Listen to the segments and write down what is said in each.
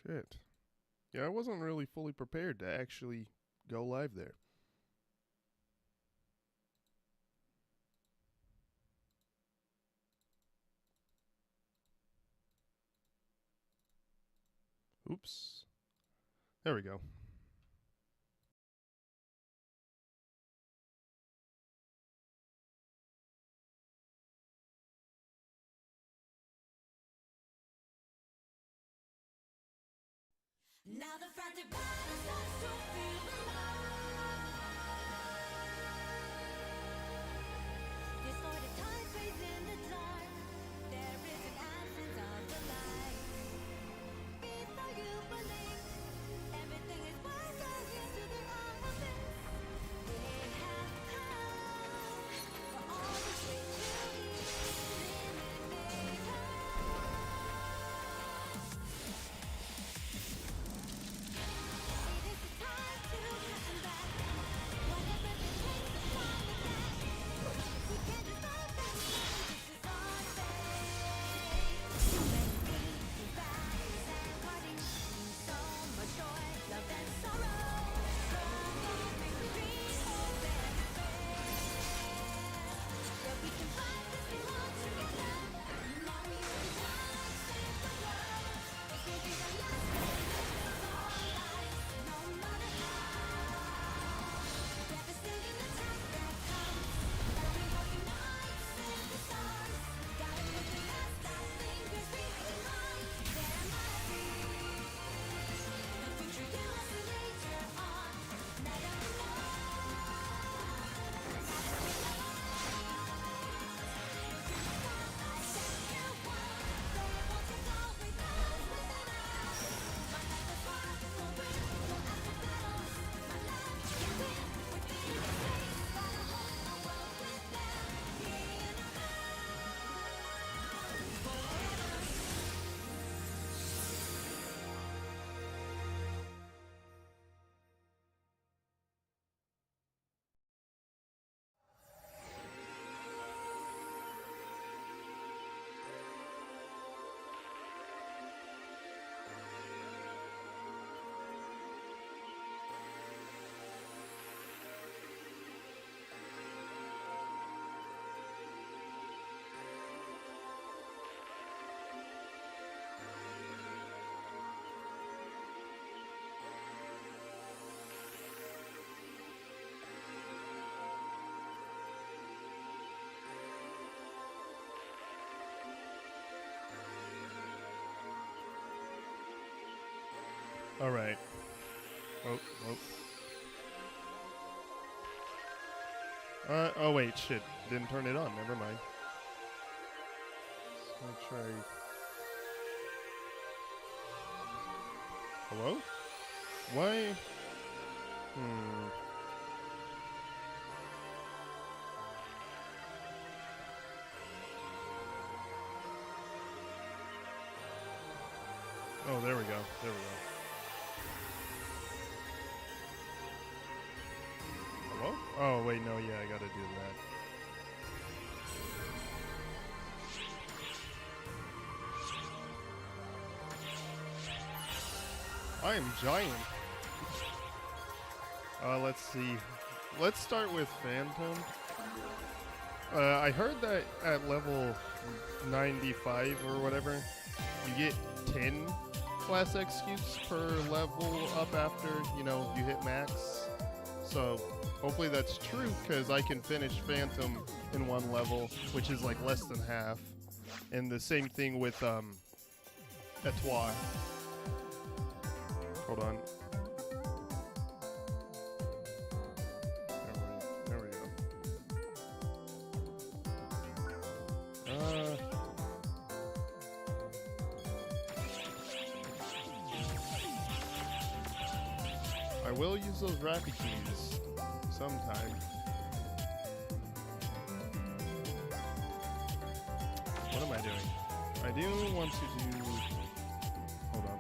Shit. Yeah, I wasn't really fully prepared to actually go live there. Oops. There we go. Now the frantic battle starts to feel alive. Distorted time fades in the dark. There is an absence of the light. Before you believe everything is worth going to the abyss. They have come for all the sweet to eliminate us. It is the time to come back. Whatever it takes to find the back. We can't just go back. This is our fate. Let's be rise and party. So much joy, love and sorrow. Struggle, victory, hope and despair. Yeah, we can fight this belong together. Now we are one, save the world. This will be the last day of our lives. No matter how devastating attack that comes, everyone unite, save the stars. Gotta put the last fingers behind. There might be the future you will see later on. Never know. All right. Oh, oh. Oh wait, shit. Didn't turn it on. Never mind. Let's make sure I... Hello? Why? Oh, there we go. There we go. Hello? Oh, wait, no, yeah, I gotta do that. I am giant. Let's see. Let's start with Phantom. I heard that at level 95 or whatever, you get 10 Class X cubes per level up after, you hit max. So hopefully that's true, because I can finish Phantom in one level, which is like less than half. And the same thing with Etoile. Hold on. There we go. I will use those rapid keys sometime. What am I doing? I do want to do... Hold on.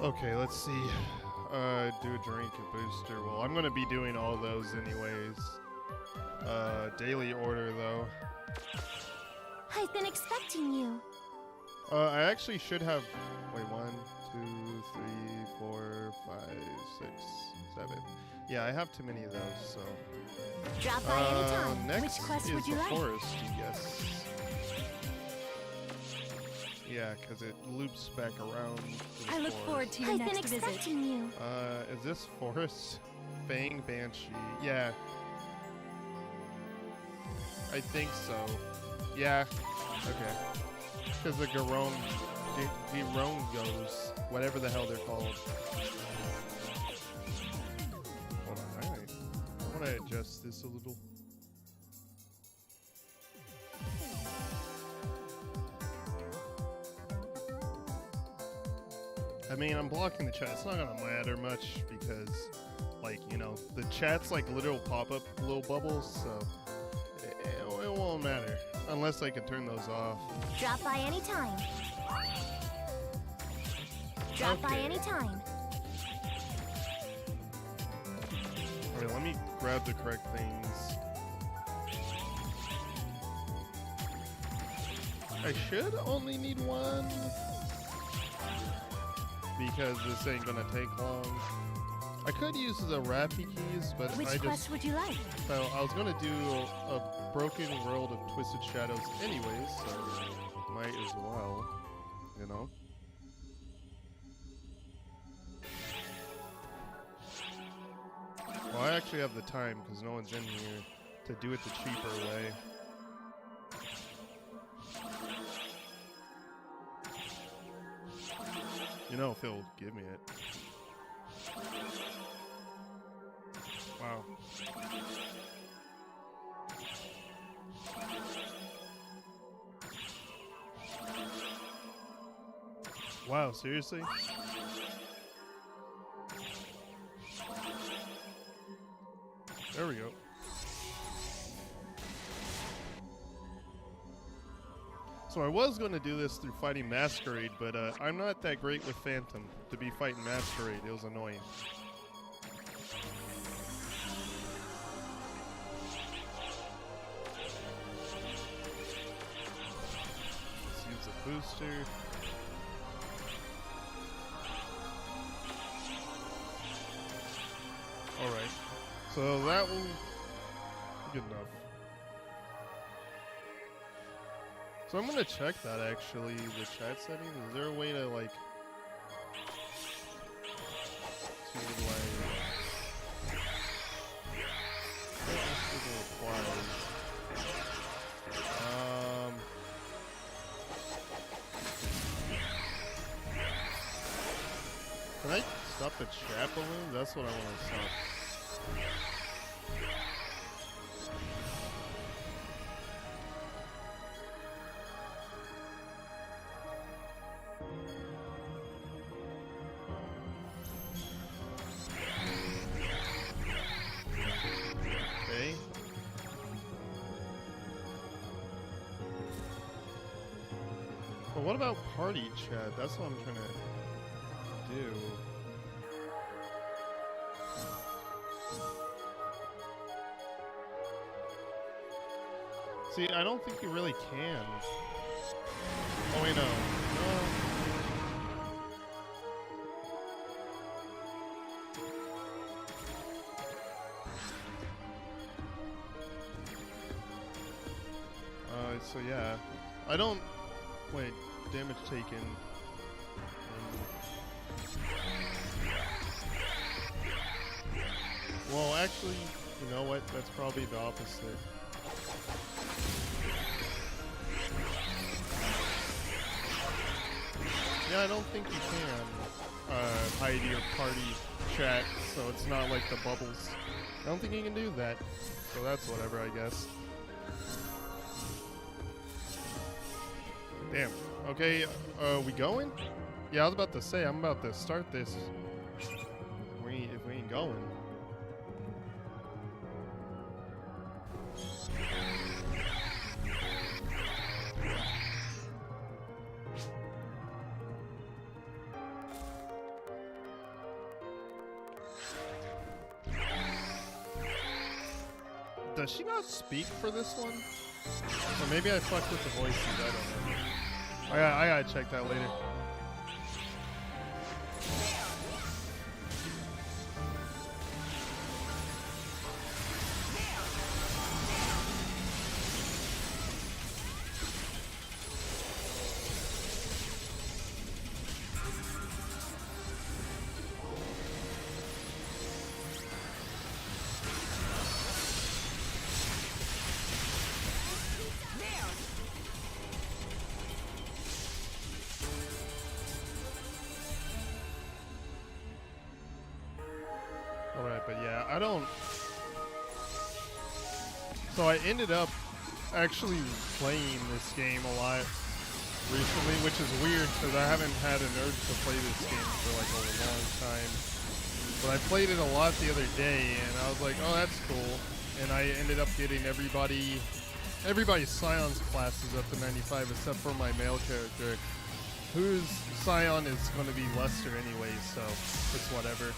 Okay, let's see. Do a drink, a booster. Well, I'm gonna be doing all those anyways. Daily order though. I've been expecting you. I actually should have. Wait, 1, 2, 3, 4, 5, 6, 7. Yeah, I have too many of those. So. Drop by anytime. Next Which quest is would you the like? forest, yes. Yeah, because it loops back around. To the I look forest. forward to your I've been next visit. expecting you. Is this forest? Fang Banshee. Yeah. I think so. Yeah. Okay. Because the Garongos, whatever the hell they're called. Hold on, I want to adjust this a little. I mean, I'm blocking the chat. It's not gonna matter much because, like, you know, the chat's like literal pop-up little bubbles, so it won't matter unless I can turn those off. Drop by anytime. Drop by Okay. anytime. Okay, let me grab the correct things. I should only need one because this ain't gonna take long. I could use the Rappy keys, but Which I quest just would you like? so I was gonna do a broken world of Twisted Shadows anyways, so might as well, you know. Well, I actually have the time because no one's in here to do it the cheaper way. You know if he'll give me it. Wow. Wow, seriously? There we go. So I was going to do this through fighting Masquerade, but I'm not that great with Phantom to be fighting Masquerade. It was annoying. Let's use the booster. Alright. So that will be good enough. So I'm gonna check that actually, the chat settings. Is there a way to like can I stop the chat balloon? That's what I want to stop. Okay. But what about party chat? That's what I'm trying to do. See, I don't think you really can. Oh wait, no. So yeah, I don't. Wait, damage taken. Well, actually, you know what? That's probably the opposite. Yeah, I don't think you can hide your party chat, so it's not like the bubbles. I don't think you can do that. So that's whatever, I guess. Damn. Okay, we going? Yeah, I was about to say, I'm about to start this. If we ain't going. does she not speak for this one? Or maybe I fucked with the voices, I don't know. I gotta check that later. Alright, but yeah, I don't... So I ended up actually playing this game a lot recently, which is weird because I haven't had an urge to play this game for like a long time. But I played it a lot the other day and I was like, oh, that's cool. And I ended up getting everybody's Scion's classes up to 95 except for my male character, whose Scion is going to be Lester anyway, so it's whatever.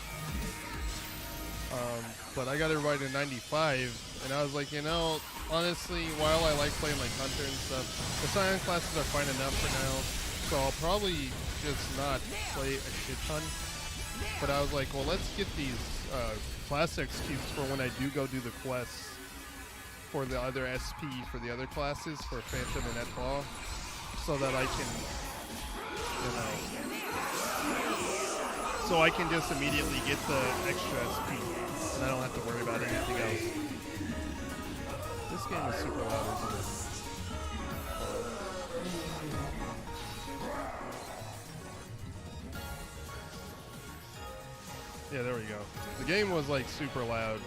But I got everybody to 95, and I was like, you know, honestly, while I like playing like Hunter and stuff, the Scion classes are fine enough for now, so I'll probably just not play a shit ton. But I was like, well, let's get these class XQs for when I do go do the quests for the other SP for the other classes, for Phantom and Etball, so that I can, you know, so I can just immediately get the extra SP, and I don't have to worry about anything else. This game is super loud, isn't it? Yeah, there we go. The game was like super loud.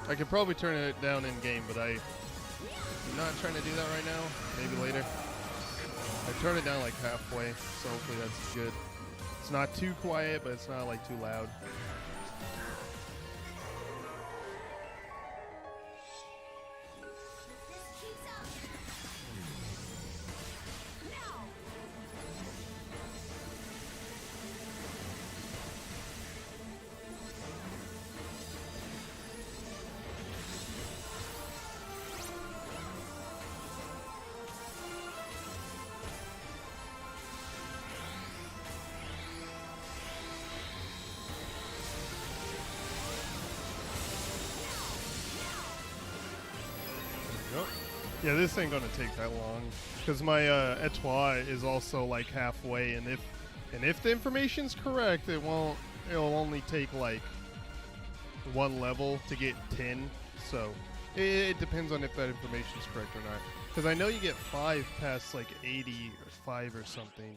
I could probably turn it down in game, but I'm not trying to do that right now. Maybe later. I turned it down like halfway, so hopefully that's good. It's not too quiet, but it's not like too loud. Yeah, this ain't gonna take that long because my Etoile is also like halfway, and if the information's correct, it'll only take like one level to get 10. So it depends on if that information's correct or not. Because I know you get 5 past like 85 or something.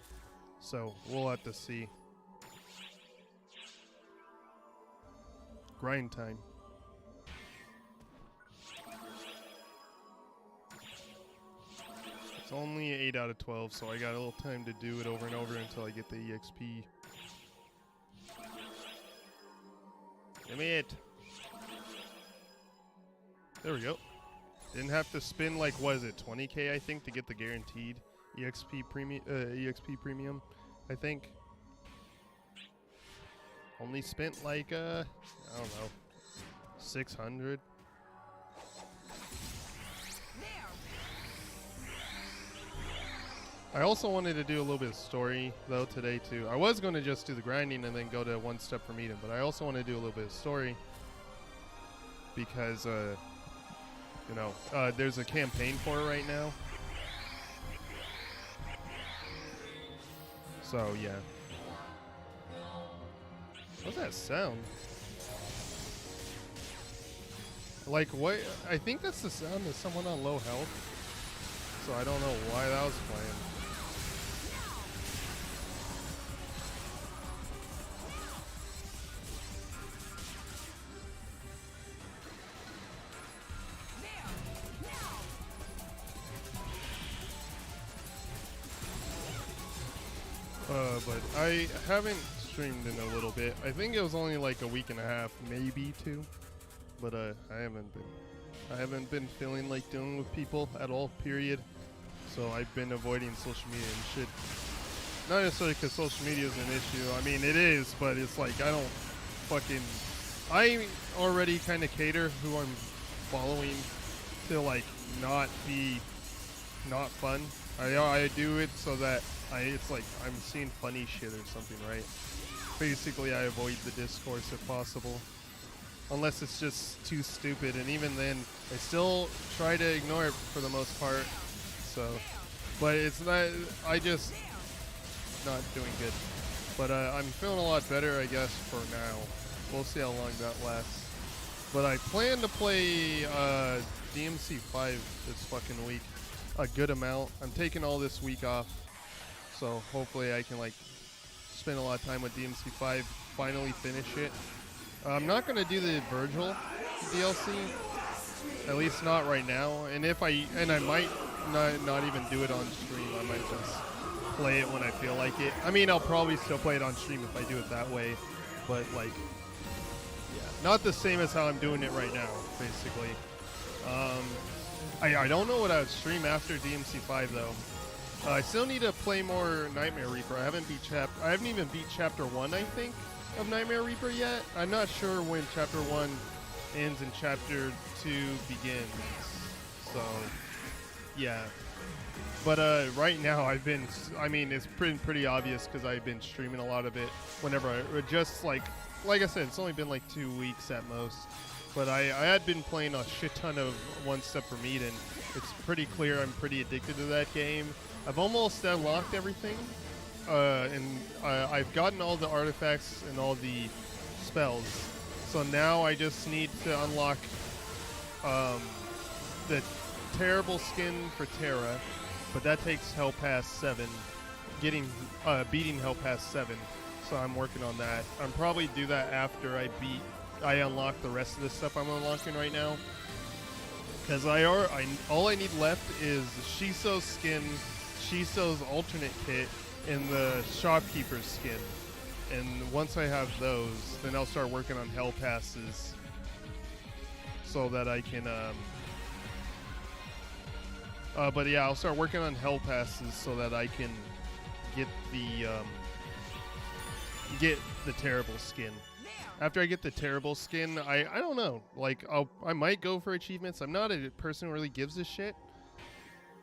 So we'll have to see. Grind time. It's only 8 out of 12, so I got a little time to do it over and over until I get the EXP. Give me it. There we go. Didn't have to spend like, what is it, 20k I think to get the guaranteed EXP premium, I think. Only spent like I don't know, 600. I also wanted to do a little bit of story, though, today, too. I was going to just do the grinding and then go to one step from Eden, but I also want to do a little bit of story because, you know, there's a campaign for it right now. So, yeah. What's that sound? Like, what? I think that's the sound of someone on low health. So I don't know why that was playing. But I haven't streamed in a little bit. I think it was only like a week and a half, maybe 2. But I haven't been feeling like dealing with people at all, period. So I've been avoiding social media and shit. Not necessarily because social media is an issue. I mean, it is, but it's like I don't fucking I already kind of cater who I'm following to like not be not fun. I do it so that it's like I'm seeing funny shit or something, right? Basically, I avoid the discourse if possible, unless it's just too stupid, and even then, I still try to ignore it for the most part. So, but it's not. I just not doing good. But I'm feeling a lot better, I guess, for now. We'll see how long that lasts. But I plan to play DMC 5 this fucking week. A good amount. I'm taking all this week off. So hopefully I can like spend a lot of time with DMC 5, finally finish it. I'm not going to do the Virgil DLC. At least not right now. And if I might not even do it on stream. I might just play it when I feel like it. I mean, I'll probably still play it on stream if I do it that way, but like, yeah, not the same as how I'm doing it right now, basically. I don't know what I would stream after DMC 5 though. I still need to play more Nightmare Reaper. I haven't even beat Chapter 1, I think, of Nightmare Reaper yet. I'm not sure when Chapter 1 ends and Chapter 2 begins. So, yeah. But right now it's pretty obvious because I've been streaming a lot of it whenever just like I said, it's only been like 2 weeks at most. But I had been playing a shit ton of One Step from Eden. It's pretty clear I'm pretty addicted to that game. I've almost unlocked everything. And I've gotten all the artifacts and all the spells. So now I just need to unlock the terrible skin for Terra. But that takes Hell Pass 7, beating Hell Pass 7, so I'm working on that. I'm probably do that after I unlock the rest of the stuff I'm unlocking right now. Because all I need left is Shiso's skin, Shiso's alternate kit, and the shopkeeper's skin. And once I have those, then I'll start working on Hell Passes so that I can... but yeah, I'll start working on Hell Passes so that I can get the terrible skin. After I get the terrible skin, I don't know. Like I might go for achievements. I'm not a person who really gives a shit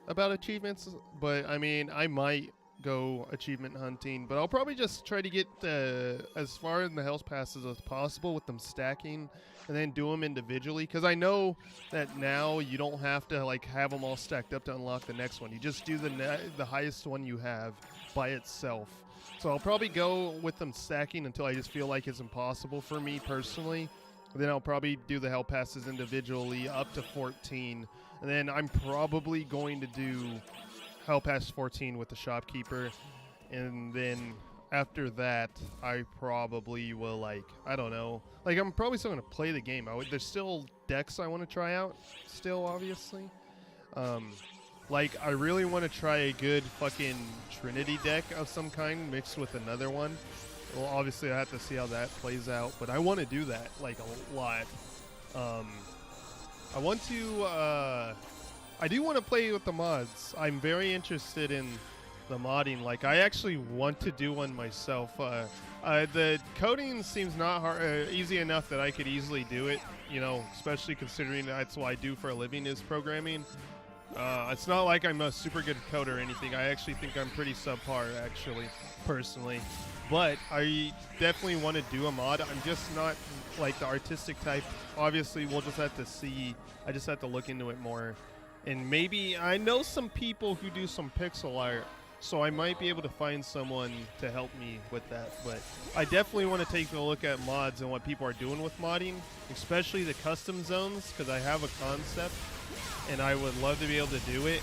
about achievements, but I mean, I might go achievement hunting, but I'll probably just try to get as far in the Hell Passes as possible with them stacking, and then do them individually, because I know that now you don't have to like have them all stacked up to unlock the next one. You just do the highest one you have by itself. So I'll probably go with them stacking until I just feel like it's impossible for me personally. Then I'll probably do the Hell Passes individually up to 14, and then I'm probably going to do Hell Pass 14 with the shopkeeper, and then after that, I probably will, like, I don't know. Like, I'm probably still going to play the game. There's still decks I want to try out, still, obviously. Like, I really want to try a good fucking Trinity deck of some kind mixed with another one. Well, obviously, I have to see how that plays out, but I want to do that, like, a lot. I want to, I do want to play with the mods. I'm very interested in the modding. Like, I actually want to do one myself. The coding seems not hard, easy enough that I could easily do it, you know, especially considering that's what I do for a living is programming. It's not like I'm a super good coder or anything. I actually think I'm pretty subpar, actually, personally. But I definitely want to do a mod. I'm just not like the artistic type. Obviously, we'll just have to see. I just have to look into it more. And maybe I know some people who do some pixel art, so I might be able to find someone to help me with that. But I definitely want to take a look at mods and what people are doing with modding, especially the custom zones, because I have a concept and I would love to be able to do it.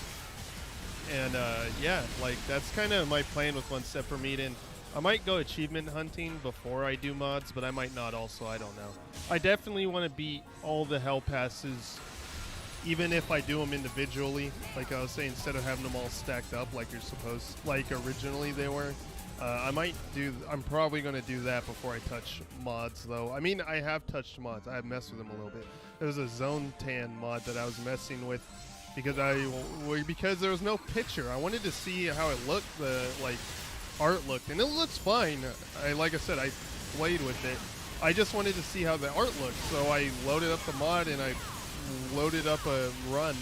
And yeah, like that's kind of my plan with One Step from Eden. I might go achievement hunting before I do mods, but I might not also, I don't know. I definitely want to beat all the Hell Passes, even if I do them individually, like I was saying, instead of having them all stacked up like you're supposed, like originally they were. I'm probably going to do that before I touch mods, though. I mean, I have touched mods. I have messed with them a little bit. There was a Zone Tan mod that I was messing with because there was no picture. I wanted to see how it looked, the like art looked, and it looks fine. Like I said, I played with it, I just wanted to see how the art looked, so I loaded up the mod and I loaded up a run,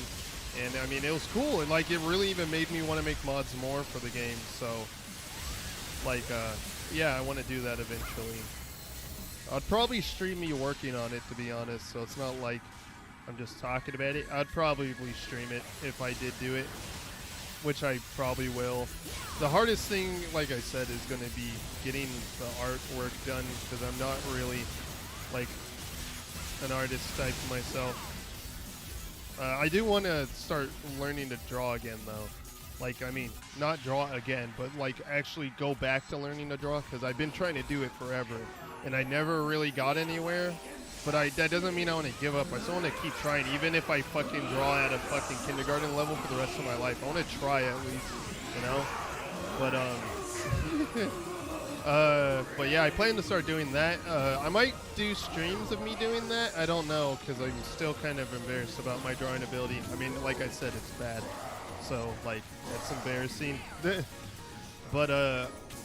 and I mean it was cool, and like it really even made me want to make mods more for the game. So like yeah, I want to do that eventually. I'd probably stream me working on it, to be honest, so it's not like I'm just talking about it. I'd probably stream it if I did do it, which I probably will. The hardest thing, like I said, is going to be getting the artwork done, because I'm not really like an artist type myself. I do want to start learning to draw again, though. Like, I mean, not draw again, but like actually go back to learning to draw, because I've been trying to do it forever, and I never really got anywhere. But that doesn't mean I want to give up. I still want to keep trying, even if I fucking draw at a fucking kindergarten level for the rest of my life. I want to try at least, you know? But, but yeah, I plan to start doing that. I might do streams of me doing that. I don't know, because I'm still kind of embarrassed about my drawing ability. I mean, like I said, it's bad. So, like, that's embarrassing. But,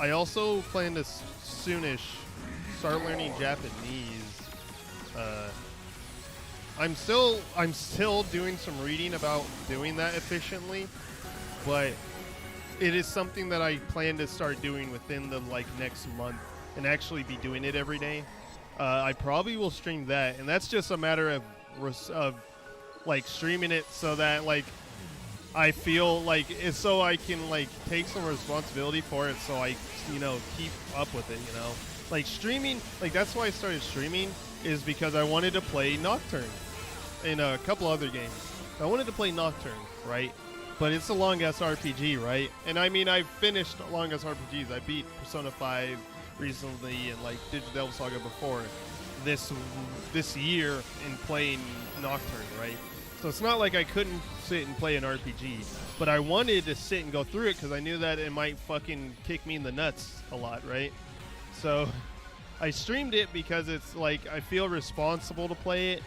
I also plan to soonish start learning Japanese. I'm still doing some reading about doing that efficiently, but it is something that I plan to start doing within the like next month and actually be doing it every day. I probably will stream that, and that's just a matter of like streaming it so that like I feel like it's so I can like take some responsibility for it, so I keep up with it, like streaming. Like that's why I started streaming, is because I wanted to play Nocturne in a couple other games. I wanted to play Nocturne, right? But it's a long-ass RPG, right? And I mean, I've finished long-ass RPGs. I beat Persona 5 recently and like Digital Devil Saga before this year in playing Nocturne, right? So it's not like I couldn't sit and play an RPG, but I wanted to sit and go through it because I knew that it might fucking kick me in the nuts a lot, right? So I streamed it because it's like I feel responsible to play it,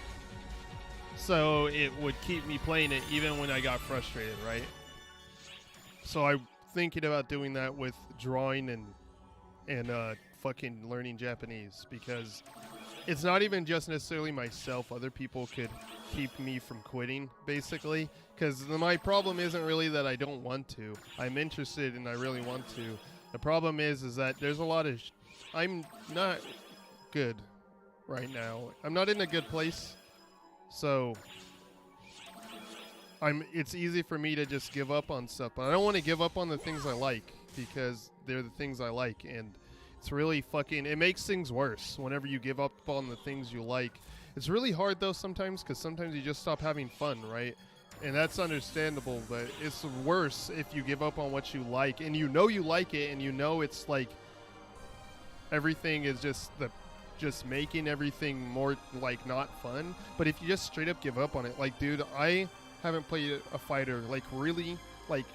so it would keep me playing it even when I got frustrated, right? So I'm thinking about doing that with drawing and fucking learning Japanese, because it's not even just necessarily myself. Other people could keep me from quitting, basically, because my problem isn't really that I don't want to. I'm interested and I really want to. The problem is that there's a lot of I'm not good right now. I'm not in a good place. So it's easy for me to just give up on stuff, but I don't want to give up on the things I like, because they're the things I like, and it's really fucking, it makes things worse whenever you give up on the things you like. It's really hard though sometimes, because sometimes you just stop having fun, right? And that's understandable, but it's worse if you give up on what you like, and you like it, and it's like everything is just making everything more like not fun. But if you just straight up give up on it, like, dude, I haven't played a fighter like really like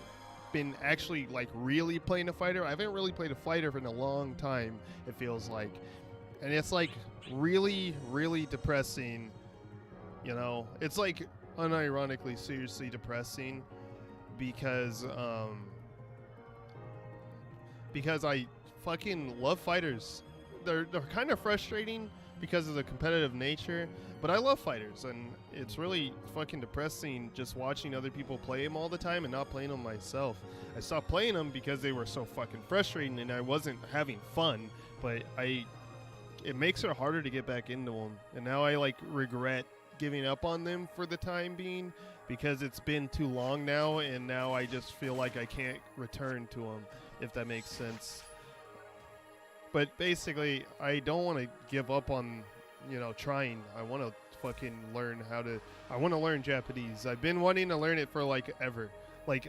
been actually like really playing a fighter. I haven't really played a fighter in a long time, it feels like, and it's like really depressing, it's like unironically seriously depressing, because I fucking love fighters. They're kind of frustrating because of the competitive nature, but I love fighters, and it's really fucking depressing just watching other people play them all the time and not playing them myself. I stopped playing them because they were so fucking frustrating and I wasn't having fun, but it makes it harder to get back into them, and now I like regret giving up on them for the time being, because it's been too long now, and now I just feel like I can't return to them, if that makes sense. But basically, I don't want to give up on, trying. I want to fucking learn I want to learn Japanese. I've been wanting to learn it for like ever. Like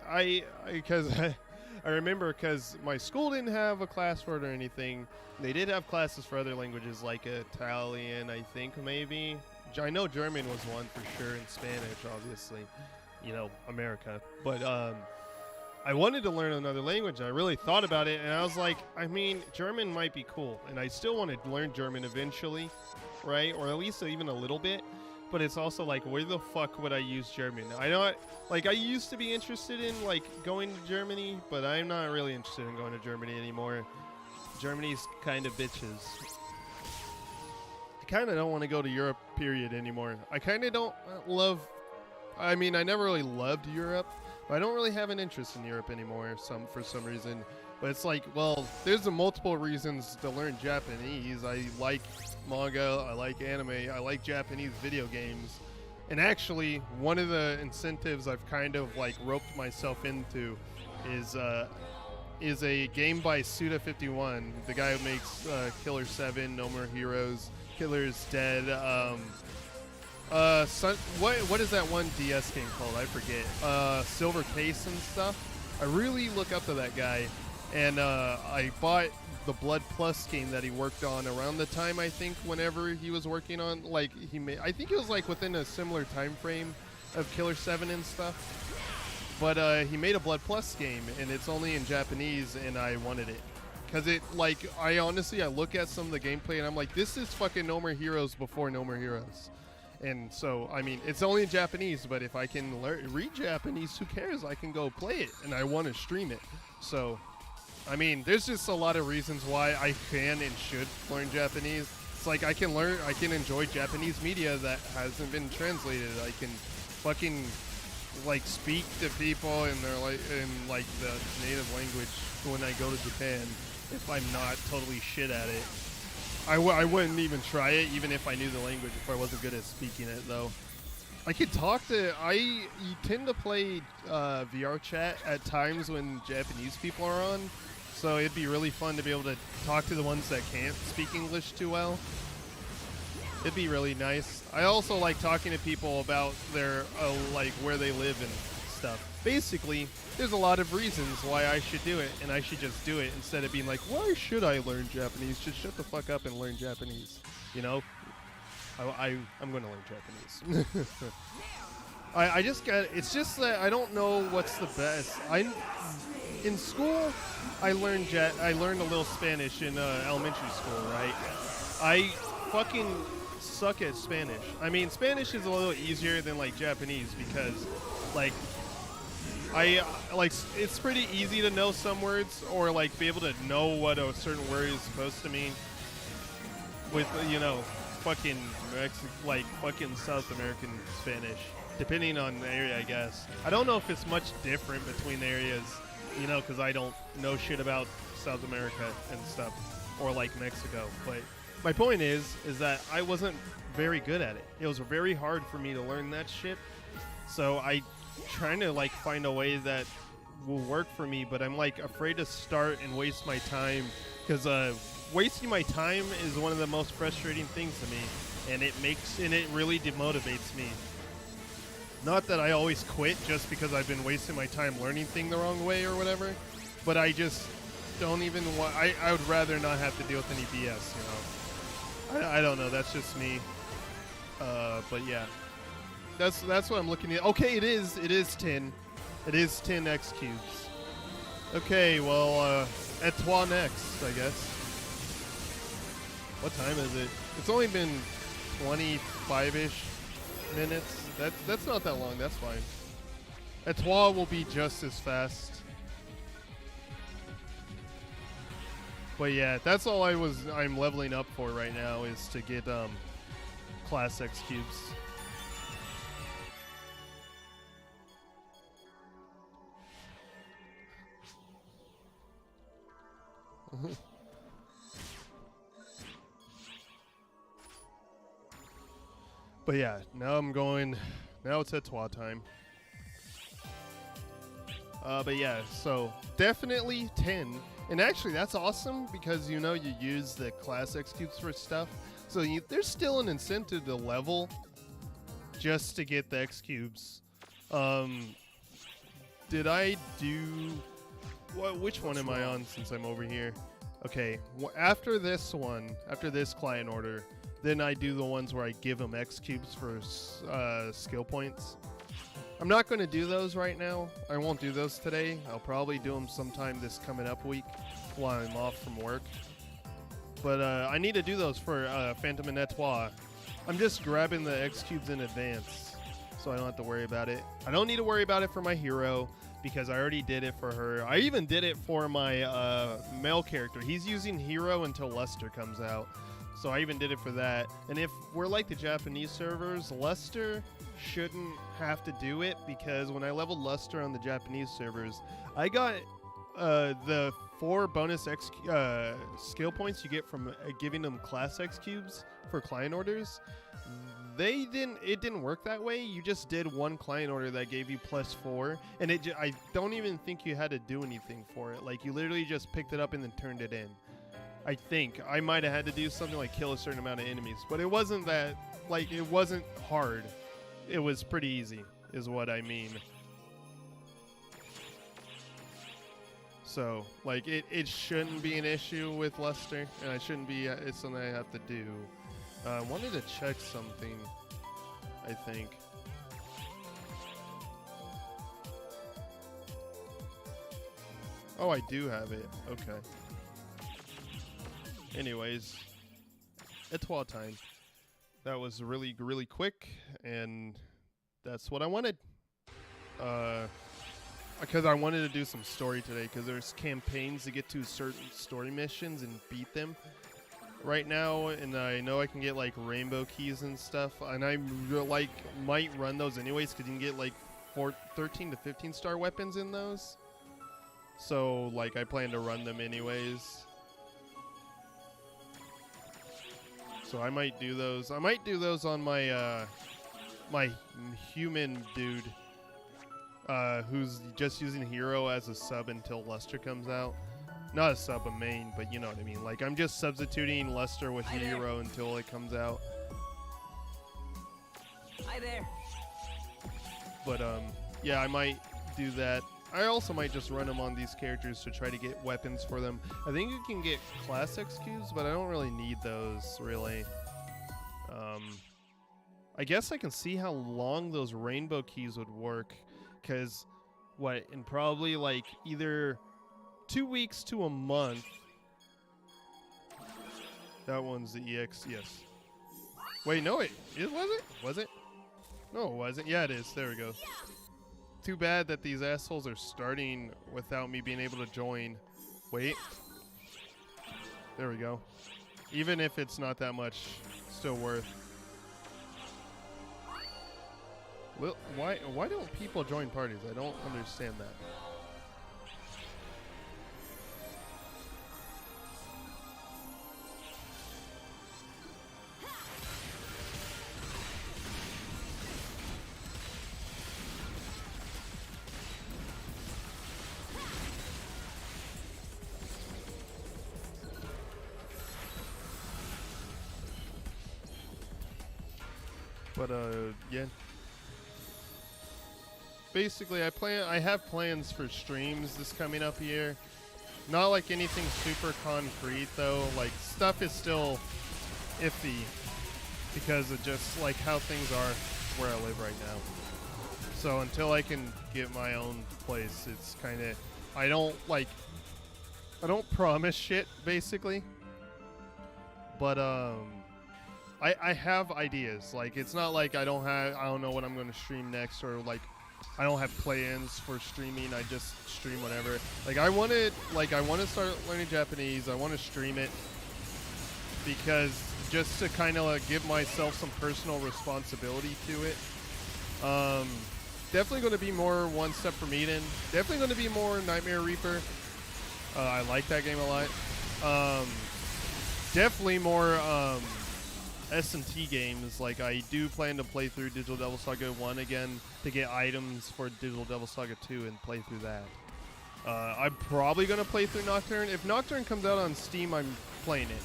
because I remember, because my school didn't have a class for it or anything. They did have classes for other languages like Italian, I think, maybe. I know German was one for sure, and Spanish, obviously, America. But I wanted to learn another language. I really thought about it, and I was like, I mean, German might be cool, and I still want to learn German eventually, right? Or at least even a little bit. But it's also like, where the fuck would I use German? I know, like, I used to be interested in like going to Germany, but I'm not really interested in going to Germany anymore. Germany's kind of bitches. kind of don't want to go to Europe, period, anymore. I kind of don't love. I mean, I never really loved Europe, but I don't really have an interest in Europe anymore. For some reason, but it's like, well, there's multiple reasons to learn Japanese. I like manga, I like anime, I like Japanese video games, and actually, one of the incentives I've kind of like roped myself into is a game by Suda51, the guy who makes Killer 7, No More Heroes, Killer's Dead. What is that one DS game called? I forget. Silver Case and stuff. I really look up to that guy, and I bought the Blood Plus game that he worked on around the time, I think, whenever he was working on, like, I think it was like within a similar time frame of Killer 7 and stuff. But he made a Blood Plus game, and it's only in Japanese, and I wanted it. Because I honestly look at some of the gameplay, and I'm like, this is fucking No More Heroes before No More Heroes. And so, I mean, it's only in Japanese, but if I can read Japanese, who cares? I can go play it, and I want to stream it. So, I mean, there's just a lot of reasons why I can and should learn Japanese. It's like I can enjoy Japanese media that hasn't been translated. I can fucking like speak to people in their in the native language when I go to Japan if I'm not totally shit at it. I wouldn't even try it even if I knew the language if I wasn't good at speaking it though. I could talk to you tend to play VR chat at times when Japanese people are on, so it'd be really fun to be able to talk to the ones that can't speak English too well. It'd be really nice. I also like talking to people about their where they live and stuff. Basically, there's a lot of reasons why I should do it, and I should just do it instead of being like, why should I learn Japanese? Just shut the fuck up and learn Japanese. You know? I'm going to learn Japanese. I just got. It's just that I don't know what's the best. In school, I learned a little Spanish in elementary school, right? I fucking suck at Spanish. I mean, Spanish is a little easier than like Japanese because like it's pretty easy to know some words or like be able to know what a certain word is supposed to mean with fucking fucking South American Spanish, depending on the area, I guess. I don't know if it's much different between the areas, because I don't know shit about South America and stuff, or like Mexico. But my point is that I wasn't very good at it. It was very hard for me to learn that shit. So I trying to like find a way that will work for me, but I'm like afraid to start and waste my time because wasting my time is one of the most frustrating things to me, and it really demotivates me. Not that I always quit just because I've been wasting my time learning things the wrong way or whatever, but I just don't even want. I would rather not have to deal with any BS. I don't know. That's just me. But yeah, that's what I'm looking at. Okay, it is 10. It is 10 X cubes. Okay, well, at toi next, I guess. What time is it? It's only been 25-ish minutes. That's not that long. That's fine. At toi will be just as fast. But yeah, that's all I'm leveling up for right now is to get class X cubes. But yeah, now it's at toi time. But yeah, so definitely 10. And actually, that's awesome because, you use the class X cubes for stuff. So there's still an incentive to level just to get the X cubes. Did I do... which one am I on since I'm over here? Okay, after this client order, then I do the ones where I give them X cubes for skill points. I'm not going to do those right now. I won't do those today. I'll probably do them sometime this coming up week while I'm off from work. But I need to do those for Phantom and Etoile. I'm just grabbing the X cubes in advance, so I don't have to worry about it. I don't need to worry about it for my hero because I already did it for her. I even did it for my male character. He's using hero until Luster comes out. So I even did it for that. And if we're like the Japanese servers, Luster shouldn't have to do it, because when I leveled Luster on the Japanese servers, I got the 4 bonus skill points you get from giving them class X cubes for client orders. It didn't work that way. You just did one client order that gave you +4, and I don't even think you had to do anything for it. Like, you literally just picked it up and then turned it in. I think I might have had to do something like kill a certain amount of enemies, but it wasn't that, like, it wasn't hard. It was pretty easy, is what I mean. So, like, it shouldn't be an issue with Luster, and it's something I have to do. I wanted to check something, I think. Oh, I do have it. Okay. Anyways, it's wall time. That was really, really quick, and that's what I wanted. Because I wanted to do some story today, because there's campaigns to get to certain story missions and beat them right now, and I know I can get like rainbow keys and stuff, and I like might run those anyways, because you can get like 13 to 15 star weapons in those. So like I plan to run them anyways. So I might do those. I might do those on my my human dude, who's just using Hero as a sub until Luster comes out. Not a sub, a main, but you know what I mean. Like, I'm just substituting Luster with Hero until it comes out. Hi there. But yeah, I might do that. I also might just run them on these characters to try to get weapons for them. I think you can get class X cubes, but I don't really need those, really. I guess I can see how long those rainbow keys would work, because, in probably, like, either 2 weeks to a month. That one's the EX, yes. Wait, no, was it? Was it? No, it wasn't. Yeah, it is. There we go. Too bad that these assholes are starting without me being able to join. Wait. There we go. Even if it's not that much, still worth. Well, why don't people join parties? I don't understand that. But yeah. Basically, I have plans for streams this coming up year. Not like anything super concrete though. Like, stuff is still iffy because of just like how things are where I live right now. So until I can get my own place, it's kind of, I don't promise shit basically. But I have ideas. Like, it's not like I don't know what I'm going to stream next, or like I don't have plans for streaming. I just stream whatever. Like, I want to start learning Japanese. I want to stream it because just to kind of give myself some personal responsibility to it. Definitely going to be more One Step from Eden. Definitely going to be more Nightmare Reaper. I like that game a lot. Definitely more S&T games. Like, I do plan to play through Digital Devil Saga 1 again to get items for Digital Devil Saga 2 and play through that. I'm probably going to play through Nocturne. If Nocturne comes out on Steam, I'm playing it.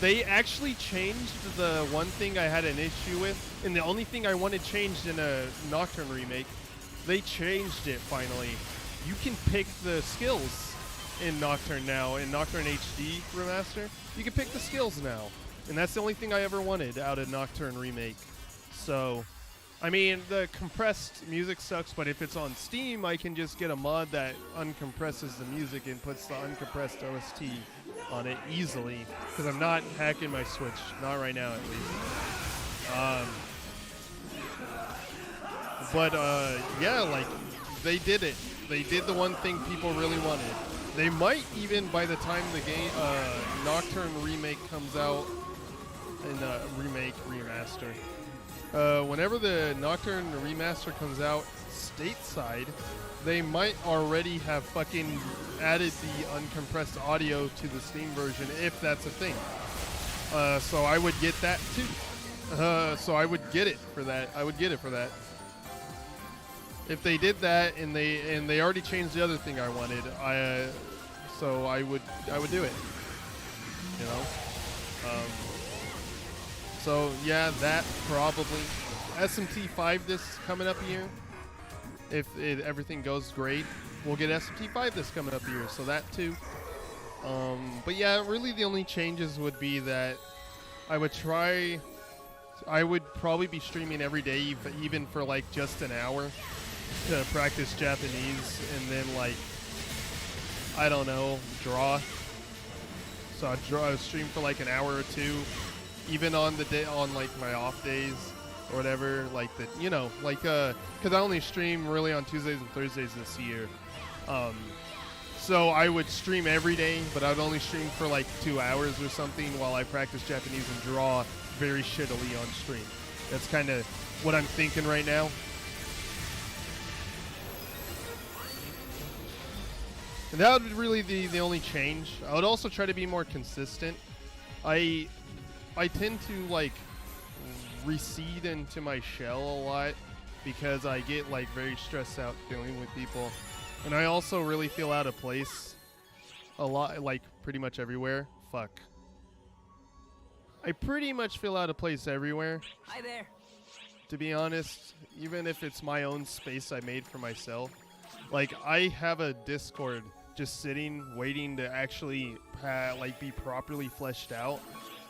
They actually changed the one thing I had an issue with, and the only thing I wanted changed in a Nocturne remake. They changed it finally. You can pick the skills in Nocturne now, in Nocturne HD Remaster. You can pick the skills now. And that's the only thing I ever wanted out of Nocturne Remake. So, I mean, the compressed music sucks, but if it's on Steam, I can just get a mod that uncompresses the music and puts the uncompressed OST on it easily. Because I'm not hacking my Switch. Not right now, at least. Yeah, like, they did it. They did the one thing people really wanted. They might even, by the time the game Nocturne Remake comes out, in remake remaster. Whenever the Nocturne remaster comes out stateside, they might already have fucking added the uncompressed audio to the Steam version, if that's a thing. So I would get that too. So I would get it for that. I would get it for that. If they did that and they already changed the other thing I wanted, so I would do it. You know. So yeah, that probably SMT5 this coming up here. If everything goes great, we'll get SMT5 this coming up here. So that too. But yeah, really the only changes would be that I would probably be streaming every day, even for like just an hour, to practice Japanese, and then like, I don't know, draw. So I'd stream for like an hour or two, even on the day, on like my off days or whatever, like the, you know, like, cause I only stream really on Tuesdays and Thursdays this year. So I would stream every day, but I would only stream for like 2 hours or something while I practice Japanese and draw very shittily on stream. That's kind of what I'm thinking right now. And that would be really the only change. I would also try to be more consistent. I tend to like recede into my shell a lot because I get like very stressed out dealing with people. And I also really feel out of place a lot, like pretty much everywhere. Fuck. I pretty much feel out of place everywhere. Hi there. To be honest, even if it's my own space I made for myself. Like, I have a Discord just sitting, waiting to actually like be properly fleshed out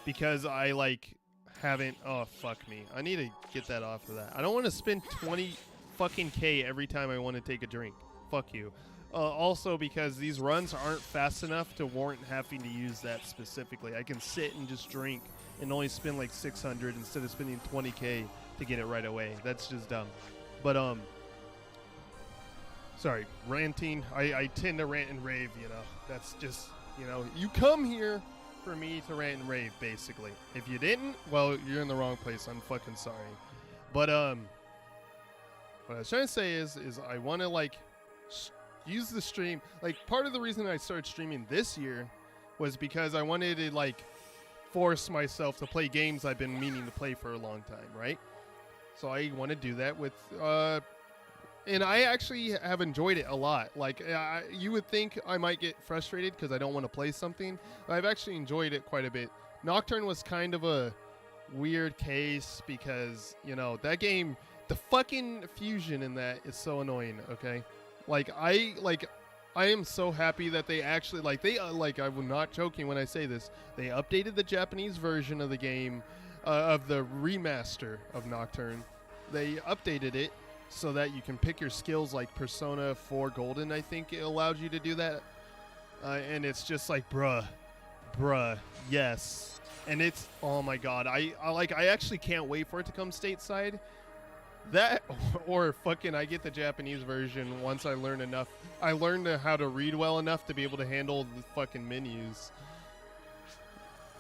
because I like haven't. Oh fuck me! I need to get that off of that. I don't want to spend 20 fucking K every time I want to take a drink. Fuck you. Also, because these runs aren't fast enough to warrant having to use that specifically. I can sit and just drink and only spend like 600 instead of spending 20K to get it right away. That's just dumb. But sorry, ranting. I tend to rant and rave. You know, that's just, you know, you come here for me to rant and rave, basically. If you didn't, well, you're in the wrong place. I'm fucking sorry. But what I was trying to say is I want to like use the stream. Like, part of the reason I started streaming this year was because I wanted to like force myself to play games I've been meaning to play for a long time, right? So I want to do that with and I actually have enjoyed it a lot. Like, you would think I might get frustrated because I don't want to play something, but I've actually enjoyed it quite a bit. Nocturne was kind of a weird case because, you know, that game, the fucking fusion in that is so annoying, okay? Like, I am so happy that they actually, like, I'm not joking when I say this, they updated the Japanese version of the game, of the remaster of Nocturne. They updated it so that you can pick your skills, like Persona 4 Golden, I think it allowed you to do that. And it's just like, bruh, yes. And it's, oh my god, I actually can't wait for it to come stateside. That, or fucking I get the Japanese version once I learn enough. I learned how to read well enough to be able to handle the fucking menus.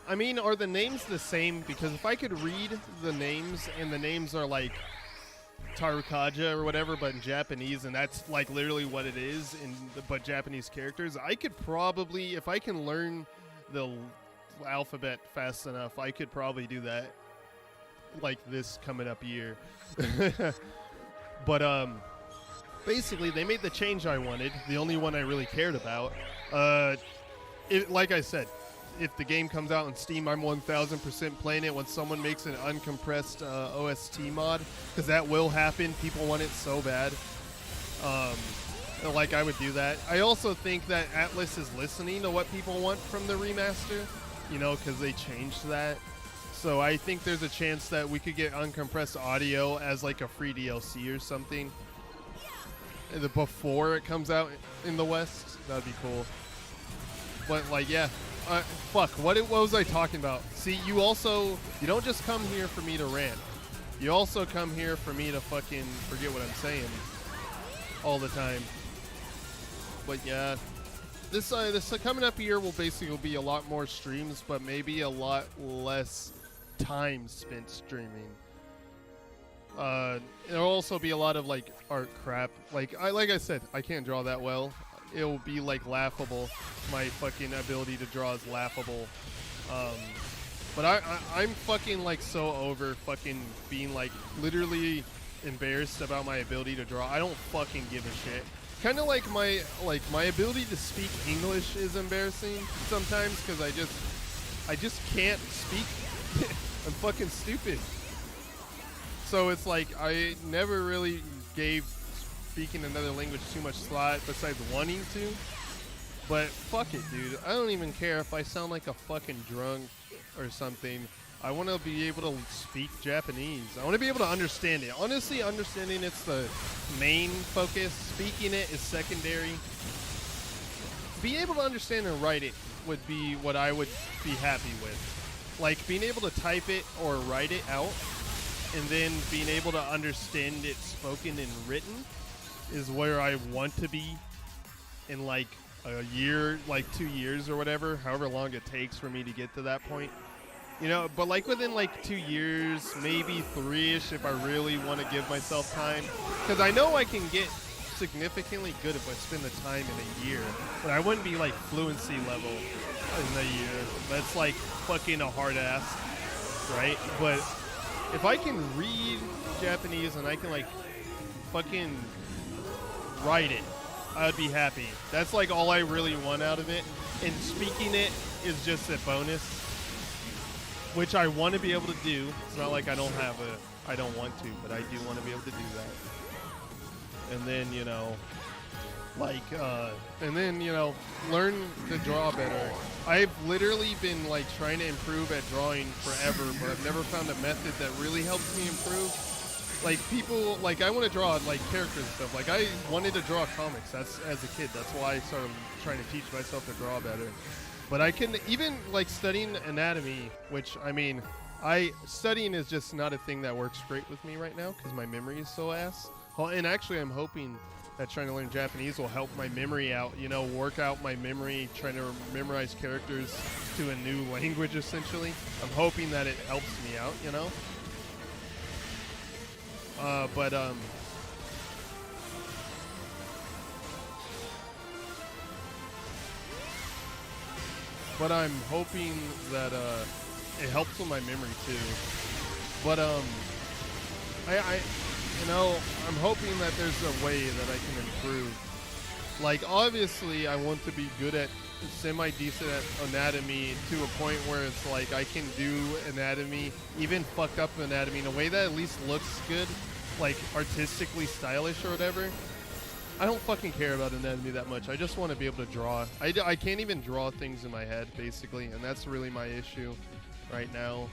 I mean, are the names the same? Because if I could read the names, and the names are like Tarukaja or whatever, but in Japanese, and that's like literally what it is, but Japanese characters, I could probably, if I can learn the alphabet fast enough, I could probably do that like this coming up year. But basically they made the change I wanted, the only one I really cared about. Like I said, if the game comes out on Steam, I'm 1000% playing it when someone makes an uncompressed OST mod, because that will happen. People want it so bad. Like, I would do that. I also think that Atlas is listening to what people want from the remaster, you know, because they changed that. So I think there's a chance that we could get uncompressed audio as like a free DLC or something before it comes out in the West. That'd be cool. But like, yeah. Fuck, what was I talking about? See, you don't just come here for me to rant. You also come here for me to fucking forget what I'm saying all the time. But yeah, this coming up year will basically be a lot more streams, but maybe a lot less time spent streaming. There'll also be a lot of like art crap. Like I said, I can't draw that well. It will be like laughable. My fucking ability to draw is laughable. But I'm fucking like so over fucking being like literally embarrassed about my ability to draw. I don't fucking give a shit. Kind of like my ability to speak English is embarrassing sometimes because I just can't speak. I'm fucking stupid. So it's like I never really gave speaking another language too much thought besides wanting to. But fuck it, dude. I don't even care if I sound like a fucking drunk or something. I want to be able to speak Japanese. I want to be able to understand it. Honestly, understanding it's the main focus. Speaking it is secondary. Being able to understand and write it would be what I would be happy with. Like being able to type it or write it out and then being able to understand it spoken and written is where I want to be in like a year, like 2 years or whatever, however long it takes for me to get to that point. You know, but like within like 2 years, maybe 3-ish if I really want to give myself time. Because I know I can get significantly good if I spend the time in a year. But I wouldn't be like fluency level in a year. That's like fucking a hard ass, right? But if I can read Japanese and I can like fucking write it, I would be happy. That's like all I really want out of it. And speaking it is just a bonus, which I want to be able to do. It's not like I don't want to, but I do want to be able to do that. And then, you know, learn to draw better. I've literally been like trying to improve at drawing forever, but I've never found a method that really helps me improve. Like people, like I want to draw like characters and stuff. Like I wanted to draw comics. That's as a kid. That's why I started trying to teach myself to draw better. But I can even like studying anatomy, which I mean, studying is just not a thing that works great with me right now because my memory is so ass. And actually, I'm hoping that trying to learn Japanese will help my memory out. You know, work out my memory, trying to memorize characters to a new language. Essentially, I'm hoping that it helps me out. You know. But I'm hoping that it helps with my memory too. But I'm hoping that there's a way that I can improve. Like obviously, I want to be good at semi-decent at anatomy to a point where it's like I can do anatomy, even fucked up anatomy, in a way that at least looks good, like artistically stylish or whatever. I don't fucking care about anatomy that much. I just want to be able to draw. I can't even draw things in my head, basically, and that's really my issue right now.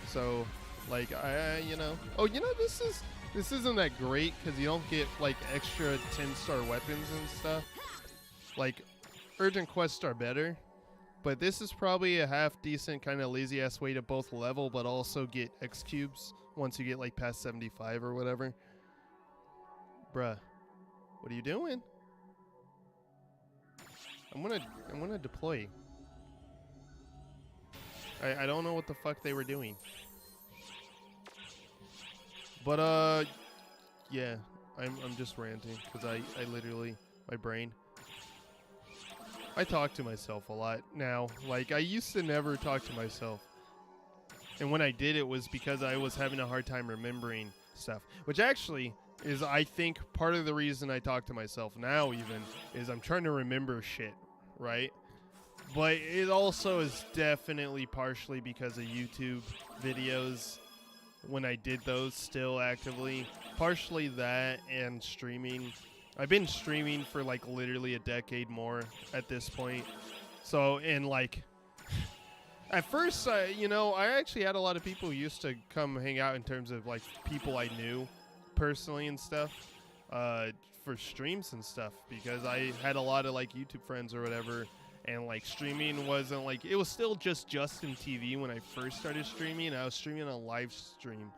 So, like, this isn't that great because you don't get like extra 10-star weapons and stuff. Like, urgent quests are better, but this is probably a half decent kind of lazy ass way to both level but also get X cubes once you get like past 75 or whatever. Bruh. What are you doing? I'm gonna deploy. I don't know what the fuck they were doing. But yeah, I'm just ranting because I literally, my brain. I talk to myself a lot now. Like I used to never talk to myself. And when I did, it was because I was having a hard time remembering stuff, which actually is, I think, part of the reason I talk to myself now even is I'm trying to remember shit, right? But it also is definitely partially because of YouTube videos when I did those still actively. Partially that and streaming. I've been streaming for like literally a decade more at this point. So, and like, at first, I actually had a lot of people who used to come hang out in terms of like people I knew personally and stuff for streams and stuff because I had a lot of like YouTube friends or whatever, and like streaming wasn't like, it was still just Justin TV when I first started streaming. I was streaming on live stream,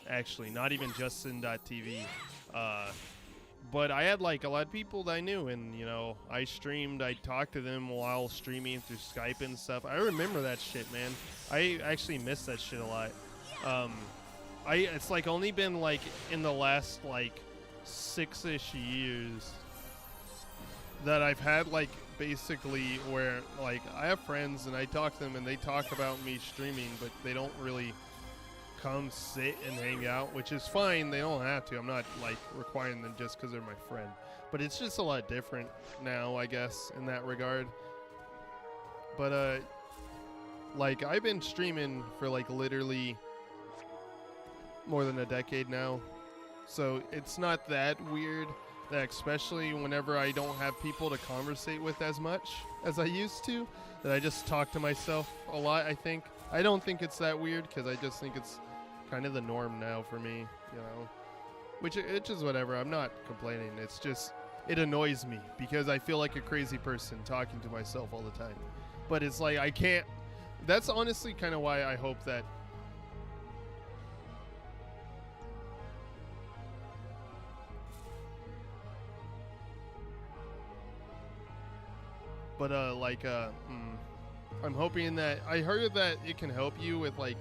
actually, not even Justin.tv. But I had like a lot of people that I knew, and I streamed. I talked to them while streaming through Skype and stuff. I remember that shit, man. I actually miss that shit a lot. It's like only been like in the last like 6-ish years that I've had like basically where like I have friends and I talk to them and they talk about me streaming, but they don't really come sit and hang out, which is fine. They don't have to. I'm not like requiring them just because they're my friend, but it's just a lot different now, I guess, in that regard. But like I've been streaming for like literally more than a decade now, so it's not that weird that, especially whenever I don't have people to conversate with as much as I used to, that I just talk to myself a lot. I don't think it's that weird, because I just think it's kind of the norm now for me, which it's just whatever. I'm not complaining. It's just, it annoys me because I feel like a crazy person talking to myself all the time. But it's like I can't. That's honestly kind of why I hope that I'm hoping that, I heard that it can help you with like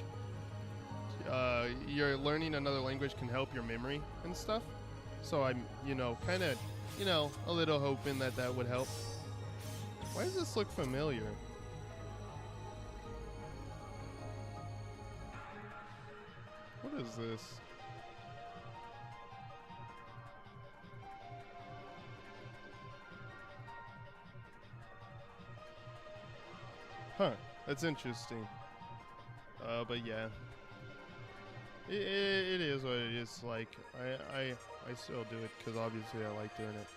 you're learning another language can help your memory and stuff. So I'm, kind of, a little hoping that that would help. Why does this look familiar? What is this? Huh, that's interesting. But yeah. It is what it is. Like, I still do it because obviously I like doing it.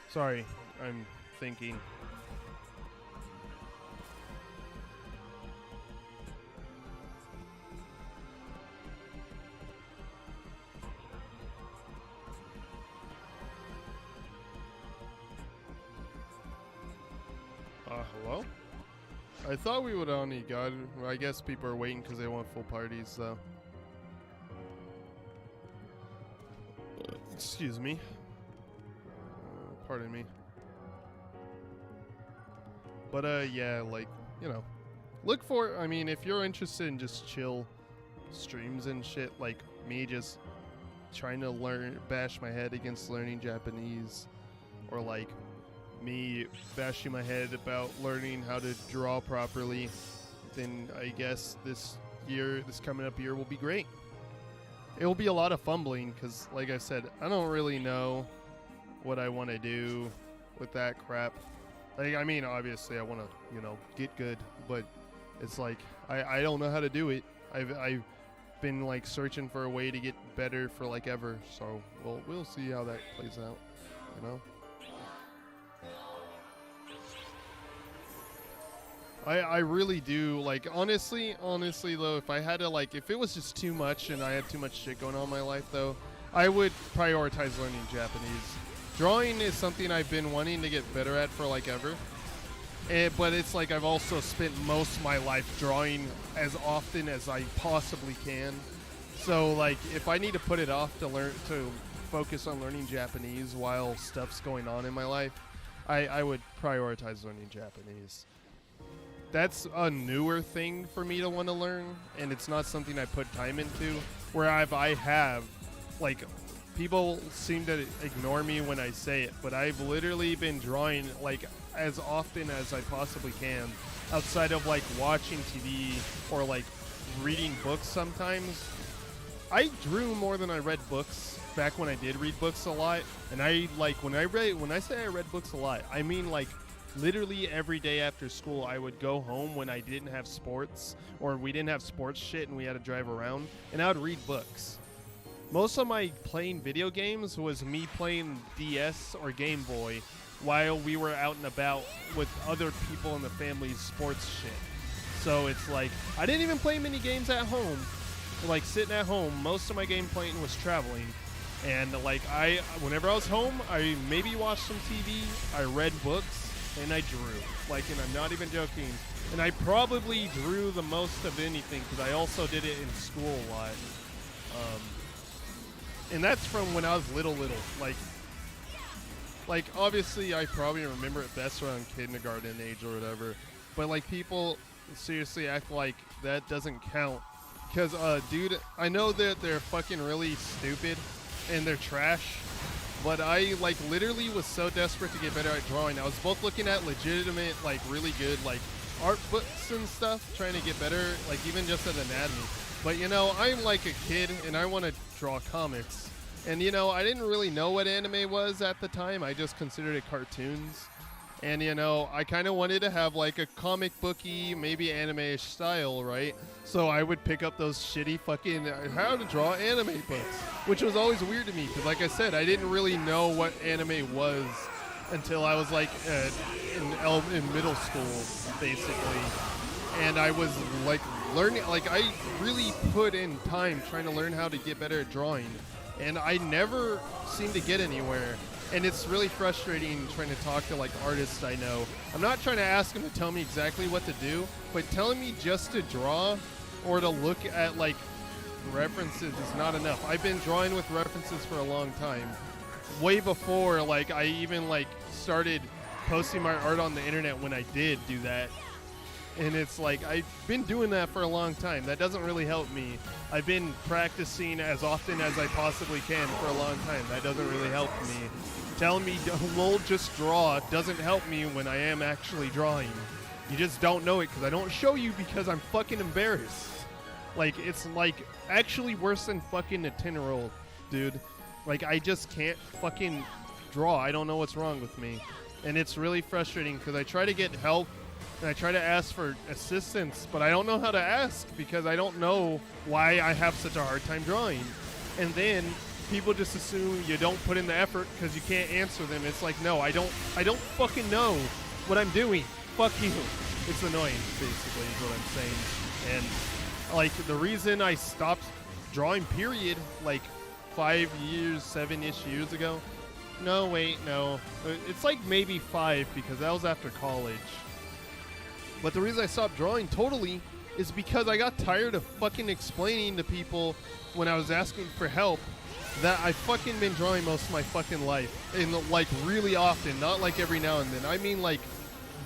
Sorry, I'm thinking. Hello? I thought we would only got. I guess people are waiting because they want full parties, though. Excuse me. Pardon me. But, yeah, like, look for, I mean, if you're interested in just chill streams and shit, like me just trying to bash my head against learning Japanese, or like me bashing my head about learning how to draw properly, then I guess this coming up year will be great. It will be a lot of fumbling because, like I said, I don't really know what I want to do with that crap. Like, I mean, obviously I want to, get good, but it's like I don't know how to do it. I've been like searching for a way to get better for like ever. So we'll see how that plays out, I really do, like, honestly though, if I had to, like, if it was just too much and I had too much shit going on in my life though, I would prioritize learning Japanese. Drawing is something I've been wanting to get better at for like ever, but it's like I've also spent most of my life drawing as often as I possibly can. So like if I need to put it off to focus on learning Japanese while stuff's going on in my life, I would prioritize learning Japanese. That's a newer thing for me to want to learn, and it's not something I put time into. Where I have, like, people seem to ignore me when I say it, but I've literally been drawing, like, as often as I possibly can, outside of, like, watching TV or, like, reading books sometimes. I drew more than I read books back when I did read books a lot, and I, like, when I say I read books a lot, I mean, like, literally every day after school, I would go home when I didn't have sports, or we didn't have sports shit and we had to drive around, and I would read books. Most of my playing video games was me playing DS or Game Boy while we were out and about with other people in the family's sports shit. So it's like, I didn't even play many games at home. Like, sitting at home, most of my game playing was traveling. And like whenever I was home, I maybe watched some TV, I read books, and I drew. Like, and I'm not even joking. And I probably drew the most of anything because I also did it in school a lot. And that's from when I was little. Like obviously I probably remember it best around kindergarten age or whatever. But like people seriously act like that doesn't count. Because, dude, I know that they're fucking really stupid and they're trash. But I, like, literally was so desperate to get better at drawing. I was both looking at legitimate, like, really good, like, art books and stuff, trying to get better, like, even just at anatomy. But, you know, I'm like a kid and I want to draw comics. And, you know, I didn't really know what anime was at the time. I just considered it cartoons. And, you know, I kind of wanted to have, like, a comic booky, maybe anime-ish style, right? So I would pick up those shitty fucking how to draw anime books, which was always weird to me. Because, like I said, I didn't really know what anime was until I was, like, in middle school, basically. And I was, like, learning. Like, I really put in time trying to learn how to get better at drawing. And I never seemed to get anywhere. And it's really frustrating trying to talk to, like, artists I know. I'm not trying to ask them to tell me exactly what to do, but telling me just to draw or to look at, like, references is not enough. I've been drawing with references for a long time. Way before, like, I even, like, started posting my art on the internet when I did do that. And it's like, I've been doing that for a long time. That doesn't really help me. I've been practicing as often as I possibly can for a long time. That doesn't really help me. Telling me, lol, just draw doesn't help me when I am actually drawing. You just don't know it because I don't show you because I'm fucking embarrassed. Like, it's like actually worse than fucking a 10-year-old, dude. Like, I just can't fucking draw. I don't know what's wrong with me. And it's really frustrating because I try to get help and I try to ask for assistance, but I don't know how to ask because I don't know why I have such a hard time drawing. And then people just assume you don't put in the effort because you can't answer them. It's like, no, I don't fucking know what I'm doing. Fuck you. It's annoying, basically, is what I'm saying. And, like, the reason I stopped drawing, period, like 5 years, 7-ish years ago. No, wait, no. It's like maybe 5 because that was after college. But the reason I stopped drawing totally is because I got tired of fucking explaining to people when I was asking for help that I fucking been drawing most of my fucking life. And, like, really often. Not like every now and then. I mean, like,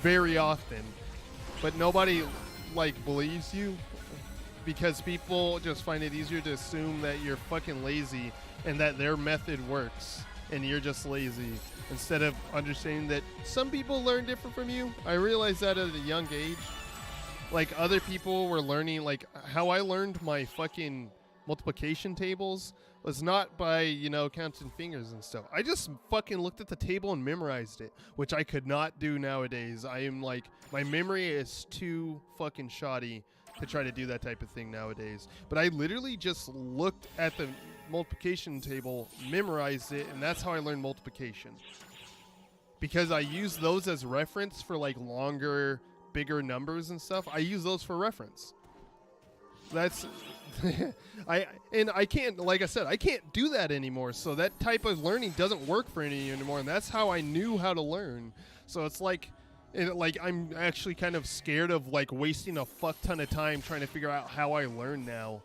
very often. But nobody, like, believes you because people just find it easier to assume that you're fucking lazy and that their method works and you're just lazy instead of understanding that some people learn different from you. I realized that at a young age. Like, other people were learning, like, how I learned my fucking multiplication tables was not by, you know, counting fingers and stuff. I just fucking looked at the table and memorized it, which I could not do nowadays. I am like, my memory is too fucking shoddy to try to do that type of thing nowadays. But I literally just looked at the multiplication table, memorized it, and that's how I learned multiplication. Because I use those as reference for, like, longer, bigger numbers and stuff. I use those for reference. That's I can't, like I said, I can't do that anymore. So that type of learning doesn't work for me anymore, and that's how I knew how to learn. So it's like I'm actually kind of scared of, like, wasting a fuck ton of time trying to figure out how I learn now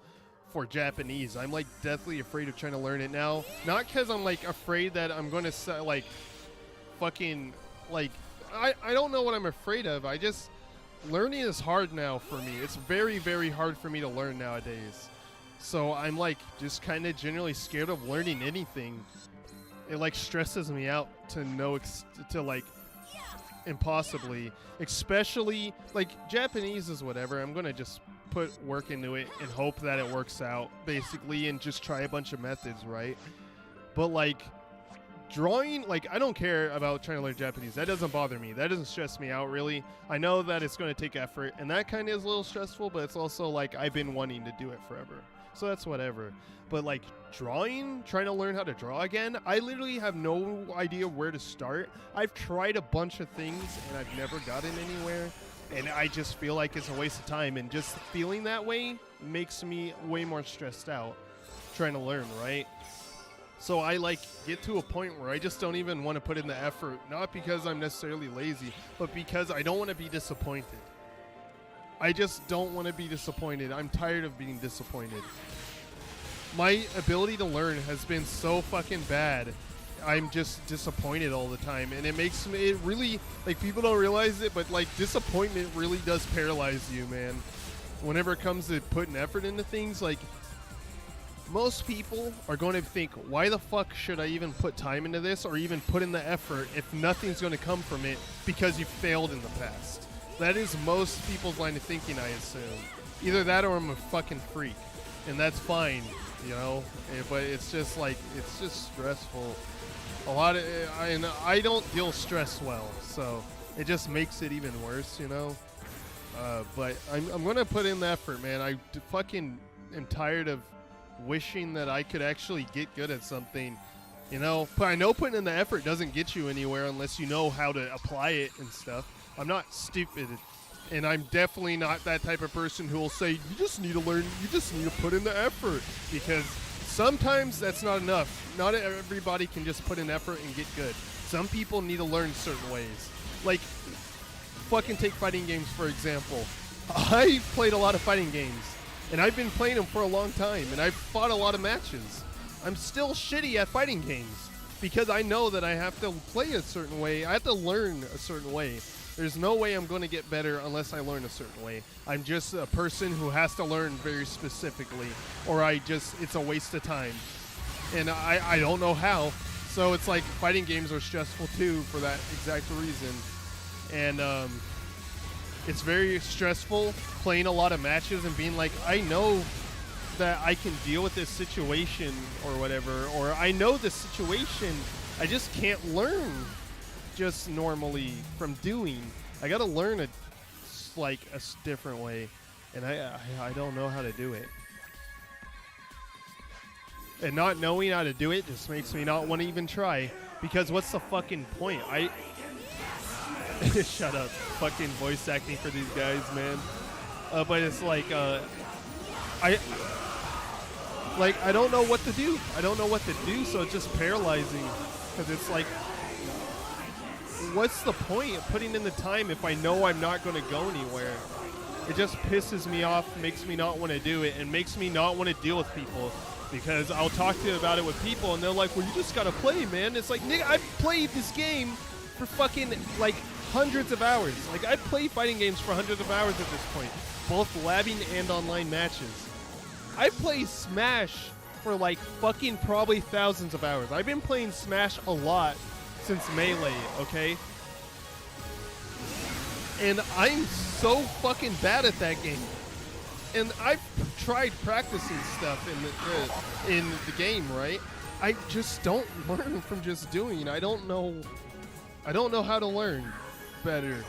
for Japanese. I'm, like, deathly afraid of trying to learn it now. Not because I'm, like, afraid that I'm going to, like, fucking, like, I don't know what I'm afraid of. I just, learning is hard now for me. It's very, very hard for me to learn nowadays. So I'm, like, just kind of generally scared of learning anything. It, like, stresses me out to no to, like, impossibly. Especially, like, Japanese is whatever. I'm going to just put work into it and hope that it works out, basically, and just try a bunch of methods, right? But, like, drawing, like, I don't care about trying to learn Japanese. That doesn't bother me. That doesn't stress me out, really. I know that it's going to take effort, and that kind of is a little stressful, but it's also, like, I've been wanting to do it forever. So that's whatever. But, like, drawing, trying to learn how to draw again, I literally have no idea where to start. I've tried a bunch of things, and I've never gotten anywhere. And I just feel like it's a waste of time. And just feeling that way makes me way more stressed out trying to learn, right? So I like get to a point where I just don't even want to put in the effort, not because I'm necessarily lazy, but because I don't want to be disappointed. I just don't want to be disappointed. I'm tired of being disappointed. My ability to learn has been so fucking bad. I'm just disappointed all the time, and it makes me, it really, like, people don't realize it, but like disappointment really does paralyze you, man. Whenever it comes to putting effort into things, like, most people are going to think, why the fuck should I even put time into this or even put in the effort if nothing's going to come from it because you failed in the past? That is most people's line of thinking, I assume. Either that or I'm a fucking freak, and that's fine, you know? But it's just like, it's just stressful. A lot of, and I don't deal stress well, so it just makes it even worse, you know? But I'm going to put in the effort, man. I fucking am tired of wishing that I could actually get good at something, you know? But I know putting in the effort doesn't get you anywhere unless you know how to apply it and stuff. I'm not stupid, and I'm definitely not that type of person who will say, you just need to learn, you just need to put in the effort, because sometimes that's not enough. Not everybody can just put in effort and get good. Some people need to learn certain ways. Like, fucking take fighting games, for example. I played a lot of fighting games, and I've been playing them for a long time, and I've fought a lot of matches. I'm still shitty at fighting games because I know that I have to play a certain way. I have to learn a certain way. There's no way I'm going to get better unless I learn a certain way. I'm just a person who has to learn very specifically, or it's a waste of time. And I don't know how. So it's like fighting games are stressful too for that exact reason. And it's very stressful playing a lot of matches and being like, I know that I can deal with this situation or whatever, or I know this situation, I just can't learn just normally from doing. I gotta learn a different way, and I don't know how to do it. And not knowing how to do it just makes me not want to even try, because what's the fucking point? Shut up. Fucking voice acting for these guys, man. But it's like, I don't know what to do. I don't know what to do, so it's just paralyzing. Because it's like, what's the point of putting in the time if I know I'm not going to go anywhere? It just pisses me off, makes me not want to do it, and makes me not want to deal with people. Because I'll talk to you about it with people, and they're like, well, you just got to play, man. It's like, nigga, I've played this game for fucking, like, hundreds of hours. Like, I've played fighting games for hundreds of hours at this point. Both labbing and online matches. I play Smash for like fucking probably thousands of hours. I've been playing Smash a lot since Melee, okay? And I'm so fucking bad at that game. And I've tried practicing stuff in the game, right? I just don't learn from just doing. I don't know how to learn better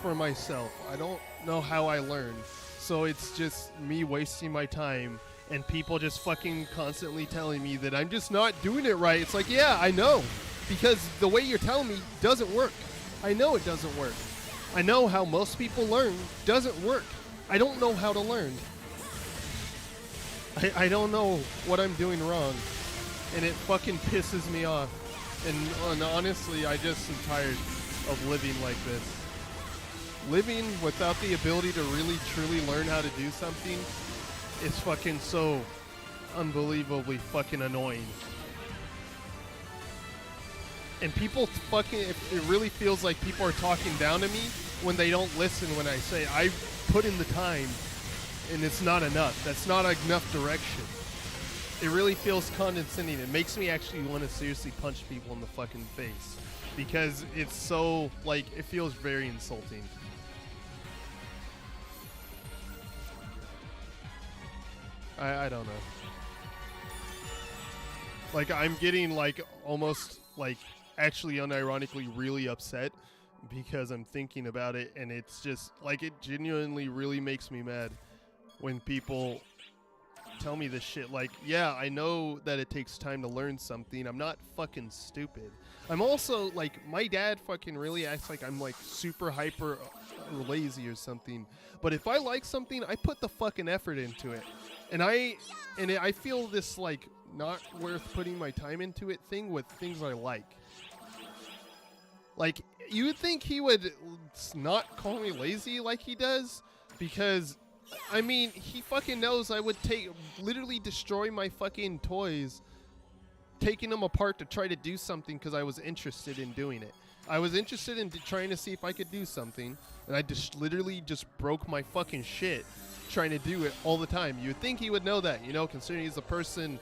for myself. I don't know how I learn. So it's just me wasting my time and people just fucking constantly telling me that I'm just not doing it right. It's like, yeah, I know. Because the way you're telling me doesn't work. I know it doesn't work. I know how most people learn doesn't work. I don't know how to learn. I don't know what I'm doing wrong. And it fucking pisses me off. And honestly, I just am tired of living like this. Living without the ability to really truly learn how to do something is fucking so unbelievably fucking annoying. And people fucking, it really feels like people are talking down to me when they don't listen when I say I put in the time and it's not enough. That's not enough direction. It really feels condescending. It makes me actually want to seriously punch people in the fucking face because it's so, like, it feels very insulting. I don't know. Like, I'm getting, like, almost, like, actually unironically really upset because I'm thinking about it, and it's just, like, it genuinely really makes me mad when people tell me this shit. Like, yeah, I know that it takes time to learn something. I'm not fucking stupid. I'm also, like, my dad fucking really acts like I'm, like, super hyper lazy or something. But if I like something, I put the fucking effort into it. And I feel this, like, not worth putting my time into it thing with things I like. Like, you would think he would not call me lazy like he does, because, I mean, he fucking knows I would literally destroy my fucking toys, taking them apart to try to do something because I was interested in doing it. I was interested in trying to see if I could do something, and I just literally just broke my fucking shit trying to do it all the time. You would think he would know that, you know, considering he's a person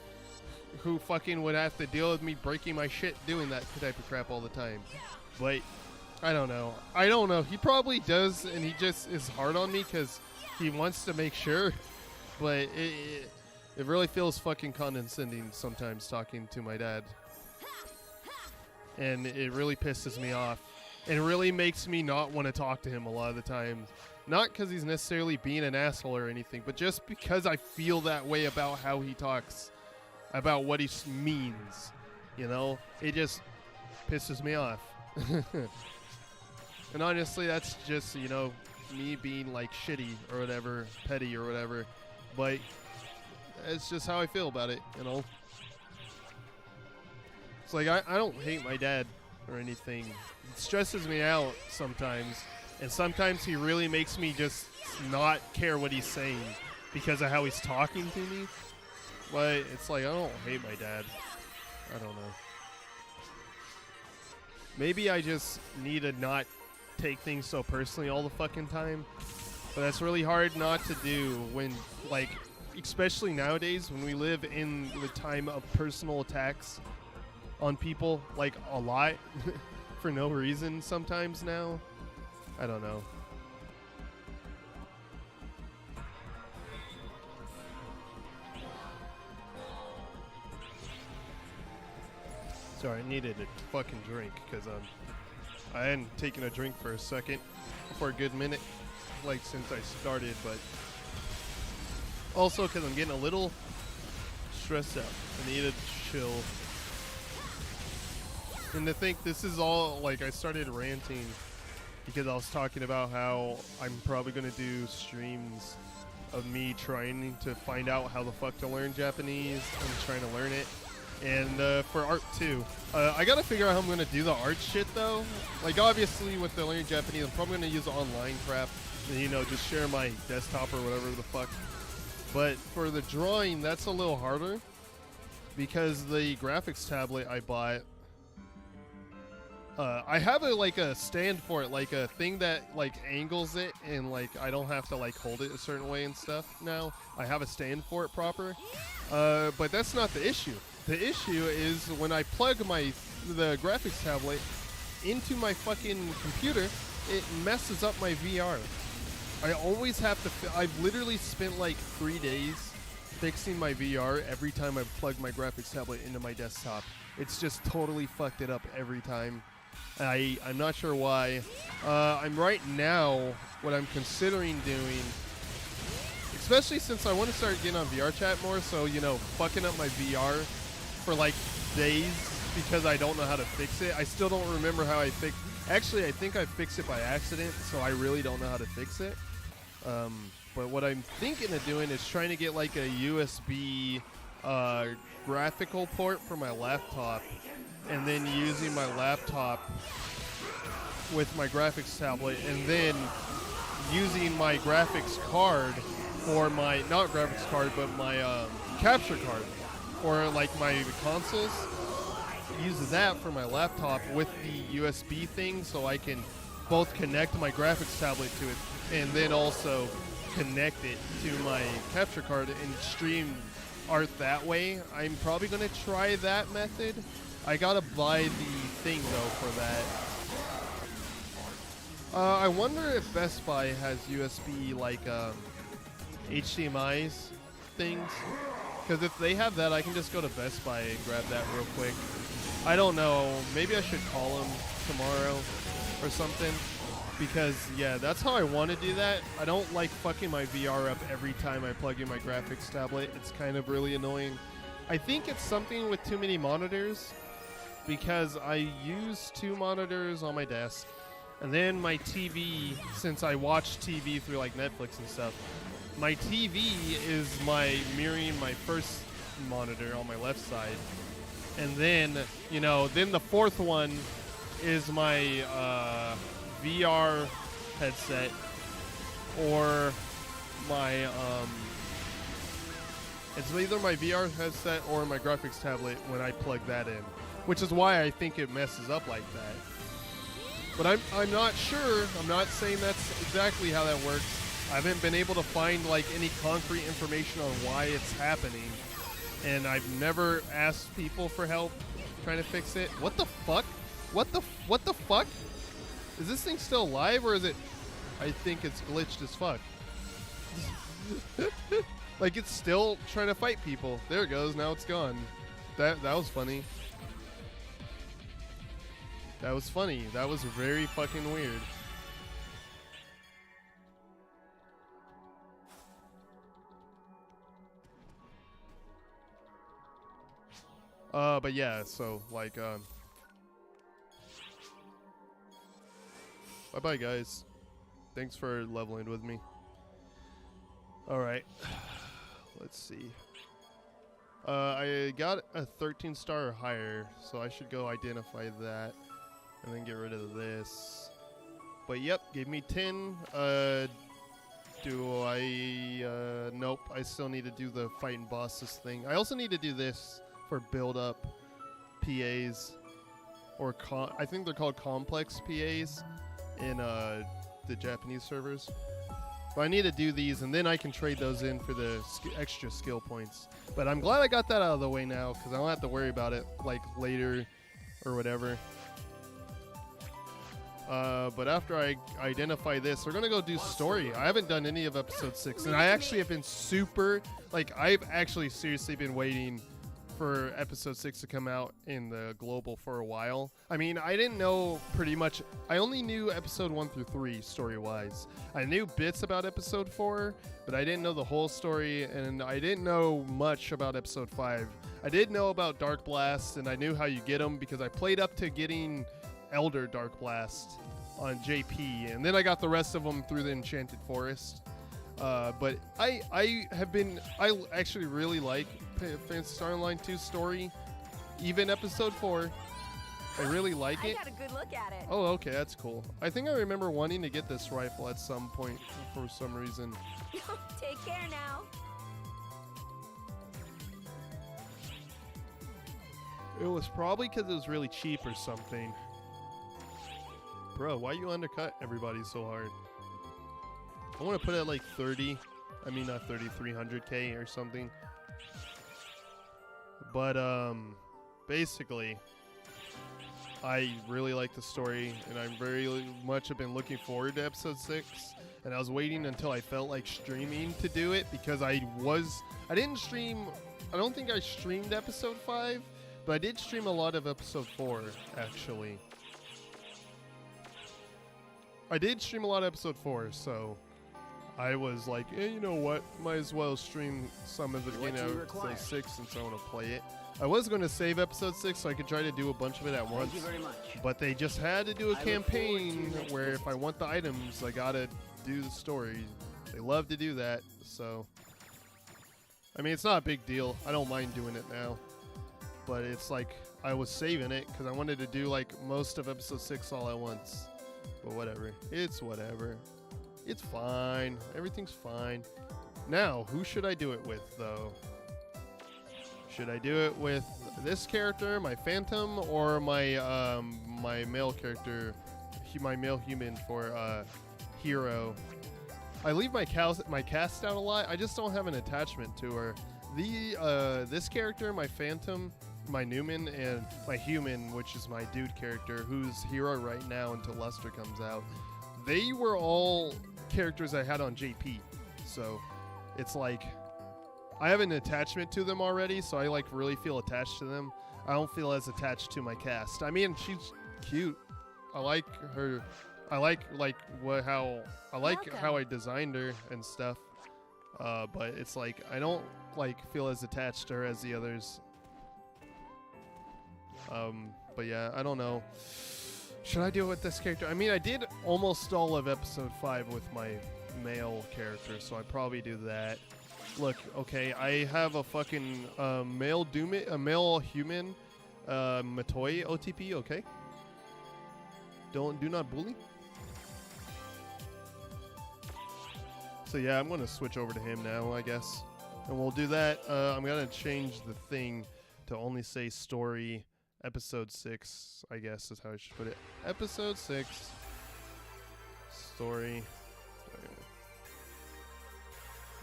who fucking would have to deal with me breaking my shit doing that type of crap all the time. But I don't know. He probably does, and he just is hard on me because he wants to make sure. But it really feels fucking condescending sometimes talking to my dad. And it really pisses me off. It really makes me not want to talk to him a lot of the time. Not because he's necessarily being an asshole or anything, but just because I feel that way about how he talks, about what he means. You know? It just pisses me off. And honestly, that's just, you know, me being like shitty or whatever, petty or whatever. But it's just how I feel about it, you know? It's like, I don't hate my dad or anything. It stresses me out sometimes. And sometimes he really makes me just not care what he's saying because of how he's talking to me. But it's like, I don't hate my dad. I don't know. Maybe I just need to not take things so personally all the fucking time. But that's really hard not to do when, like, especially nowadays when we live in the time of personal attacks on people, like, a lot for no reason sometimes now. I don't know. Sorry, I needed a fucking drink because I hadn't taken a drink for a second, for a good minute, like since I started, but also because I'm getting a little stressed out. I needed to chill. And to think this is all, like, I started ranting because I was talking about how I'm probably going to do streams of me trying to find out how the fuck to learn Japanese and trying to learn it. And for art too. I gotta figure out how I'm gonna do the art shit though. Like, obviously with the learning Japanese, I'm probably gonna use online crap and, you know, just share my desktop or whatever the fuck. But for the drawing, that's a little harder because the graphics tablet I bought, I have a stand for it, like a thing that like angles it and like I don't have to like hold it a certain way and stuff now. I have a stand for it proper. But that's not the issue. The issue is when I plug the graphics tablet into my fucking computer, it messes up my VR. I always have to, I've literally spent like 3 days fixing my VR every time I plug my graphics tablet into my desktop. It's just totally fucked it up every time. I'm not sure why. I'm right now, what I'm considering doing, especially since I want to start getting on VR chat more, so, you know, fucking up my VR for like days because I don't know how to fix it. I still don't remember how I fixed. Actually, I think I fixed it by accident, so I really don't know how to fix it. But what I'm thinking of doing is trying to get like a USB graphical port for my laptop, and then using my laptop with my graphics tablet, and then using my graphics card for my, not graphics card, but my capture card for like my consoles. Use that for my laptop with the USB thing so I can both connect my graphics tablet to it and then also connect it to my capture card and stream art that way. I'm probably going to try that method. I gotta buy the thing though for that. I wonder if Best Buy has USB like HDMI's things. Because if they have that, I can just go to Best Buy and grab that real quick. I don't know. Maybe I should call them tomorrow or something. Because, yeah, that's how I want to do that. I don't like fucking my VR up every time I plug in my graphics tablet. It's kind of really annoying. I think it's something with too many monitors. Because I use 2 monitors on my desk. And then my TV, since I watch TV through like Netflix and stuff, my TV is mirroring my first monitor on my left side. And then, you know, then the fourth one is my VR headset or my it's either my VR headset or my graphics tablet when I plug that in, which is why I think it messes up like that. But I'm not sure. I'm not saying that's exactly how that works. I haven't been able to find like any concrete information on why it's happening, and I've never asked people for help trying to fix it. What the fuck? What the fuck? Is this thing still alive or is it? I think it's glitched as fuck. Like it's still trying to fight people. There it goes. Now it's gone. That was funny. That was funny. That was very fucking weird. But yeah, so like bye-bye guys. Thanks for leveling with me. All right. Let's see. I got a 13-star or higher, so I should go identify that and then get rid of this. But yep, gave me 10. Do I nope, I still need to do the fighting bosses thing. I also need to do this for build up PAs, or I think they're called complex PAs in the Japanese servers. But I need to do these, and then I can trade those in for the extra skill points. But I'm glad I got that out of the way now, because I don't have to worry about it like later or whatever. But after I identify this, we're gonna go do story. I haven't done any of episode 6, and I actually have been super, like, I've actually seriously been waiting for episode 6 to come out in the global for a while. I mean, I didn't know pretty much. I only knew episode 1 through 3 story-wise. I knew bits about episode 4, but I didn't know the whole story, and I didn't know much about episode 5. I did know about Dark Blast, and I knew how you get them because I played up to getting Elder Dark Blast on JP, and then I got the rest of them through the Enchanted Forest. But I actually really like Phantasy Star Online 2 story, even episode 4. I really like it. I got a good look at it. Oh, okay, that's cool. I think I remember wanting to get this rifle at some point for some reason. Take care now. It was probably because it was really cheap or something. Bro, why you undercut everybody so hard? I want to put it at like 30. I mean, not 30, 300K or something. But, basically, I really like the story, and I very much have been looking forward to episode 6. And I was waiting until I felt like streaming to do it, because I didn't stream, I don't think I streamed episode 5, but I did stream a lot of episode 4, actually. I did stream a lot of episode 4, so I was like, eh, you know what? Might as well stream some of the beginning of episode 6 since I want to play it. I was going to save episode 6 so I could try to do a bunch of it at once. Thank you very much. But they just had to do a I campaign look forward to your next where if visit. I want the items, I got to do the story. They love to do that, so. I mean, it's not a big deal. I don't mind doing it now. But it's like, I was saving it because I wanted to do like most of episode 6 all at once. But whatever. It's whatever. It's fine. Everything's fine. Now, who should I do it with, though? Should I do it with this character, my Phantom, or my my male character, my male human for Hero? I leave my cast out a lot. I just don't have an attachment to her. This character, my Phantom, my Newman, and my human, which is my dude character, who's Hero right now until Luster comes out. They were all characters I had on JP, so it's like I have an attachment to them already, so I like really feel attached to them. I don't feel as attached to my cast. I mean, she's cute. I like her. I like how I designed her and stuff. But it's like I don't like feel as attached to her as the others. But yeah, I don't know. Should I do it with this character? I mean, I did almost all of episode 5 with my male character, so I probably do that. Look, okay, I have a fucking male a male human Matoi OTP, okay? Do not bully. So yeah, I'm gonna switch over to him now, I guess. And we'll do that. I'm gonna change the thing to only say story episode 6, I guess is how I should put it. Episode 6 story.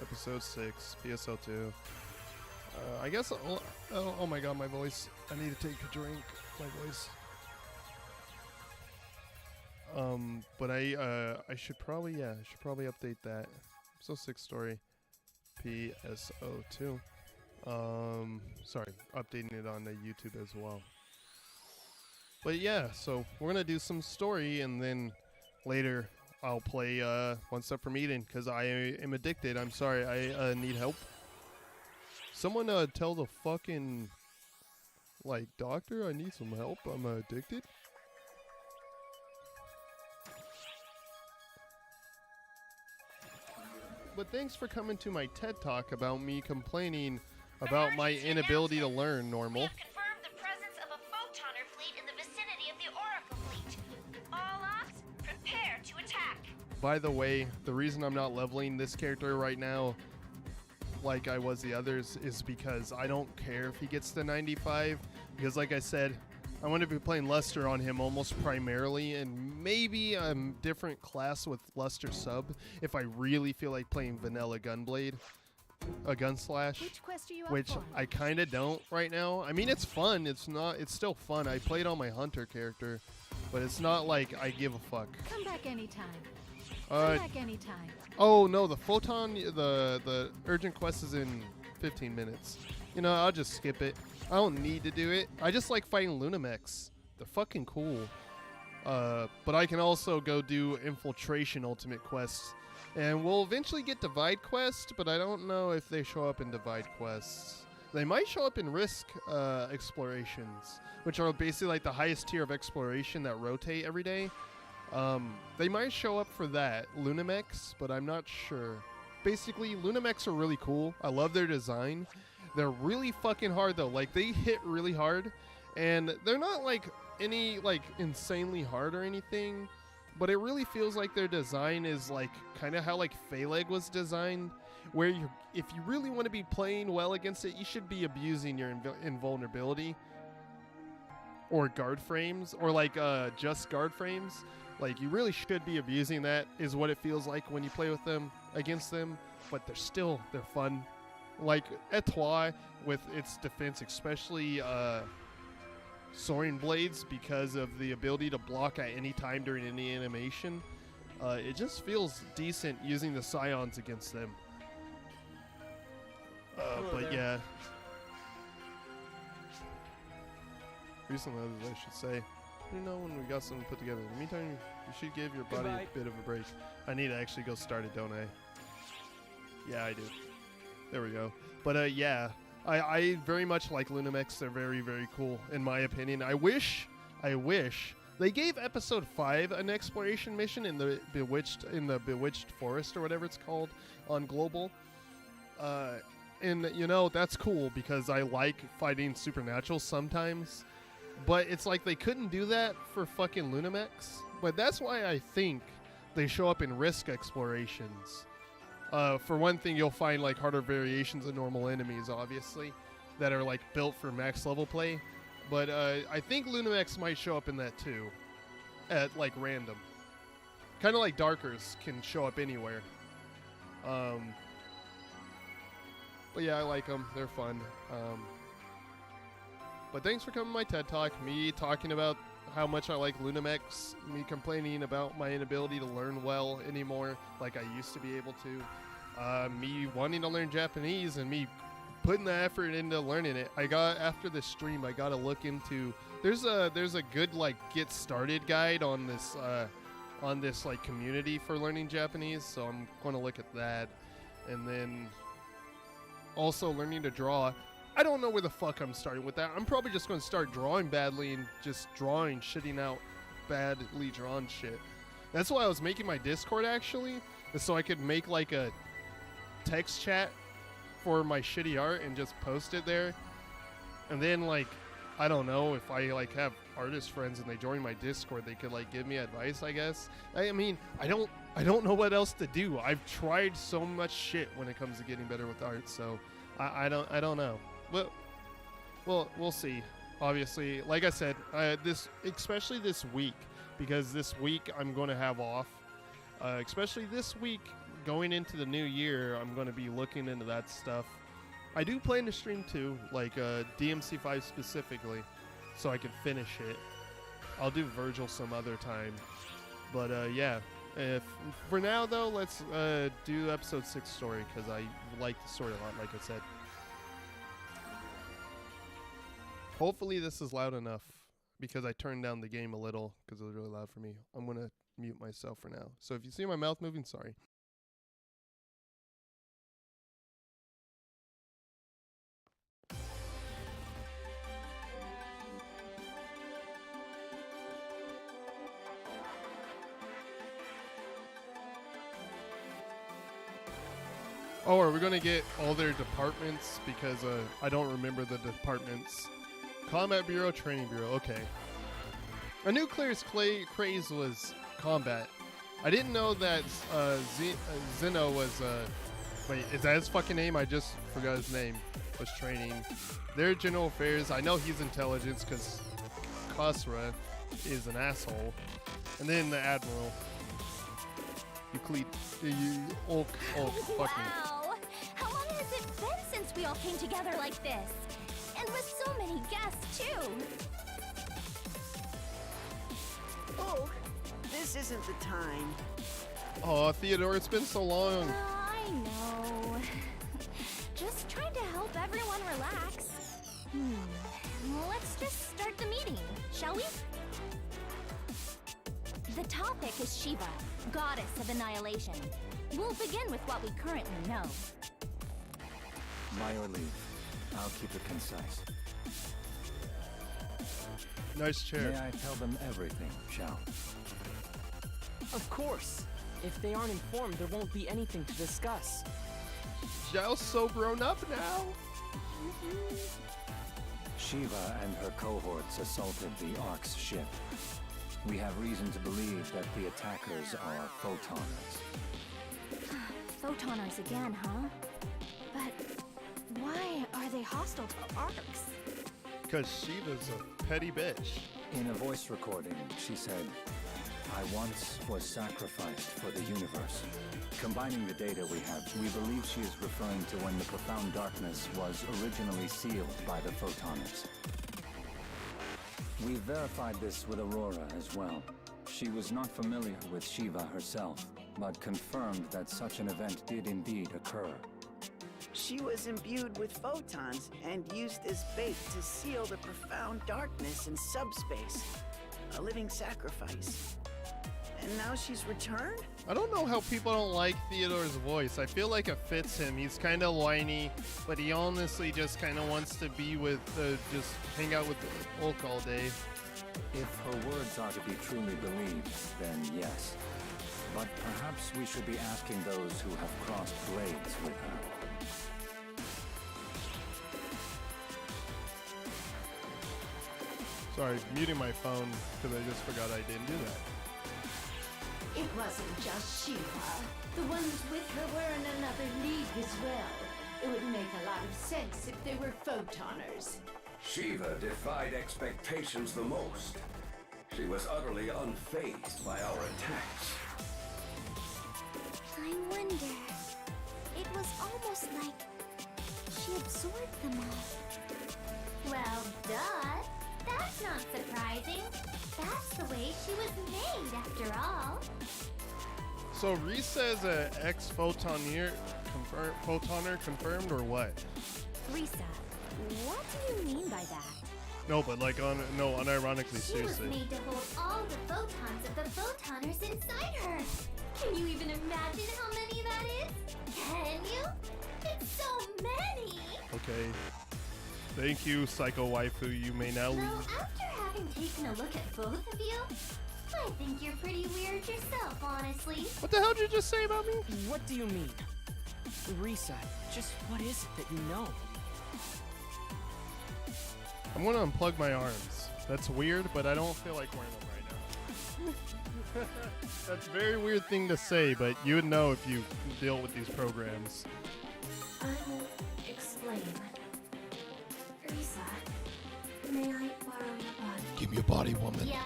Episode 6 PSO2. I guess. Oh my god, my voice. I need to take a drink. My voice. But I should probably update that. So 6 story PSO2. Sorry, updating it on the YouTube as well. But yeah, so we're gonna do some story, and then later I'll play One Step from Eden because I am addicted. I'm sorry, I need help. Someone tell the fucking doctor I need some help. I'm addicted. But thanks for coming to my TED Talk about me complaining about my inability to learn normal. We have confirmed the presence of a photoner fleet in the vicinity of the Oracle fleet. All ops, prepare to attack. By the way, the reason I'm not leveling this character right now like I was the others is because I don't care if he gets to 95, because like I said, I want to be playing Luster on him almost primarily, and maybe a different class with Luster sub if I really feel like playing vanilla Gunblade, a Gunslash, Which quest are you which up for? I kind of don't right now. I mean, it's fun. It's still fun. I played on my Hunter character, but it's not like I give a fuck. Come back anytime. Come back anytime. Oh no, the photon, the urgent quest is in 15 minutes. You know, I'll just skip it. I don't need to do it. I just like fighting Lunamex. They're fucking cool. But I can also go do infiltration ultimate quests, and we'll eventually get divide quest, but I don't know if they show up in divide quests. They might show up in risk explorations, which are basically like the highest tier of exploration that rotate every day. They might show up for that, Lunamex, but I'm not sure. Basically, Lunamex are really cool. I love their design. They're really fucking hard though. Like, they hit really hard, and they're not like any insanely hard or anything, but it really feels like their design is like kind of how like Phaleg was designed, where if you really want to be playing well against it, you should be abusing your invulnerability or guard frames, or like just guard frames. Like, you really should be abusing that, is what it feels like when you play with them, against them. But they're fun. Like Etoile with its defense, especially Soaring Blades, because of the ability to block at any time during any animation. It just feels decent using the Scions against them. But yeah. Recently, I should say. You know, when we got something put together. In the meantime, you should give your body a bit of a break. I need to actually go start it, don't I? Yeah, I do. There we go. But yeah, I very much like Lunamex. They're very, very cool, in my opinion. I wish they gave episode 5 an exploration mission in the Bewitched Forest or whatever it's called on Global. And you know, that's cool because I like fighting supernatural sometimes. But it's like they couldn't do that for fucking Lunamex. But that's why I think they show up in risk explorations. For one thing, you'll find like harder variations of normal enemies, obviously, that are like built for max level play. But I think Lunamex might show up in that too, at like random. Kind of like Darkers can show up anywhere. But yeah, I like them. They're fun. But thanks for coming to my TED Talk. Me talking about how much I like Lunamex. Me complaining about my inability to learn well anymore like I used to be able to. Me wanting to learn Japanese and me putting the effort into learning it. After this stream, I got to look into... There's a good like get started guide on this like community for learning Japanese. So I'm going to look at that. And then also learning to draw. I don't know where the fuck I'm starting with that. I'm probably just going to start drawing badly and just shitting out badly drawn shit. That's why I was making my Discord, actually, so I could make like a text chat for my shitty art and just post it there. And then like, I don't know, if I like have artist friends and they join my Discord, they could like give me advice, I guess. I mean, I don't know what else to do. I've tried so much shit when it comes to getting better with art, so I don't know. Well, we'll see. Obviously, like I said, especially this week, because this week I'm going to have off. Especially this week going into the new year, I'm going to be looking into that stuff. I do plan to stream too, like DMC5 specifically, so I can finish it. I'll do Virgil some other time. But yeah, for now though, let's do episode 6 story, because I like the story a lot, like I said. Hopefully this is loud enough, because I turned down the game a little because it was really loud for me. I'm going to mute myself for now. So if you see my mouth moving, sorry. Oh, are we going to get all their departments? Because I don't remember the departments. Combat Bureau, Training Bureau, okay. I knew Claire's craze was combat. I didn't know that Zeno was, wait, is that his fucking name? I just forgot his name. Was training. Their general affairs, I know he's intelligence because Khosra is an asshole. And then the Admiral. Euclid, fuck me. Wow! How long has it been since we all came together like this? And with so many guests, too! Oh, this isn't the time. Oh, Theodore, it's been so long. I know. Just trying to help everyone relax. Let's just start the meeting, shall we? The topic is Shiva, goddess of annihilation. We'll begin with what we currently know. By your leave, I'll keep it concise. Nice chair. May I tell them everything, Shao? Of course. If they aren't informed, there won't be anything to discuss. Zhao's so grown up now. Shiva and her cohorts assaulted the Ark's ship. We have reason to believe that the attackers are photoners. Photoners again, huh? But why are they hostile to Arcs? Because Shiva's a petty bitch. In a voice recording, she said, "I once was sacrificed for the universe." Combining the data we have, we believe she is referring to when the profound darkness was originally sealed by the photoners. We verified this with Aurora as well. She was not familiar with Shiva herself, but confirmed that such an event did indeed occur. She was imbued with photons and used as bait to seal the profound darkness in subspace. A living sacrifice. And now she's returned? I don't know how people don't like Theodore's voice. I feel like it fits him. He's kind of whiny, but he honestly just kind of wants to be with, just hang out with Ulk all day. If her words are to be truly believed, then yes. But perhaps we should be asking those who have crossed blades with her. Sorry, muting my phone because I just forgot I didn't do that. It wasn't just Shiva. The ones with her were in another league as well. It would make a lot of sense if they were photoners. Shiva defied expectations the most. She was utterly unfazed by our attacks. I wonder. It was almost like she absorbed them all. Well, duh. That's not surprising. That's the way she was made, after all. So Reese says ex-photoner confirmed or what? Risa, what do you mean by that? No, but like unironically, She was seriously. made to hold all the photons of the photoners inside her. Can you even imagine how many that is? Can you? It's so many! Okay. Thank you, psycho waifu. You may now Though leave. after having taken a look at both of you, I think you're pretty weird yourself, honestly. What the hell did you just say about me? What do you mean? Risa, just what is it that you know? I'm gonna unplug my arms. That's weird, but I don't feel like wearing them right now. That's a very weird thing to say, but you would know if you deal with these programs. I will explain. Risa, may I borrow your body? Give me a body, woman. Yup.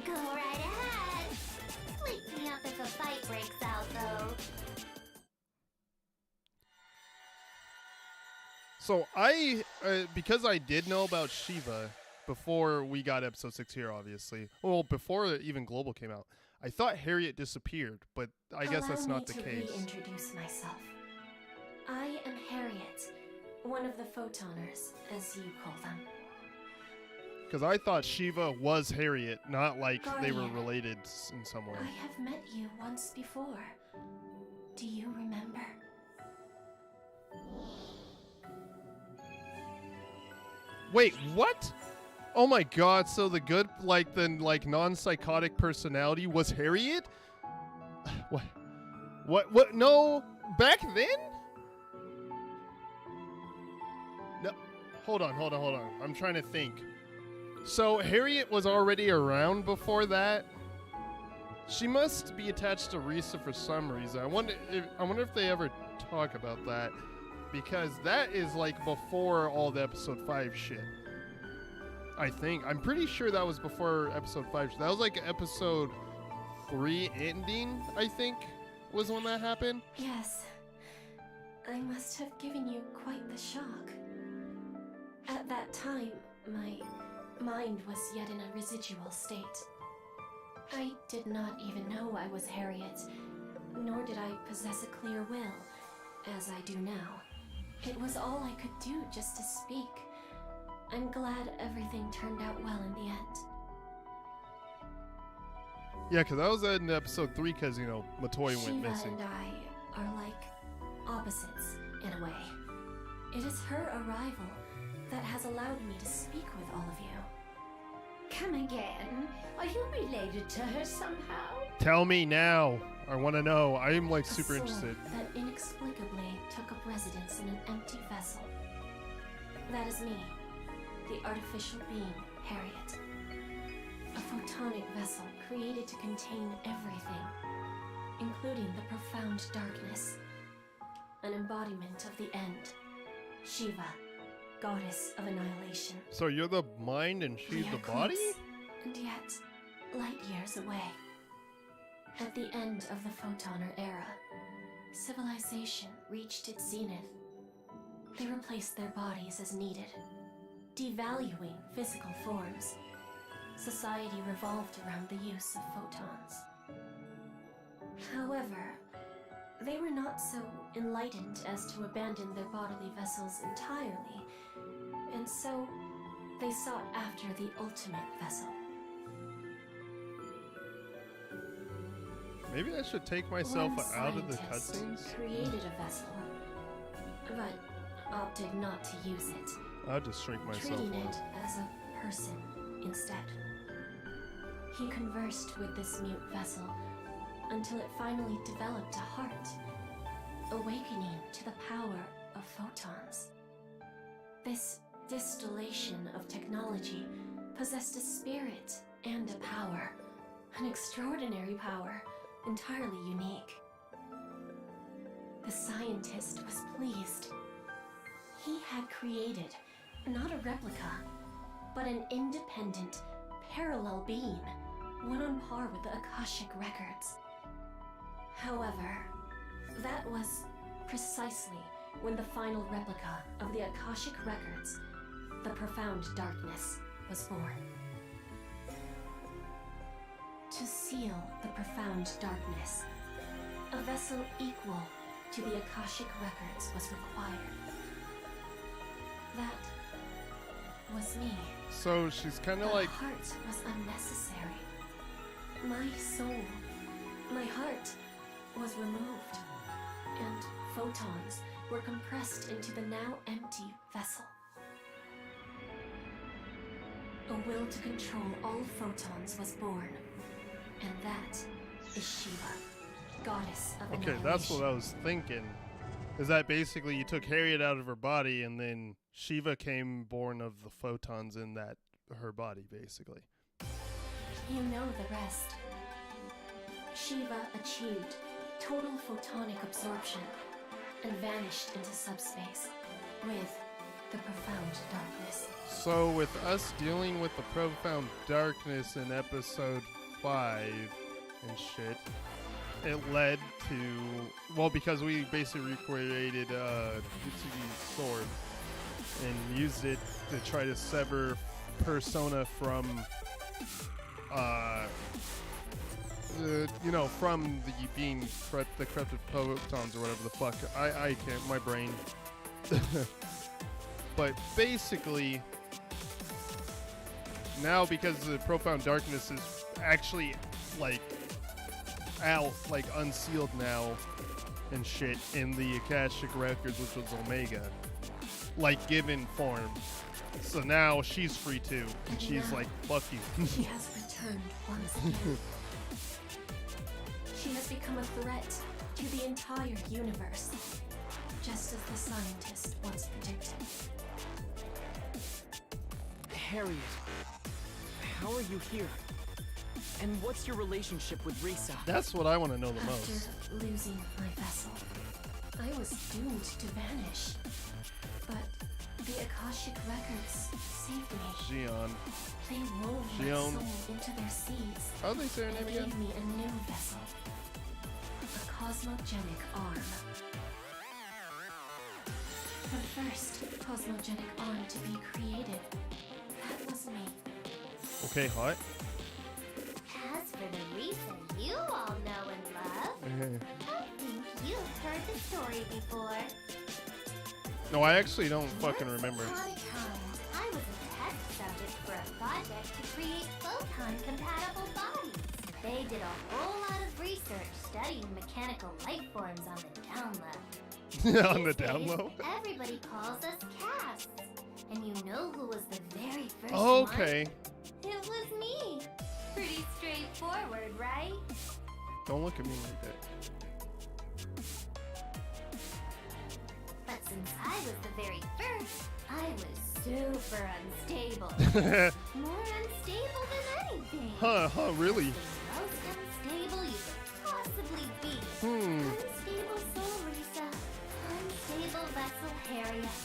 Go right ahead. Wake me up if a fight breaks out, though. So I, because I did know about Shiva before we got episode 6 here, obviously. Well, before even Global came out, I thought Harriet disappeared, but I guess that's not the case. Allow me to reintroduce myself. I am Harriet, one of the photoners, as you call them. Because I thought Shiva was Harriet, not like they were Guardian. related in some way. I have met you once before. Do you remember? Wait, what? Oh my god, so the good, the non-psychotic personality was Harriet? What? No, back then? No, hold on. I'm trying to think. So Harriet was already around before that? She must be attached to Risa for some reason. I wonder if they ever talk about that. Because that is like before all the episode 5 shit. I think. I'm pretty sure that was before episode 5. That was like episode 3 ending, I think, was when that happened. Yes. I must have given you quite the shock. At that time, my mind was yet in a residual state. I did not even know I was Harriet, nor did I possess a clear will, as I do now. It was all I could do just to speak. I'm glad everything turned out well in the end. Yeah, because that was in episode 3 because, Matoy went Shiva missing. and I are like opposites in a way. It is her arrival that has allowed me to speak with all of you. Come again? Are you related to her somehow? Tell me now. I want to know. I am like A super soul interested. that inexplicably took up residence in an empty vessel. That is me, the artificial being, Harriet. A photonic vessel created to contain everything, including the profound darkness. An embodiment of the end. Shiva, goddess of annihilation. So you're the mind and she's We the are body? close, and yet, light years away. At the end of the photoner era, civilization reached its zenith. They replaced their bodies as needed, devaluing physical forms. Society revolved around the use of photons. However, they were not so enlightened as to abandon their bodily vessels entirely, and so they sought after the ultimate vessel. Maybe I should take myself One out of the scientist cutscenes? created a vessel, but opted not to use it, I'll just shrink myself treating up. it as a person instead. He conversed with this mute vessel until it finally developed a heart, awakening to the power of photons. This distillation of technology possessed a spirit and a power, an extraordinary power, entirely unique. The scientist was pleased. He had created not a replica, but an independent, parallel being, one on par with the Akashic records. However, that was precisely when the final replica of the Akashic records, the Profound Darkness, was born. To seal the Profound Darkness, a vessel equal to the Akashic records was required. That was me. So she's kind of The like... heart was unnecessary. My soul, my heart, was removed, and photons were compressed into the now empty vessel. A will to control all photons was born, and that is Shiva. goddess of Okay, that's what I was thinking. Is that basically you took Harriet out of her body and then Shiva came born of the photons in that her body, basically. You know the rest. Shiva achieved total photonic absorption and vanished into subspace with the profound darkness. So with us dealing with the profound darkness in episode 5 and shit, it led to, well, because we basically recreated Mitsugi's sword and used it to try to sever Persona from from the being the corrupted photons or whatever the fuck. I can't, my brain. But basically, now because the profound darkness is actually like out, like unsealed now and shit in the Akashic Records, which was Omega, like given form. So now she's free too, and she's like, fuck you. She has returned once again. She has become a threat to the entire universe, just as the scientist once predicted. Harriet, how are you here? And what's your relationship with Risa? That's what I want to know the most. After losing my vessel, I was doomed to vanish. But the Akashic Records saved me. Xion. They wove my Xion. soul into their seeds. How do they say her name They again? gave me a new vessel. A cosmogenic arm. The first cosmogenic arm to be created. That was me. Okay, hot. As for the Risa you all know and love, I think you've heard the story before. No, I actually don't fucking remember. Once upon a time, I was a test subject for a project to create photon-compatible bodies. They did a whole lot of research studying mechanical life forms on the down low. On the These down days, low? Everybody calls us casts. And you know who was the very first Okay. one? It was me. Pretty straightforward, right? Don't look at me like that. But since I was the very first, I was super unstable. More unstable than anything. Really? The most unstable you could possibly be. Unstable soul Risa. Unstable vessel Harriet.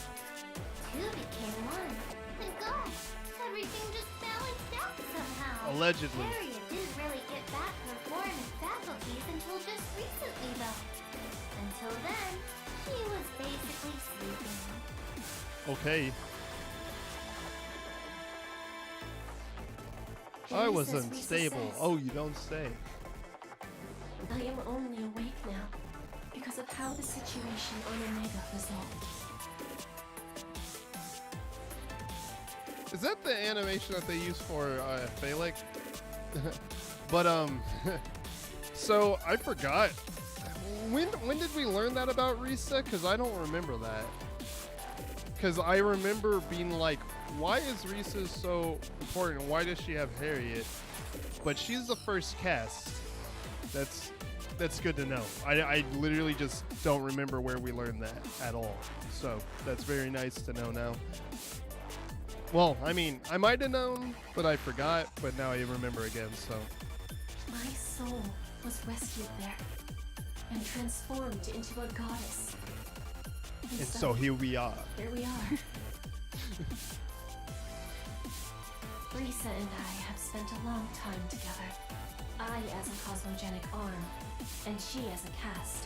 Two became one. And gosh, everything just balanced out somehow. Allegedly. Harriet didn't really get back her form and faculties until just recently though. Until then, she was basically sleeping. Okay. I was Just as Risa unstable. says. Oh, you don't say. I am only awake now because of how the situation on Omega resolved. Is that the animation that they use for Phallic? But so I forgot. When did we learn that about Risa? Because I don't remember that. Because I remember being like, why is Risa so important? Why does she have Harriet? But she's the first cast. That's good to know. I literally just don't remember where we learned that at all. So that's very nice to know now. Well, I mean, I might have known, but I forgot, but now I remember again, so. My soul was rescued there and transformed into a goddess. And so here we are. Here we are. Risa and I have spent a long time together. I as a cosmogenic arm, and she as a cast.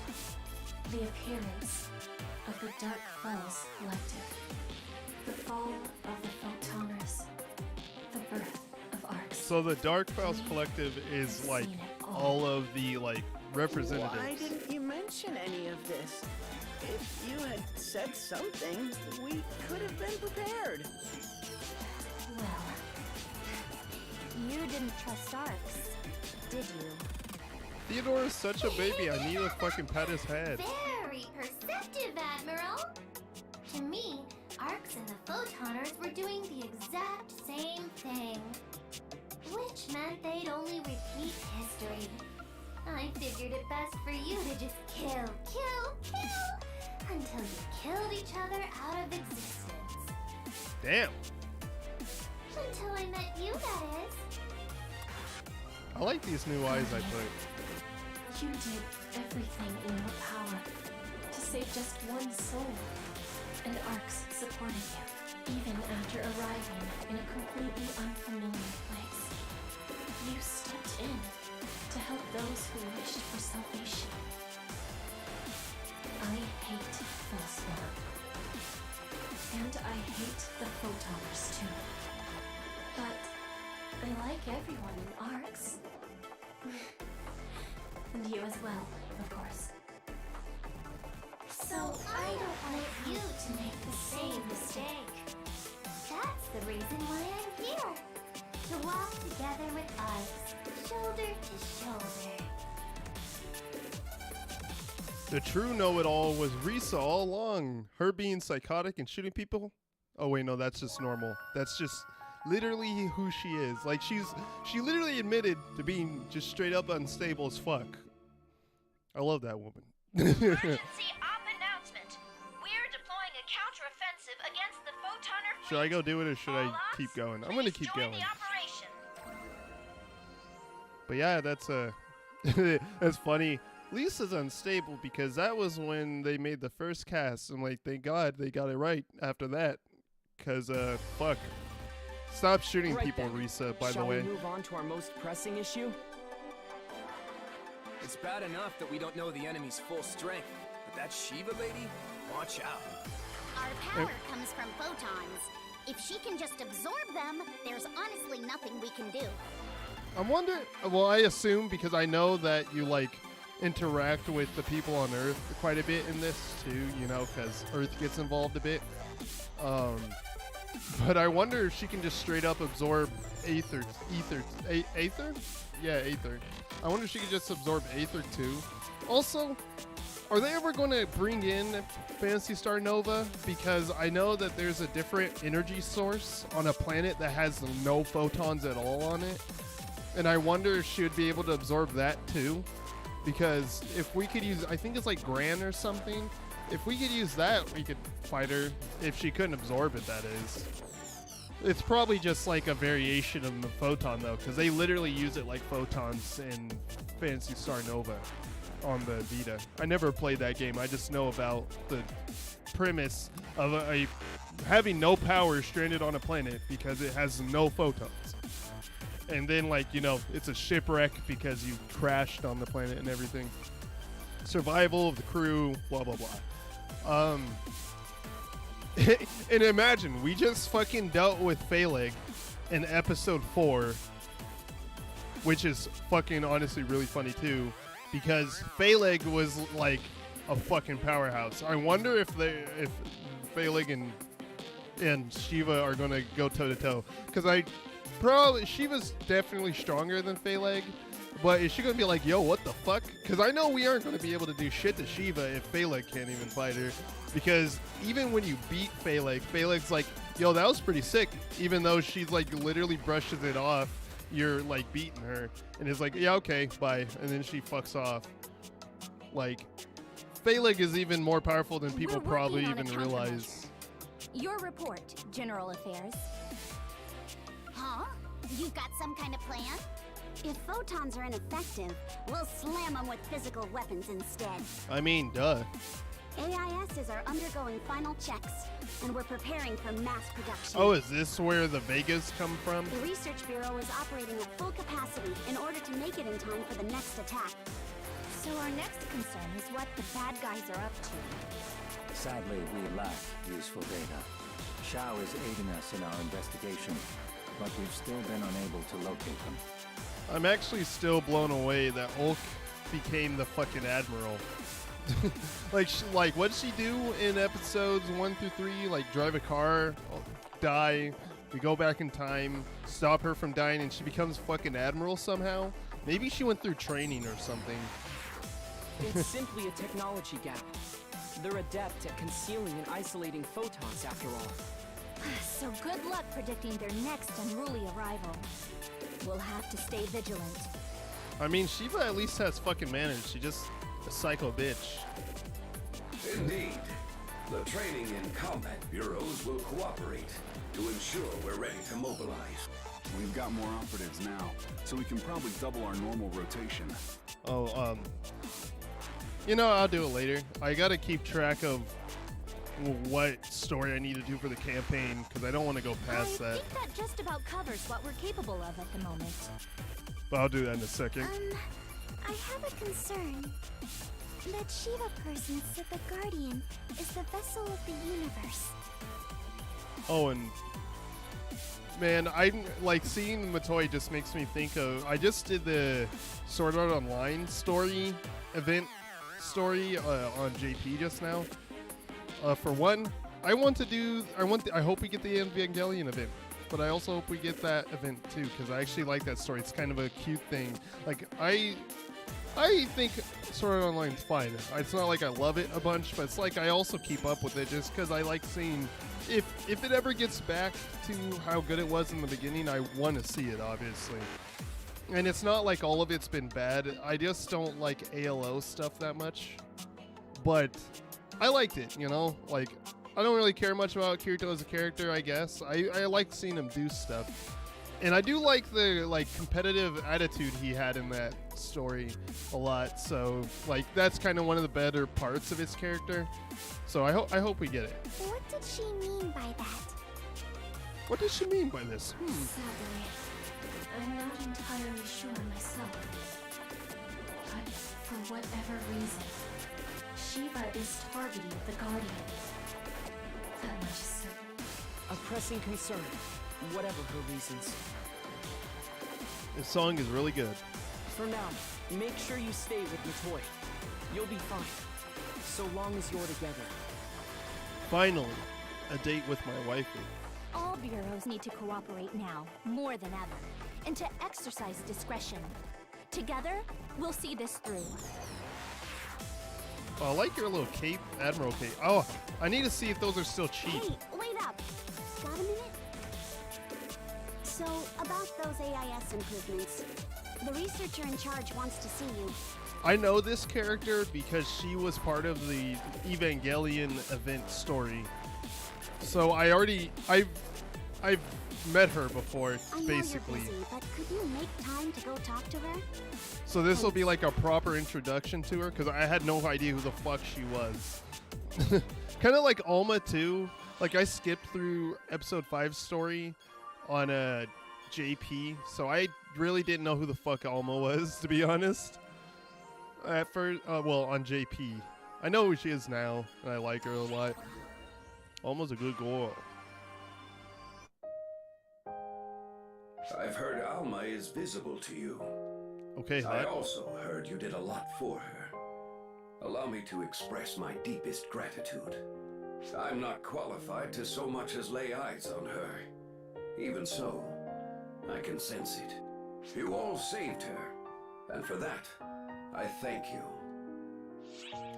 The appearance of the Dark Fells Collective. The fall of the Photoners. The birth of Arcs. So the Dark Files Collective is like all of the like representatives. Why didn't you mention any of this? If you had said something, we could have been prepared. Well, you didn't trust Arcs, did you? Theodore is such a baby. I need to fucking pat his head. Very perceptive, Admiral. To me, Arcs and the Photoners were doing the exact same thing. Which meant they'd only repeat history. I figured figured it best for you to just kill, until you killed each other out of existence. Damn. Until I met you, that is. I like these new eyes I put. You did everything in your power to save just one soul, and Arcs supported you, even after arriving in a completely unfamiliar place. You stepped in to help those who wished for salvation. I hate false love. And I hate the Photoners too. But I like everyone in Arcs. And you as well, of course. So I don't want you to make the same mistake. That's the reason why I'm here. To walk together with us, shoulder to shoulder. The true know-it-all was Risa all along. Her being psychotic and shooting people. Oh wait, no, that's just normal. That's just literally who she is. Like she literally admitted to being just straight up unstable as fuck. I love that woman. Emergency op announcement. We're deploying a counteroffensive against the Photoner fleet. Should I go do it or should I All ops, keep going? I'm gonna please keep join going. the operation. But yeah, that's that's funny. Lisa's unstable because that was when they made the first cast. I'm like, thank God they got it right after that. Cause fuck. Stop shooting Right people, then. Risa, by Shall the way. we move on to our most pressing issue? It's bad enough that we don't know the enemy's full strength, but that Shiva lady? Watch out. Our power comes from photons. If she can just absorb them, there's honestly nothing we can do. I'm wondering, well, I assume because I know that you like interact with the people on Earth quite a bit in this too, you know, because Earth gets involved a bit. But I wonder if she can just straight up absorb Aether? Yeah, Aether. I wonder if she could just absorb Aether too. Also, are they ever going to bring in Phantasy Star Nova? Because I know that there's a different energy source on a planet that has no photons at all on it. And I wonder if she would be able to absorb that too. Because if we could use, I think it's like Gran or something. If we could use that, we could fight her. If she couldn't absorb it, that is. It's probably just like a variation of the photon though, because they literally use it like photons in Phantasy Star Nova on the Vita. I never played that game. I just know about the premise of a having no power stranded on a planet because it has no photons. And then, like, you know, it's a shipwreck because you crashed on the planet and everything. Survival of the crew, blah, blah, blah. And imagine, we just fucking dealt with Phaleg in episode 4, which is fucking honestly really funny too, because Phaleg was like a fucking powerhouse. I wonder if Phaleg and Shiva are gonna go toe to toe, because Shiva's definitely stronger than Phaleg, but is she gonna be like, yo, what the fuck? Because I know we aren't gonna be able to do shit to Shiva if Phaleg can't even fight her. Because even when you beat Phaleg's like, yo, that was pretty sick. Even though she's like literally brushes it off, you're like beating her, and it's like, yeah, okay, bye, and then she fucks off. Like, Phaleg is even more powerful than people We're probably working on even a realize. Your report, General Affairs. Huh? You've got some kind of plan? If photons are ineffective, we'll slam them with physical weapons instead. I mean, duh. AISs are undergoing final checks, and we're preparing for mass production. Oh, is this where the Vegas come from? The Research Bureau is operating at full capacity in order to make it in time for the next attack. So our next concern is what the bad guys are up to. Sadly, we lack useful data. Shao is aiding us in our investigation, but we've still been unable to locate them. I'm actually still blown away that Ulk became the fucking admiral. like what'd she do in episodes 1 through 3? Like drive a car, die, we go back in time, stop her from dying, and she becomes fucking admiral somehow? Maybe she went through training or something. It's simply a technology gap. They're adept at concealing and isolating photons after all. So good luck predicting their next unruly arrival. We'll have to stay vigilant. I mean, Shiva at least has fucking manners. She just a psycho bitch. Indeed. The training and combat bureaus will cooperate to ensure we're ready to mobilize. We've got more operatives now, so we can probably double our normal rotation. Oh, you know, I'll do it later. I gotta keep track of what story I need to do for the campaign, because I don't want to go past that. I think that just about covers what we're capable of at the moment. But I'll do that in a second. I have a concern. That Shiva person said the Guardian is the vessel of the universe. Oh, and man, I'm like seeing Matoi just makes me think of. I just did the Sword Art Online story event story on JP just now. For one, I hope we get the Evangelion event, but I also hope we get that event too, because I actually like that story. It's kind of a cute thing. Like I think Sword Art Online's fine. It's not like I love it a bunch, but it's like I also keep up with it just because I like seeing if it ever gets back to how good it was in the beginning. I want to see it, obviously. And it's not like all of it's been bad. I just don't like ALO stuff that much. But I liked it, you know? Like, I don't really care much about Kirito as a character, I guess. I like seeing him do stuff. And I do like the competitive attitude he had in that story a lot. So like that's kind of one of the better parts of his character. So I hope we get it. What did she mean by that? What does she mean by this? Sadly, I'm not entirely sure myself. But for whatever reason, Shiva is targeting the Guardian. That much is certain. A pressing concern, whatever her reasons. This song is really good. For now, make sure you stay with Matoi. You'll be fine, so long as you're together. Finally, a date with my waifu. All bureaus need to cooperate now, more than ever, and to exercise discretion. Together, we'll see this through. Oh, I like your little cape, Admiral cape. Oh, I need to see if those are still cheap. Hey, wait up! Got a minute? So, about those AIS improvements, the researcher in charge wants to see you. I know this character because she was part of the Evangelion event story. So I've met her before, basically. I know you're busy, but could you make time to go talk to her? So this will be like a proper introduction to her, because I had no idea who the fuck she was. Kind of like Alma too. Like I skipped through episode 5 story on JP, so I really didn't know who the fuck Alma was, to be honest. At first, well, on JP. I know who she is now, and I like her a lot. Alma's a good girl. I've heard Alma is visible to you. Okay, I hot. also heard you did a lot for her. Allow me to express my deepest gratitude. I'm not qualified to so much as lay eyes on her. Even so, I can sense it. You all saved her, and for that, I thank you.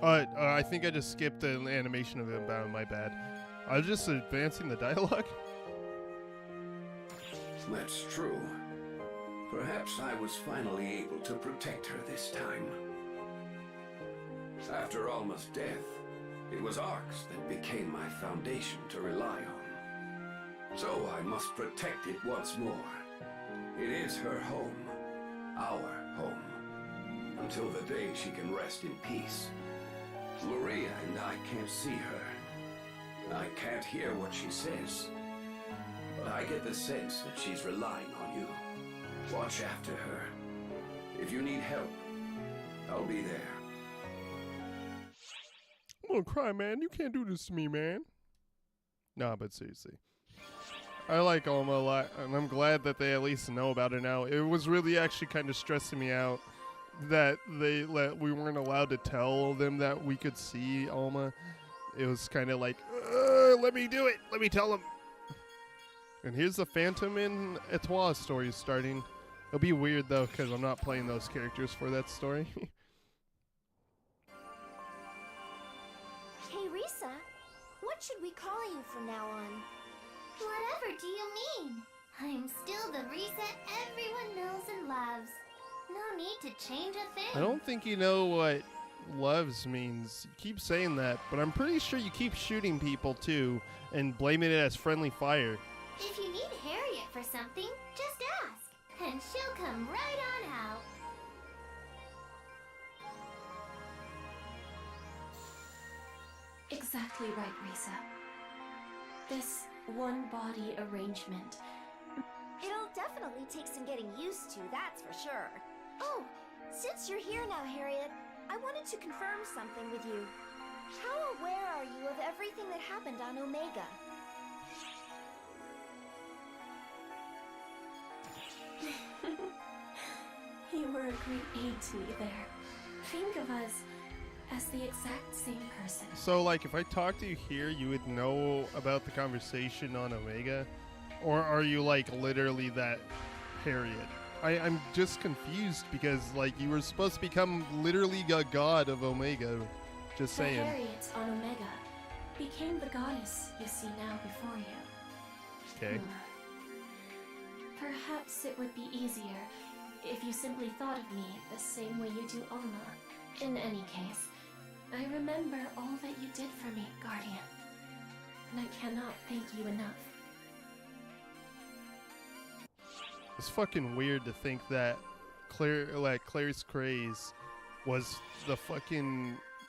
I think I just skipped the animation of him, my bad. I was just advancing the dialogue. That's true. Perhaps I was finally able to protect her this time. After Alma's death, it was Arx that became my foundation to rely on. So I must protect it once more. It is her home, our home, until the day she can rest in peace. Maria and I can't see her. I can't hear what she says. But I get the sense that she's relying on you. Watch after her. If you need help, I'll be there. I'm gonna cry, man. You can't do this to me, man. Nah, but seriously. I like Alma a lot, and I'm glad that they at least know about it now. It was really actually kind of stressing me out that we weren't allowed to tell them that we could see Alma. It was kind of like, let me do it. Let me tell them. And here's the Phantom in Etoile story starting. It'll be weird, though, because I'm not playing those characters for that story. Hey, Risa, what should we call you from now on? Whatever do you mean? I'm still the Risa everyone knows and loves. No need to change a thing. I don't think you know what loves means. You keep saying that, but I'm pretty sure you keep shooting people too and blaming it as friendly fire. If you need Harriet for something, just ask, and she'll come right on out. Exactly right, Risa. This one-body arrangement. It'll definitely take some getting used to, that's for sure. Oh, since you're here now, Harriet, I wanted to confirm something with you. How aware are you of everything that happened on Omega? You were a great aid to me there. Think of us as the exact same person. So, like, if I talk to you here, you would know about the conversation on Omega? Or are you, like, literally that Harriet? I'm just confused because, like, you were supposed to become literally a god of Omega. Just The saying. Harriet on Omega became the goddess you see now before you. Okay. Perhaps it would be easier if you simply thought of me the same way you do Alma. In any case, I remember all that you did for me, Guardian. And I cannot thank you enough. It's fucking weird to think that Claire's Craze was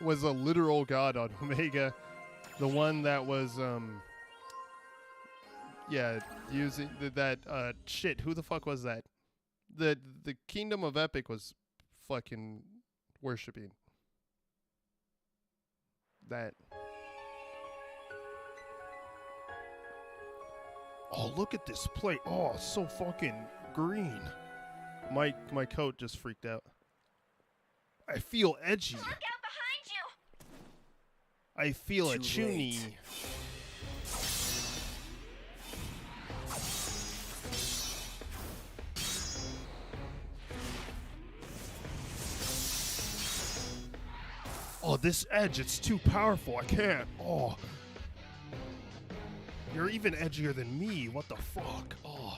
was a literal god on Omega. The one that was, yeah, using that, shit, who the fuck was that? The Kingdom of Epic was fucking worshipping. That. Oh, look at this plate. Oh, it's so fucking green. My coat just freaked out. I feel edgy. Look out behind you! I feel a Too chuny. late. Oh, this edge, it's too powerful. I can't. Oh. You're even edgier than me. What the fuck? Oh.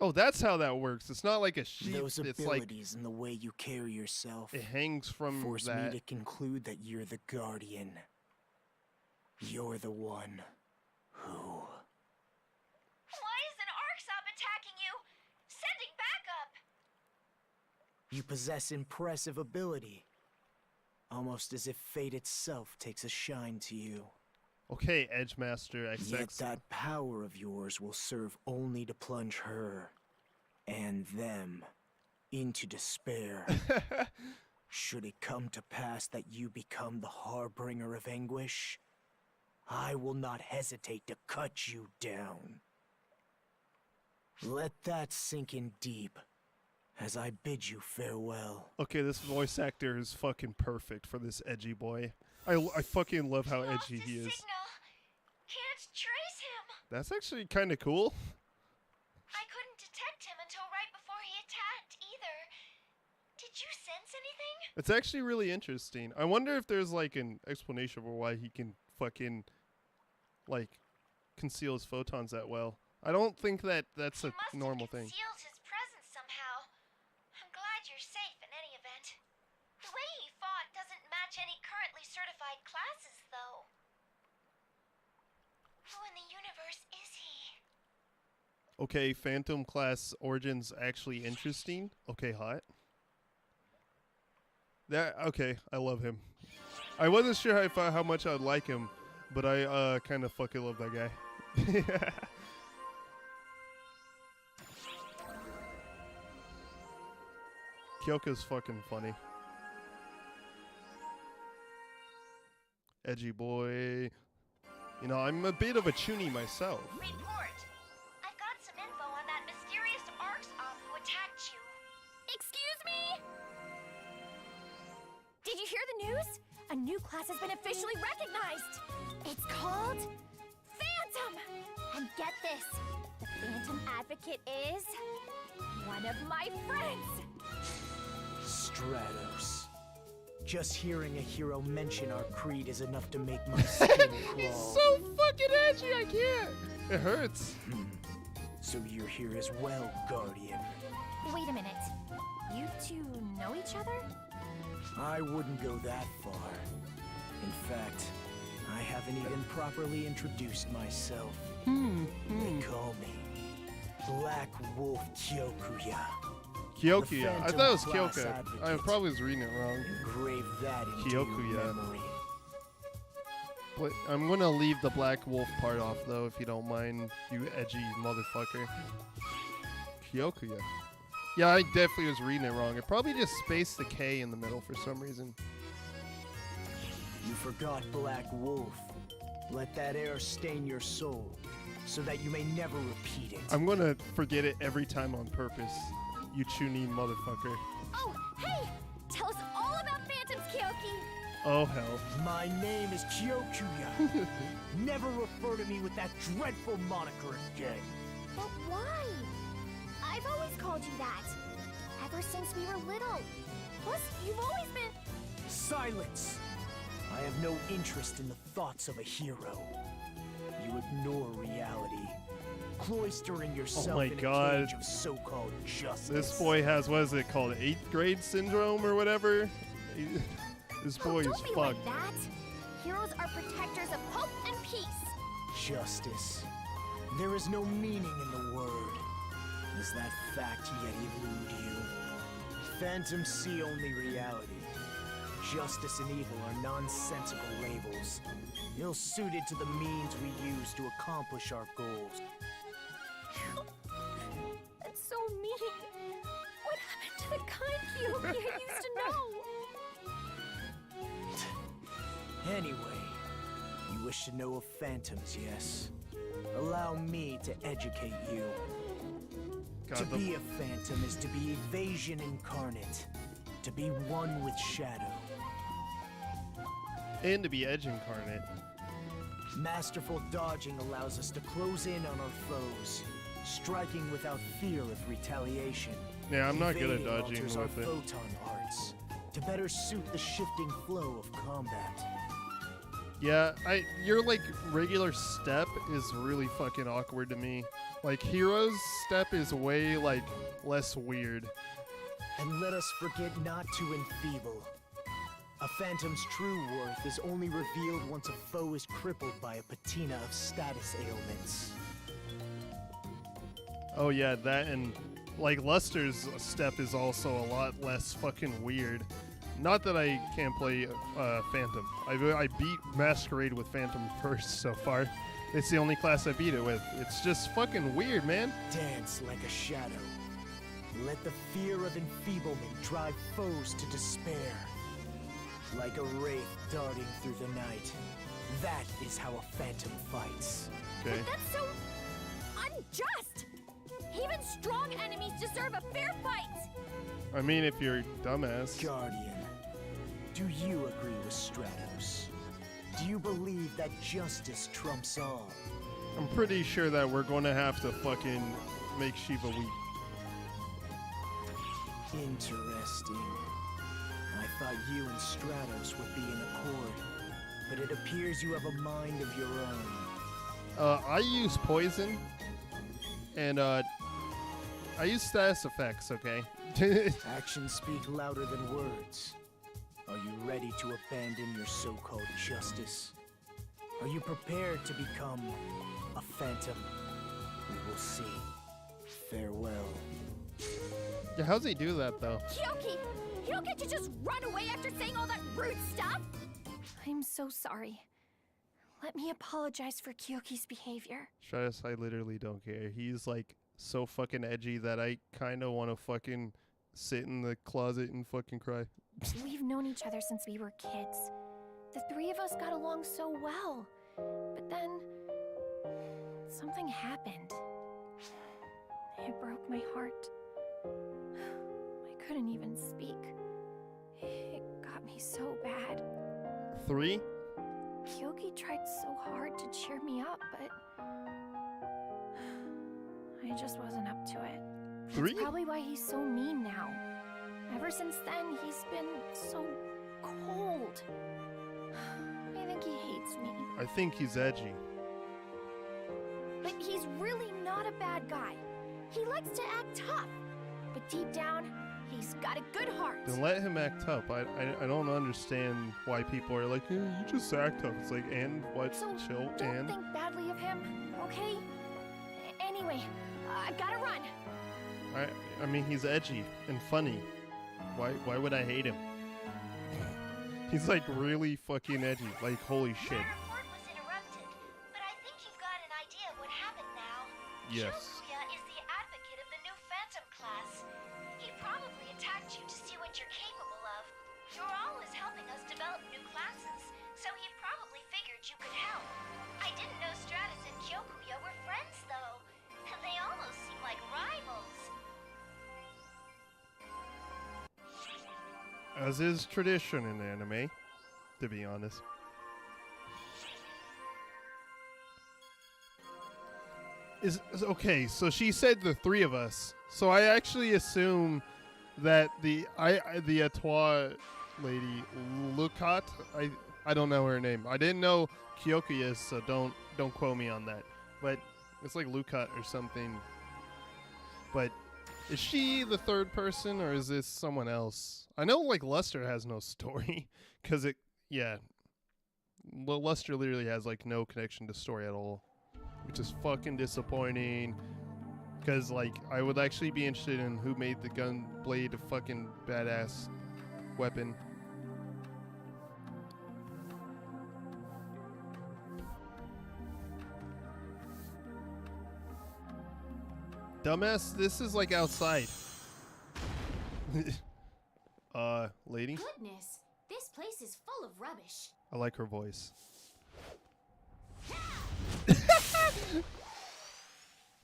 Oh, that's how that works. It's not like a sheep. Those It's like abilities and the way you carry yourself it hangs from force that. me to conclude that you're the Guardian. You're the one who... Why isn't Arksop attacking you? Sending backup! You possess impressive ability. Almost as if fate itself takes a shine to you. Okay, Edgemaster Yet XX. that power of yours will serve only to plunge her and them into despair. Should it come to pass that you become the harbinger of anguish, I will not hesitate to cut you down. Let that sink in deep as I bid you farewell. Okay, this voice actor is fucking perfect for this edgy boy. I fucking love how Lost edgy his he is. signal. Can't trace him. That's actually kind of cool. I couldn't detect him until right before he attacked either. Did you sense anything? It's actually really interesting. I wonder if there's like an explanation for why he can fucking like conceal his photons that well. I don't think that that's a He must normal have thing. concealed his presence somehow. I'm glad you're safe in any event. The way he fought doesn't match any currently certified classes, though. Who in the universe is he? Okay, Phantom class origins actually interesting. Okay, hot. Okay, I love him. I wasn't sure how much I'd like him, but I kind of fucking love that guy. Kyoko's fucking funny. Edgy boy. You know, I'm a bit of a chuny myself. Report! I've got some info on that mysterious Arksop who attacked you. Excuse me? Did you hear the news? A new class has been officially recognized. It's called Phantom. And get this, the Phantom Advocate is one of my friends. Stratos. Just hearing a hero mention our creed is enough to make my skin crawl. He's so fucking edgy, I can't. It hurts. So you're here as well, Guardian. Wait a minute. You two know each other? I wouldn't go that far. In fact, I haven't even properly introduced myself. They call me Black Wolf Kyokuya. Kyokuya. I thought it was Phantom class Kyoka. I advocate. probably was reading it wrong. Engrave that into your Kyokuya. memory. But I'm gonna leave the Black Wolf part off though, if you don't mind, you edgy motherfucker. Kyokuya. Yeah, I definitely was reading it wrong. It probably just spaced the K in the middle for some reason. You forgot Black Wolf. Let that air stain your soul, so that you may never repeat it. I'm gonna forget it every time on purpose. You chuny motherfucker. Oh, hey! Tell us all about Phantoms, Kyoki! Oh hell. My name is Kyokuya. Never refer to me with that dreadful moniker again. But why? I've always called you that. Ever since we were little. Plus, you've always been... Silence! I have no interest in the thoughts of a hero. You ignore reality, cloistering yourself my in God. a cage of so-called justice. This boy has, what is it called, 8th grade syndrome or whatever? This boy is don't be fucked. like that. Heroes are protectors of hope and peace. Justice. There is no meaning in the word. Does that fact yet elude you? Phantoms see only reality. Justice and evil are nonsensical labels, ill-suited to the means we use to accomplish our goals. That's so mean. What happened to the kind Kyoki I used to know? Anyway, you wish to know of phantoms, yes? Allow me to educate you. To be a phantom is to be evasion incarnate. To be one with shadow. And to be Edge incarnate. Masterful dodging allows us to close in on our foes, striking without fear of retaliation. Yeah, I'm not good at Evading dodging alters our with it. photon arts to better suit the shifting flow of combat. Yeah, your like regular step is really fucking awkward to me. Like Hero's step is way like less weird. And let us forget not to enfeeble. A phantom's true worth is only revealed once a foe is crippled by a patina of status ailments. Oh yeah, that and like Luster's step is also a lot less fucking weird. Not that I can't play Phantom. I beat Masquerade with Phantom first so far. It's the only class I beat it with. It's just fucking weird, man. Dance like a shadow. Let the fear of enfeeblement drive foes to despair. Like a wraith darting through the night. That is how a phantom fights. Okay. That's so unjust. Even strong enemies deserve a fair fight. I mean, if you're dumbass. Guardian, do you agree with Stratos? Do you believe that justice trumps all? I'm pretty sure that we're going to have to fucking make Shiva weep. Interesting. I thought you and Stratos would be in accord, but it appears you have a mind of your own. I use poison, and I use status effects, okay? Actions speak louder than words. Are you ready to abandon your so-called justice? Are you prepared to become a phantom? We will see. Farewell. Yeah, how's he do that, though? Kyoki, you don't get to just run away after saying all that rude stuff. I'm so sorry. Let me apologize for Kyoki's behavior. Stratus, I literally don't care. He's like so fucking edgy that I kind of want to fucking sit in the closet and fucking cry. We've known each other since we were kids. The three of us got along so well. But then... something happened. It broke my heart. I couldn't even speak. It got me so bad. 3? Kyoki tried so hard to cheer me up, but... I just wasn't up to it. 3? That's probably why he's so mean now. Ever since then, he's been so cold. I think he hates me. I think he's edgy. But he's really not. not a bad guy. He likes to act tough, but deep down, he's got a good heart. Then let him act tough. I don't understand why people are like, yeah, you just act tough. It's like, and what? So Chill, don't and think badly of him, okay? Anyway, I gotta run. I mean, he's edgy and funny. Why would I hate him? He's like really fucking edgy. Like, holy shit. That report was interrupted, but I think you've got an idea what happened now. Yes. Kyokuya is the advocate of the new Phantom class. He probably attacked you to see what you're capable of. You're always helping us develop new classes, so he probably figured you could help. I didn't know Stratus and Kyokuya were friends, though. They almost seem like rivals. As is tradition in anime, to be honest. Okay, so she said the three of us. So I actually assume that the Etoile lady, Lukat, I don't know her name. I didn't know Kyokuya, so don't quote me on that. But it's like Lukat or something. But is she the third person, or is this someone else? I know, like, Luster has no story, because well, Luster literally has, like, no connection to story at all, which is fucking disappointing, because, like, I would actually be interested in who made the gun blade a fucking badass weapon. Dumbass, this is like outside. Lady? Goodness, this place is full of rubbish. I like her voice.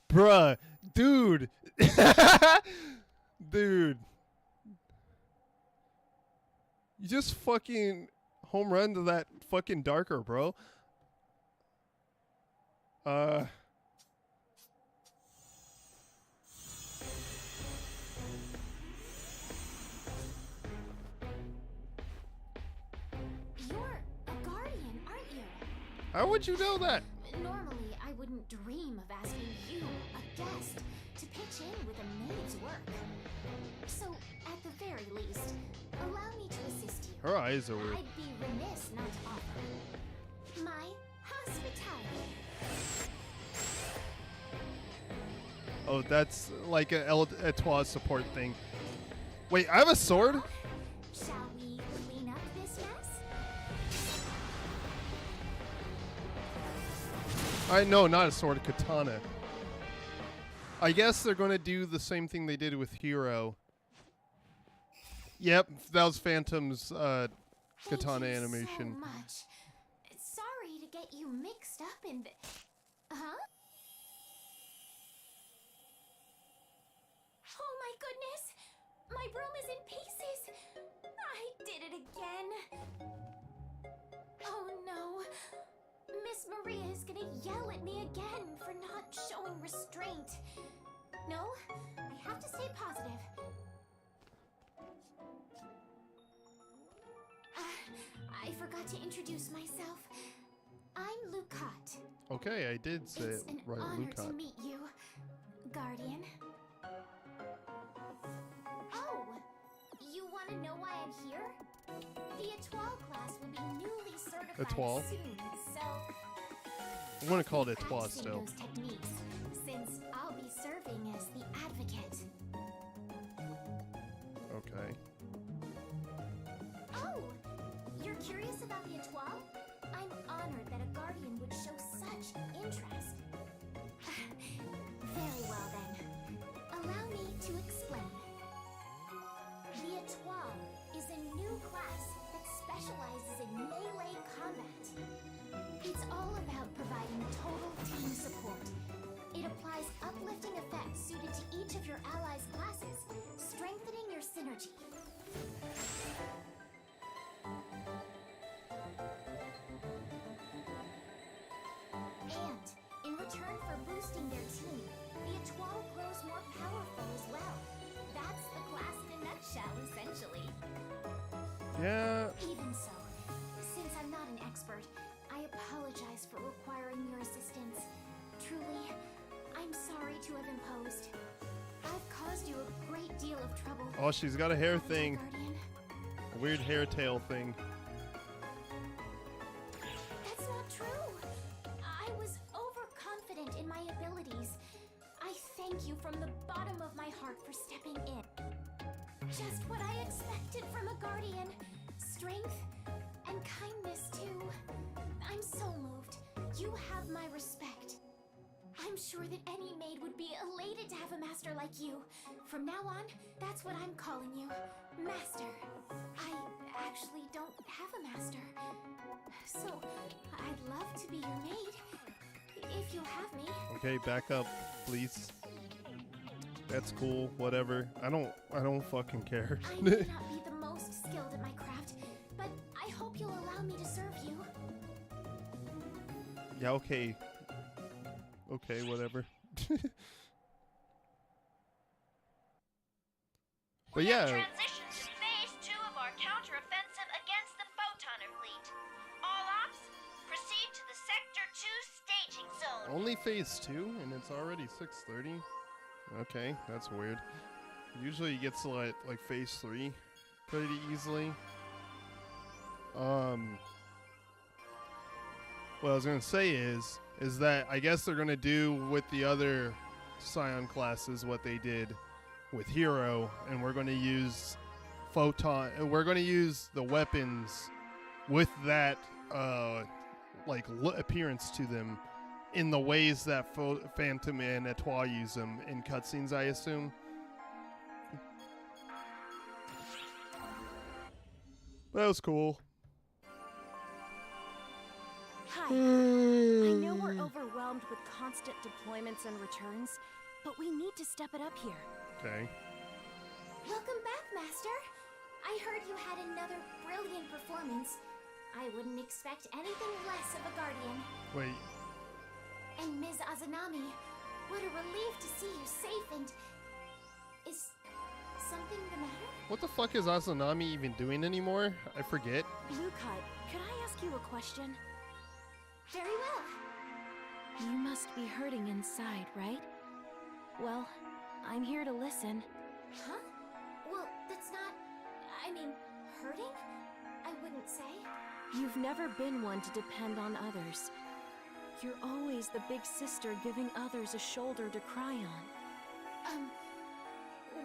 Bruh, dude. Dude. You just fucking home run to that fucking darker, bro. How would you know that? Normally, I wouldn't dream of asking you, a guest, to pitch in with a maid's work. So, at the very least, allow me to assist you. Her eyes are weird. I'd be remiss not to offer my hospitality. Oh, that's like a Etoile support thing. Wait, I have a sword? Shall we clean up this mess? No, not a sword, a katana. I guess they're going to do the same thing they did with Hero. Yep, that was Phantom's katana animation. So much. Sorry to get you mixed up in the... Huh? Oh my goodness! My broom is in pieces! I did it again! Oh no! Miss Maria is gonna yell at me again for not showing restraint. No, I have to stay positive. I forgot to introduce myself. I'm Lukat. Okay, I did say It's it an right, honor to Lukat. meet you, Guardian. Oh, you want to know why I'm here? The Etoile class will be newly certified Etoile? soon, so I'm going to call it Etoile practicing still. those techniques, since I'll be serving as the advocate. Okay. Oh, you're curious about the Etoile? I'm honored that a Guardian would show such interest. Very well then. Allow me to explain. The Etoile is a new class that specializes in melee combat. It's all about providing total team support. It applies uplifting effects suited to each of your allies' classes, strengthening your synergy. And, in return for boosting their team, the Etoile grows more powerful as well. That's the class in a nutshell, essentially. Yeah. Even so, since I'm not an expert, I apologize for requiring your assistance. Truly, I'm sorry to have imposed. I've caused you a great deal of trouble. Oh, she's got a hair Little thing. Guardian. A weird hair tail thing. That's not true. I was overconfident in my abilities. I thank you from the bottom of my heart for stepping in. Just what I expected from a guardian. Strength and kindness too. I'm so moved. You have my respect. I'm sure that any maid would be elated to have a master like you. From now on, that's what I'm calling you. Master. I actually don't have a master. So, I'd love to be your maid. If you'll have me. Okay, back up, please. That's cool, whatever. I don't fucking care. I may not be the most skilled at my craft, but I hope you'll allow me to serve you. Yeah, okay. Okay, whatever. But We have yeah, transitioned to phase 2 of our counteroffensive against the Photoner fleet. All ops, proceed to the Sector 2 staging zone. only phase 2 and it's already 6:30. Okay, that's weird. Usually you get to like phase 3 pretty easily. What I was gonna say is that I guess they're gonna do with the other Scion classes what they did with Hero, and we're gonna use Photon. We're gonna use the weapons with that appearance to them in the ways that Phantom and Etoile use them in cutscenes, I assume. That was cool. Hi. I know we're overwhelmed with constant deployments and returns, but we need to step it up here. Okay. Welcome back, Master. I heard you had another brilliant performance. I wouldn't expect anything less of a guardian. Wait. And Ms. Azanami, what a relief to see you safe and... Is something the matter? What the fuck is Azanami even doing anymore? I forget. Blue Cut, could I ask you a question? Very well. You must be hurting inside, right? Well, I'm here to listen. Huh? Well, that's not... I mean, hurting? I wouldn't say. You've never been one to depend on others. You're always the big sister giving others a shoulder to cry on.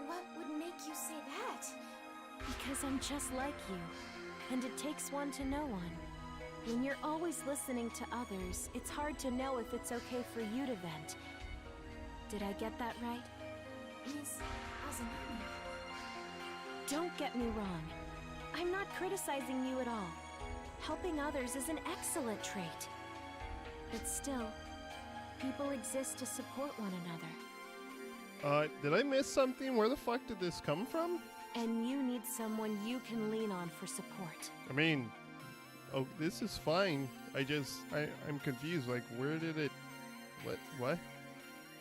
What would make you say that? Because I'm just like you, and it takes one to know one. When you're always listening to others, it's hard to know if it's okay for you to vent. Did I get that right? Miss Azanami. Don't get me wrong. I'm not criticizing you at all. Helping others is an excellent trait. But still, people exist to support one another. Did I miss something? Where the fuck did this come from? And you need someone you can lean on for support. I mean, oh, this is fine. I'm confused. Like, where did it...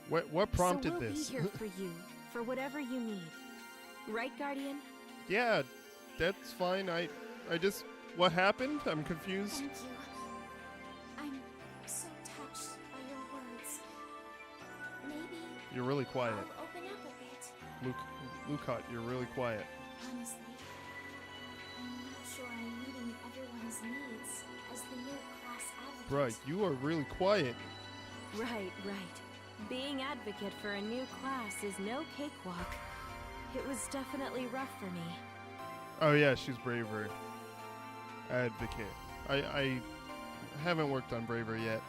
What prompted so we'll this? be here for you, for whatever you need. Right, Guardian? Yeah, that's fine. I just... What happened? I'm confused. Thank you. I'm so touched by your words. Maybe You're really quiet. I'll open up a bit. Lucot, you're really quiet. Honestly, I'm not sure I'm meeting everyone's needs as the new class advocate. Bruh, you are really quiet. Right. Being advocate for a new class is no cakewalk. It was definitely rough for me. Oh yeah, she's braver. Advocate. I haven't worked on braver yet.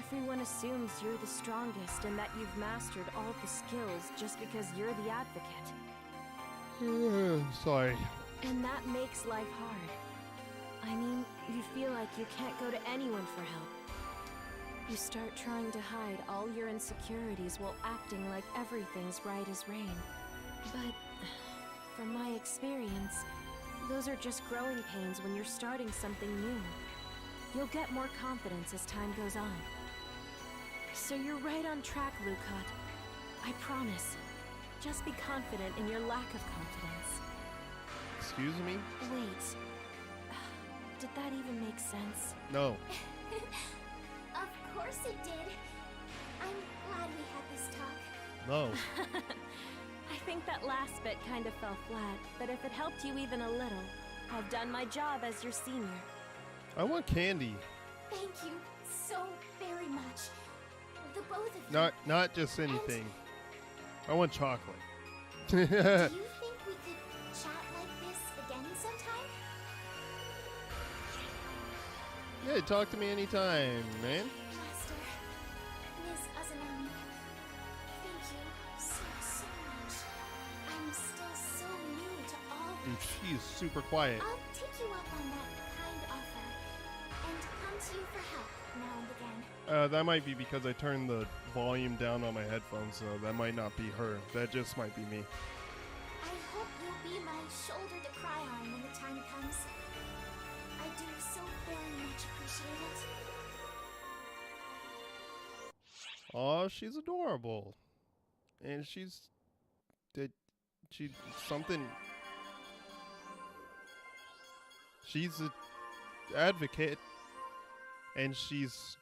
Everyone assumes you're the strongest and that you've mastered all the skills just because you're the advocate. Sorry. And that makes life hard. I mean, you feel like you can't go to anyone for help. You start trying to hide all your insecurities while acting like everything's right as rain. But, from my experience, those are just growing pains when you're starting something new. You'll get more confidence as time goes on. So you're right on track, Lucot. I promise. Just be confident in your lack of confidence. Excuse me? Wait. Did that even make sense? No. Of course it did. I'm glad we had this talk. No. I think that last bit kind of fell flat, but if it helped you even a little, I've done my job as your senior. I want candy. Thank you so very much. The both of you. Not just anything. I want chocolate. Do you think we could chat like this again sometime? Yeah, talk to me anytime, man. Master, Ms. Azanami, thank you so much. I'm still so new to all And this. she's super quiet. I'll take you up on that kind offer and come to you for help now and again. That might be because I turned the volume down on my headphones, so that might not be her. That just might be me. I hope you'll be my shoulder to cry on when the time comes. I do so very much appreciate it. Oh, she's adorable. And she's something. She's an advocate, and she's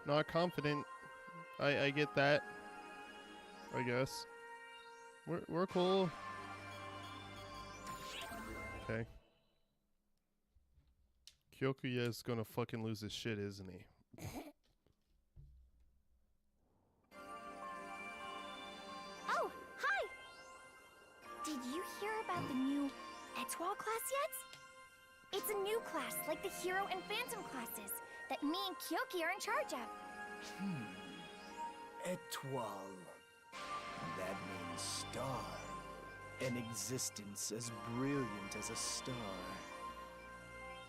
not confident. I get that. I guess we're cool. Okay. Kyokuya is gonna fucking lose his shit, isn't he? Oh, hi! Did you hear about the new Etoile class yet? It's a new class, like the Hero and Phantom classes, that me and Kyoki are in charge of. Etoile. That means star. An existence as brilliant as a star.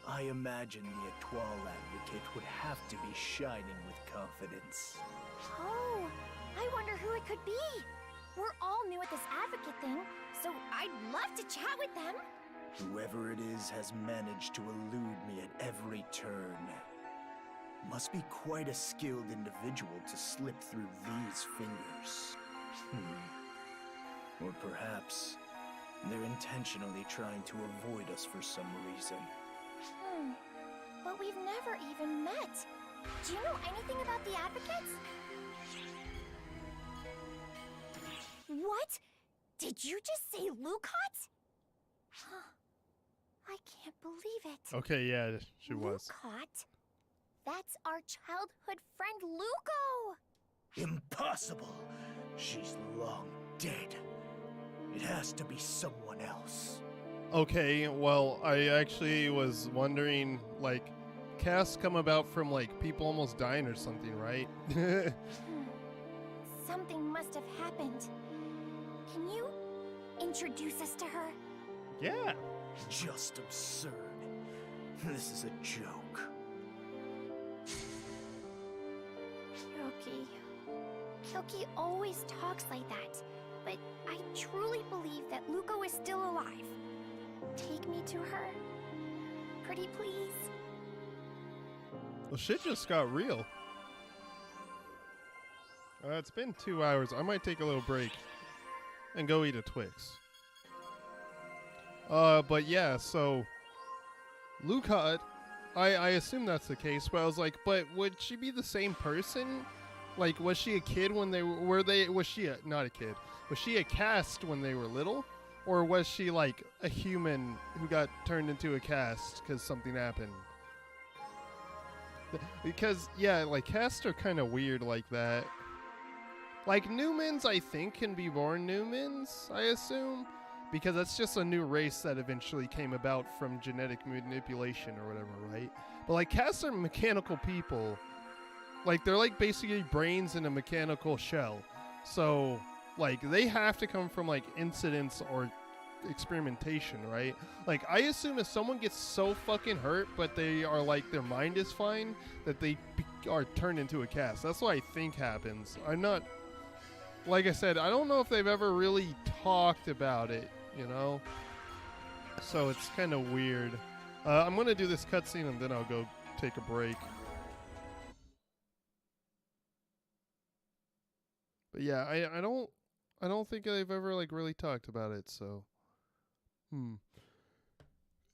I imagine the Etoile advocate would have to be shining with confidence. Oh, I wonder who it could be. We're all new at this advocate thing, so I'd love to chat with them. Whoever it is has managed to elude me at every turn. Must be quite a skilled individual to slip through these fingers. Or perhaps they're intentionally trying to avoid us for some reason. But we've never even met. Do you know anything about the advocates? What? Did you just say Lucot? I can't believe it. Okay, yeah, she was. Lucot? That's our childhood friend Luco! Impossible! She's long dead. It has to be someone else. Okay, well, I actually was wondering, like, casts come about from, like, people almost dying or something, right? Something must have happened. Can you introduce us to her? Yeah. Just absurd. This is a joke. Kyoki always talks like that, but I truly believe that Luco is still alive. Take me to her. Pretty please. Well, shit just got real. It's been 2 hours. I might take a little break and go eat a Twix. But yeah, so Lucot, I assume that's the case, but I was like, but would she be the same person? Like, was she a kid when was she not a kid? Was she a cast when they were little? Or was she like a human who got turned into a cast because something happened? Because, yeah, like, casts are kind of weird like that. Like, Newmans, I think, can be born Newmans, I assume. Because that's just a new race that eventually came about from genetic manipulation or whatever, right? But, like, casts are mechanical people. Like, they're, like, basically brains in a mechanical shell. So, like, they have to come from, like, incidents or experimentation, right? Like, I assume if someone gets so fucking hurt, but they are, like, their mind is fine, that they are turned into a cast. That's what I think happens. I'm not... Like I said, I don't know if they've ever really talked about it, you know? So it's kind of weird. I'm going to do this cutscene and then I'll go take a break. But yeah, I don't think they've ever, like, really talked about it, so...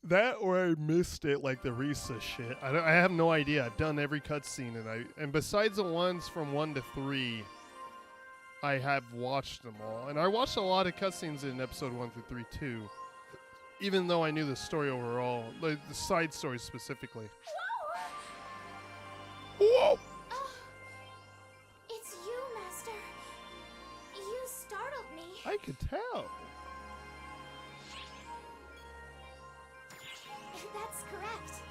That or I missed it like the Risa shit. I have no idea. I've done every cutscene and besides the ones from 1 to 3, I have watched them all. And I watched a lot of cutscenes in episode 1 through 3 too. Even though I knew the story overall, like the side stories specifically. Whoa! Oh, it's you, Master. You startled me. I could tell. That's correct.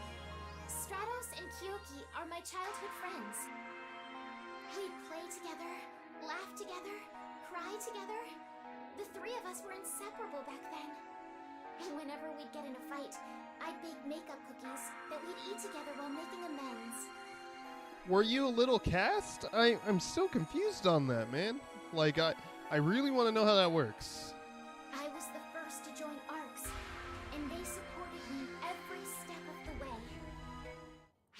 Stratos and Kyoki are my childhood friends. We play together, laugh together, cry together. The three of us were inseparable back then. And whenever we'd get in a fight, I'd bake makeup cookies that we'd eat together while making amends. Were you a little cast? I'm still confused on that, man. Like, I really want to know how that works. I was the first to join ARCS, and they supported me every step of the way.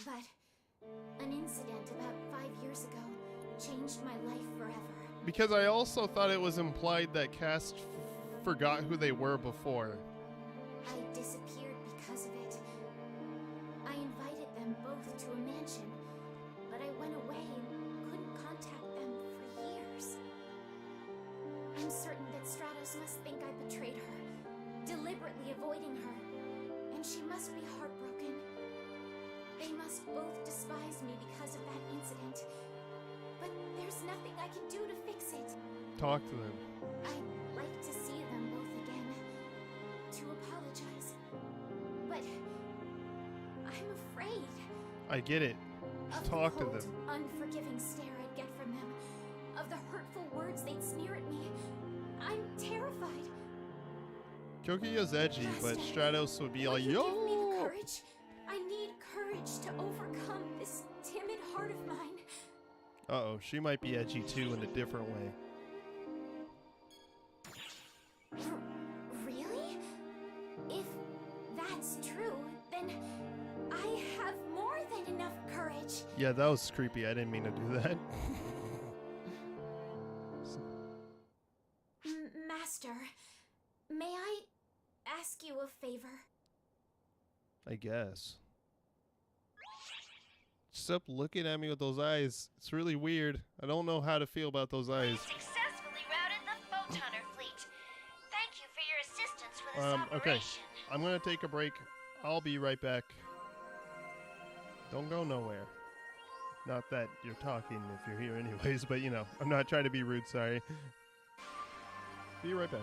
But an incident about 5 years ago changed my life forever. Because I also thought it was implied that cast forgot who they were before. I disappeared because of it. I invited them both to a mansion, but I went away and couldn't contact them for years. I'm certain that Stratos must think I betrayed her, deliberately avoiding her, and she must be heartbroken. They must both despise me because of that incident, but there's nothing I can do to fix it. Talk to them. I'd like to see them both again, to apologize, but I'm afraid. I get it. Of Talk the to cold, them. unforgiving stare I'd get from them, of the hurtful words they'd sneer at me. I'm terrified. Kyokiyo's edgy, but Stratos would be like, Will you give me the yo! courage? I need courage to overcome this timid heart of mine. Uh-oh, she might be edgy too in a different way. Really? If that's true, then I have more than enough courage. Yeah, that was creepy. I didn't mean to do that. Master, may I ask you a favor? I guess. Stop looking at me with those eyes. It's really weird. I don't know how to feel about those eyes. Successfully routed the Photonner fleet. Thank you for your assistance with this Okay. operation. I'm gonna take a break. I'll be right back. Don't go nowhere. Not that you're talking if you're here anyways, but you know, I'm not trying to be rude, sorry. Be right back.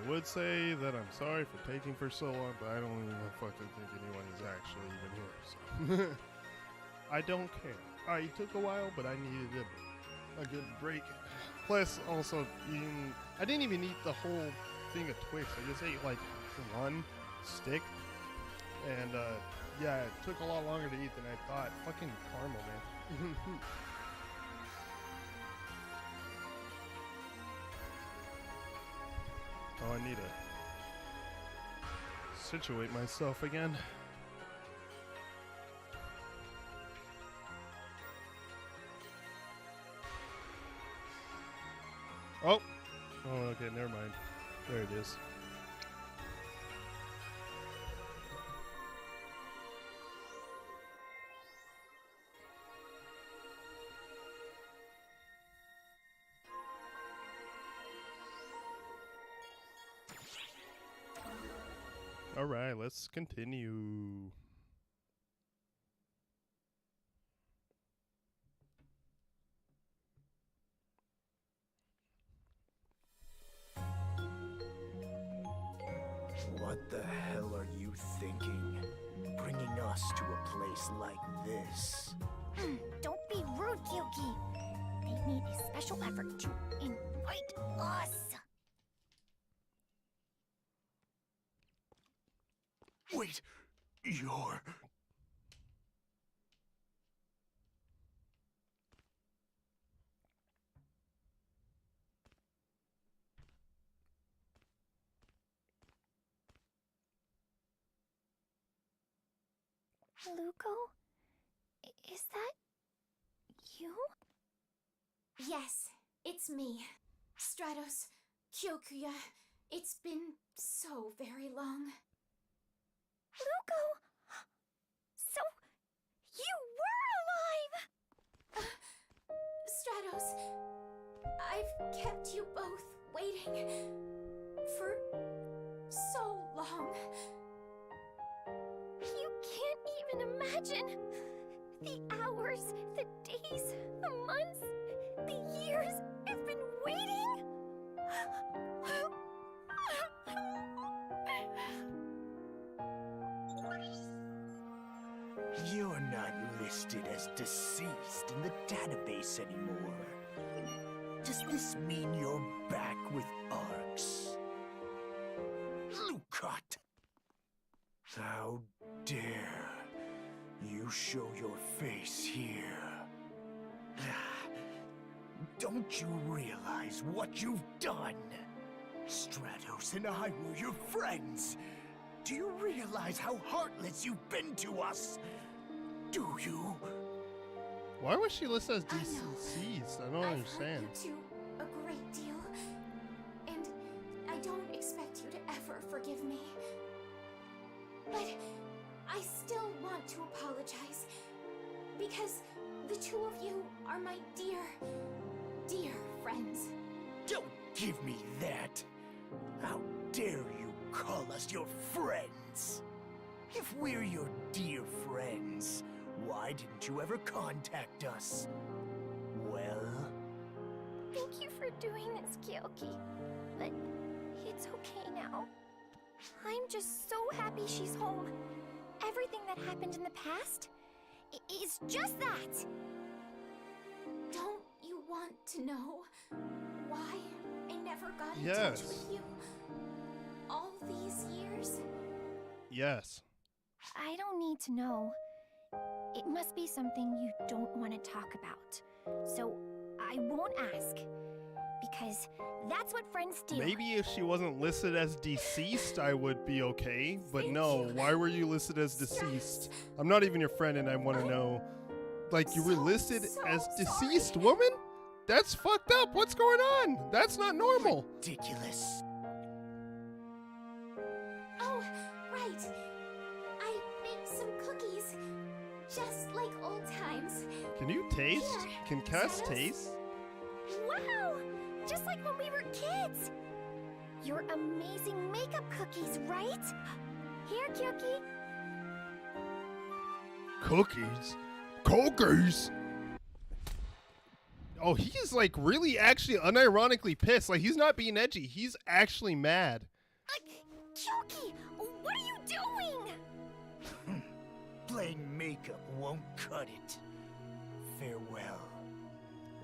I would say that I'm sorry for taking for so long, but I don't even fucking think anyone is actually even here. So I don't care. I took a while, but I needed a good break. Plus, also eating. I didn't even eat the whole thing of Twix. I just ate like one stick, and yeah, it took a lot longer to eat than I thought. Fucking caramel, man. Oh, I need to situate myself again. Oh! Oh, okay, never mind. There it is. Alright, let's continue. What the hell are you thinking? Bringing us to a place like this? Don't be rude, Kyoki. They made a special effort to invite us. Wait, you're... Luko? Is that you? Yes, it's me. Stratos, Kyokuya. It's been so very long. Luko! So, you were alive! Stratos, I've kept you both waiting for so long. You can't even imagine the hours, the days, the months, the years I've been waiting. You're not listed as deceased in the database anymore. Does this mean you're back with Arx? Lukat! How dare you show your face here? Don't you realize what you've done? Stratos and I were your friends. Do you realize how heartless you've been to us? Do you? Why was she listed as deceased? I don't understand. I've hurt you two a great deal, and I don't expect you to ever forgive me. But I still want to apologize, because the two of you are my dear, dear friends. Don't give me that! How dare you call us your friends? If we're your dear friends, why didn't you ever contact us? Well? Thank you for doing this, Kyoki. But it's okay now. I'm just so happy she's home. Everything that happened in the past is just that. Don't you want to know why I never got in touch Yes. with you all these years? Yes. I don't need to know. It must be something you don't want to talk about. So I won't ask. Because that's what friends do. Maybe if she wasn't listed as deceased, I would be okay. But no, why were you listed as deceased? I'm not even your friend, and I want to know. Like, you were listed as deceased, woman? That's fucked up. What's going on? That's not normal. Ridiculous. Oh, right. I baked some cookies. Just like old times. Can you taste? Here, Can Cass Stratos. taste? Wow! Just like when we were kids! Your amazing makeup cookies, right? Here, Kyoki. Cookies? Cookies? Oh, he is like really actually unironically pissed. Like, he's not being edgy. He's actually mad. Kyoki, what are you doing? Playing makeup won't cut it. Farewell.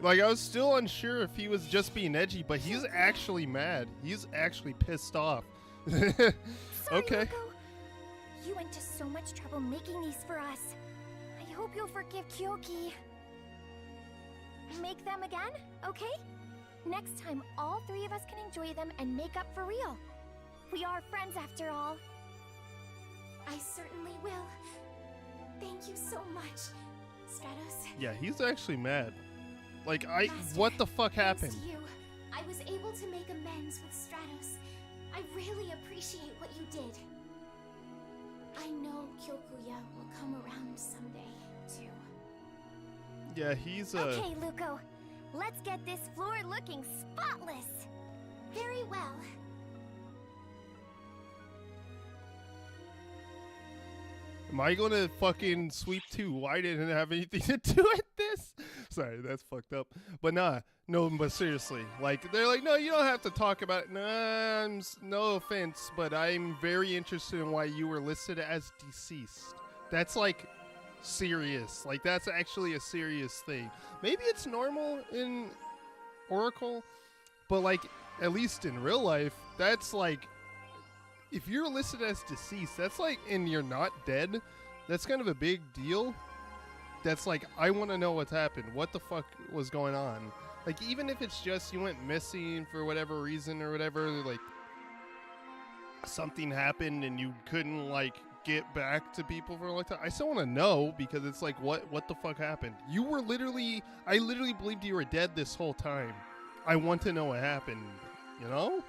Like, I was still unsure if he was just being edgy, but he's actually mad. He's actually pissed off. Sorry, Okay. Luko. You went to so much trouble making these for us. I hope you'll forgive Kyoki. Make them again, okay? Next time, all three of us can enjoy them and make up for real. We are friends after all. I certainly will. Thank you so much, Stratos. Yeah, he's actually mad. Like, Master, what the fuck happened? Thanks to you, I was able to make amends with Stratos. I really appreciate what you did. I know Kyokuya will come around someday, too. Yeah, he's Okay, Luko. Let's get this floor looking spotless. Very well. Am I gonna fucking sweep too? I didn't have anything to do with this. Sorry, that's fucked up. But nah, no, but seriously, like, they're like, no, you don't have to talk about it. Nah, no offense, but I'm very interested in why you were listed as deceased. That's like serious. Like, that's actually a serious thing. Maybe it's normal in Oracle, but like, at least in real life, that's like, if you're listed as deceased, that's like, and you're not dead, that's kind of a big deal. That's like, I want to know what's happened. What the fuck was going on? Like, even if it's just you went missing for whatever reason or whatever, like, something happened and you couldn't, like, get back to people for a long time, I still want to know, because it's like, what the fuck happened? You were literally, I literally believed you were dead this whole time. I want to know what happened, you know?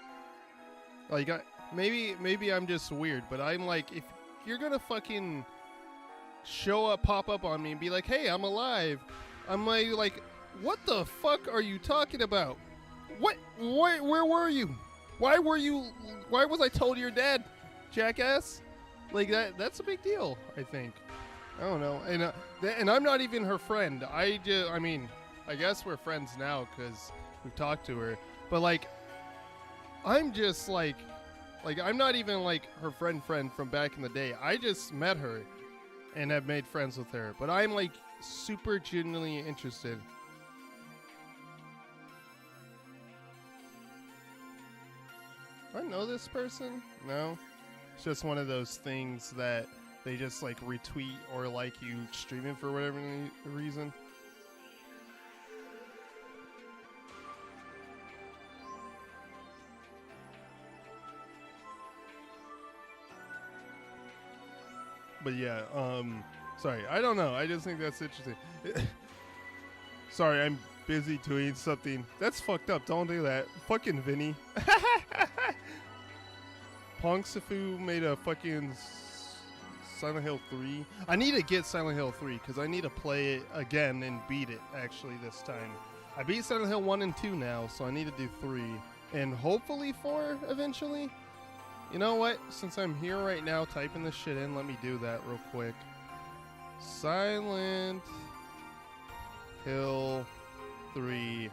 Like, maybe I'm just weird, but I'm like, if you're gonna fucking pop up on me and be like, hey, I'm alive, I'm like, what the fuck are you talking about? Where were you? Why was I told you're dead, jackass? Like, that's a big deal, I think. I don't know. And I'm not even her friend. I mean, I guess we're friends now because we've talked to her. But, like, I'm just, like, I'm not even, like, her friend from back in the day. I just met her and have made friends with her. But I'm, like, super genuinely interested. Do I know this person? No. It's just one of those things that they just, like, retweet or like you streaming for whatever reason. But yeah, sorry, I don't know. I just think that's interesting. Sorry, I'm busy doing something. That's fucked up. Don't do that. Fucking Vinny. Pongsifu made a fucking Silent Hill 3. I need to get Silent Hill 3 because I need to play it again and beat it, actually, this time. I beat Silent Hill 1 and 2 now, so I need to do 3. And hopefully 4 eventually. You know what? Since I'm here right now typing this shit in, let me do that real quick. Silent Hill 3.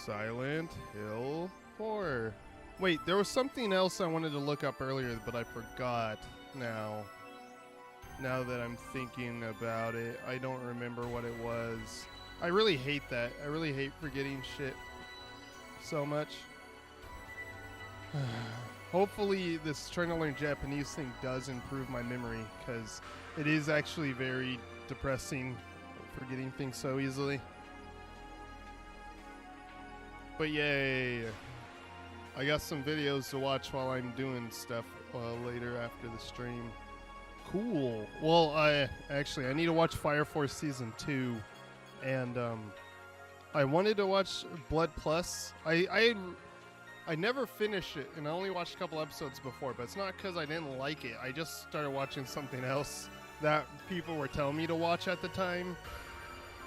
Silent Hill 4. Wait, there was something else I wanted to look up earlier, but I forgot now. Now that I'm thinking about it, I don't remember what it was. I really hate that. I really hate forgetting shit so much. Hopefully this trying to learn Japanese thing does improve my memory, because it is actually very depressing forgetting things so easily. But yay, I got some videos to watch while I'm doing stuff later after the stream. Cool. Well, I need to watch Fire Force Season 2, and I wanted to watch Blood Plus. I never finished it, and I only watched a couple episodes before, but it's not because I didn't like it. I just started watching something else that people were telling me to watch at the time.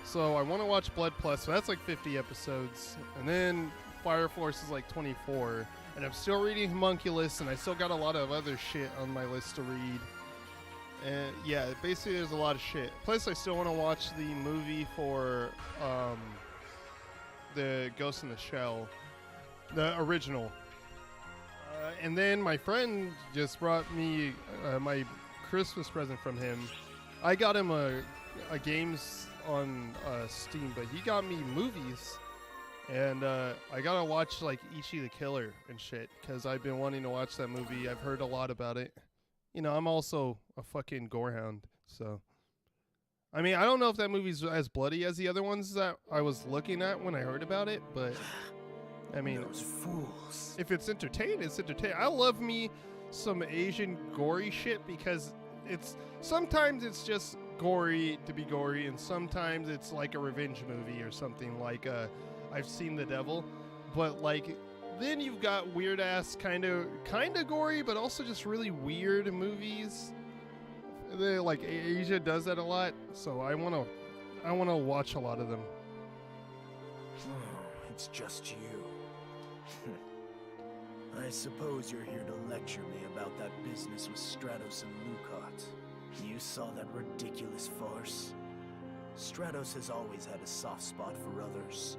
So I want to watch Blood Plus, so that's like 50 episodes. And then Fire Force is like 24. And I'm still reading Homunculus, and I still got a lot of other shit on my list to read. And yeah, basically there's a lot of shit. Plus I still want to watch the movie for the Ghost in the Shell, the original. And then my friend just brought me my Christmas present from him. I got him a games on Steam, but he got me movies. And I gotta watch like Ichi the Killer and shit, because I've been wanting to watch that movie. I've heard a lot about it. You know, I'm also a fucking gorehound, so. I mean, I don't know if that movie's as bloody as the other ones that I was looking at when I heard about it, but I mean, Those fools. if it's entertaining, it's entertaining. I love me some Asian gory shit, because sometimes it's just gory to be gory, and sometimes it's like a revenge movie or something like I've Seen the Devil, but like then you've got weird ass kind of gory, but also just really weird movies. Like Asia does that a lot, so I wanna watch a lot of them. It's just you. I suppose you're here to lecture me about that business with Stratos and Lucot. You saw that ridiculous farce? Stratos has always had a soft spot for others,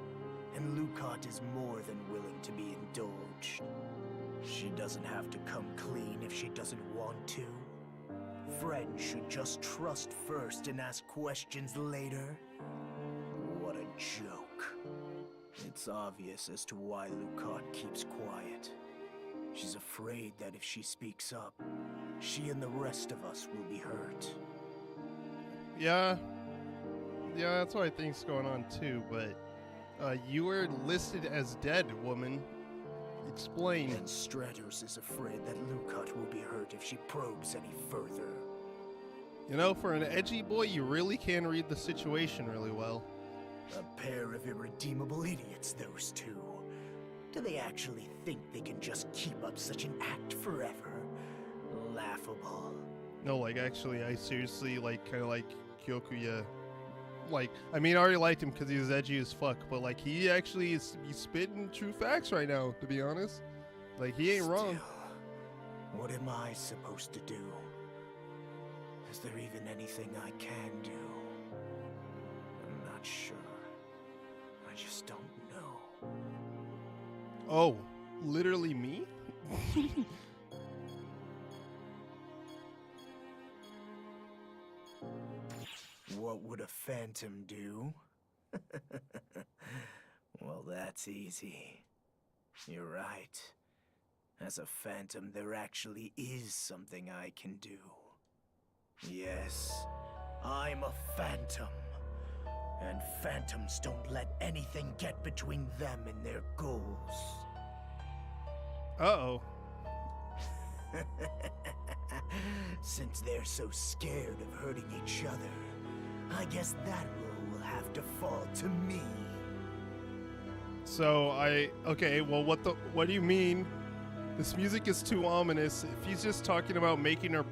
and Lucot is more than willing to be indulged. She doesn't have to come clean if she doesn't want to. Friends should just trust first and ask questions later. What a joke. It's obvious as to why Lucot keeps quiet. She's afraid that if she speaks up, she and the rest of us will be hurt. Yeah, that's what I think's going on too, but you were listed as dead, woman. Explain. And Stratos is afraid that Lucot will be hurt if she probes any further. You know, for an edgy boy, you really can read the situation really well. A pair of irredeemable idiots, those two. Do they actually think they can just keep up such an act forever? Laughable. No, like, actually, I seriously, like, kind of like Kyokuya. Like, I mean, I already liked him because he was edgy as fuck, but, like, he actually he's spitting true facts right now, to be honest. Like, he ain't wrong. What am I supposed to do? Is there even anything I can do? I'm not sure. I just don't know. Oh, literally me? What would a phantom do? Well, that's easy. You're right. As a phantom, there actually is something I can do. Yes, I'm a phantom. And phantoms don't let anything get between them and their goals. Uh-oh. Since they're so scared of hurting each other, I guess that role will have to fall to me. So, okay, well, what do you mean? This music is too ominous. If he's just talking about making her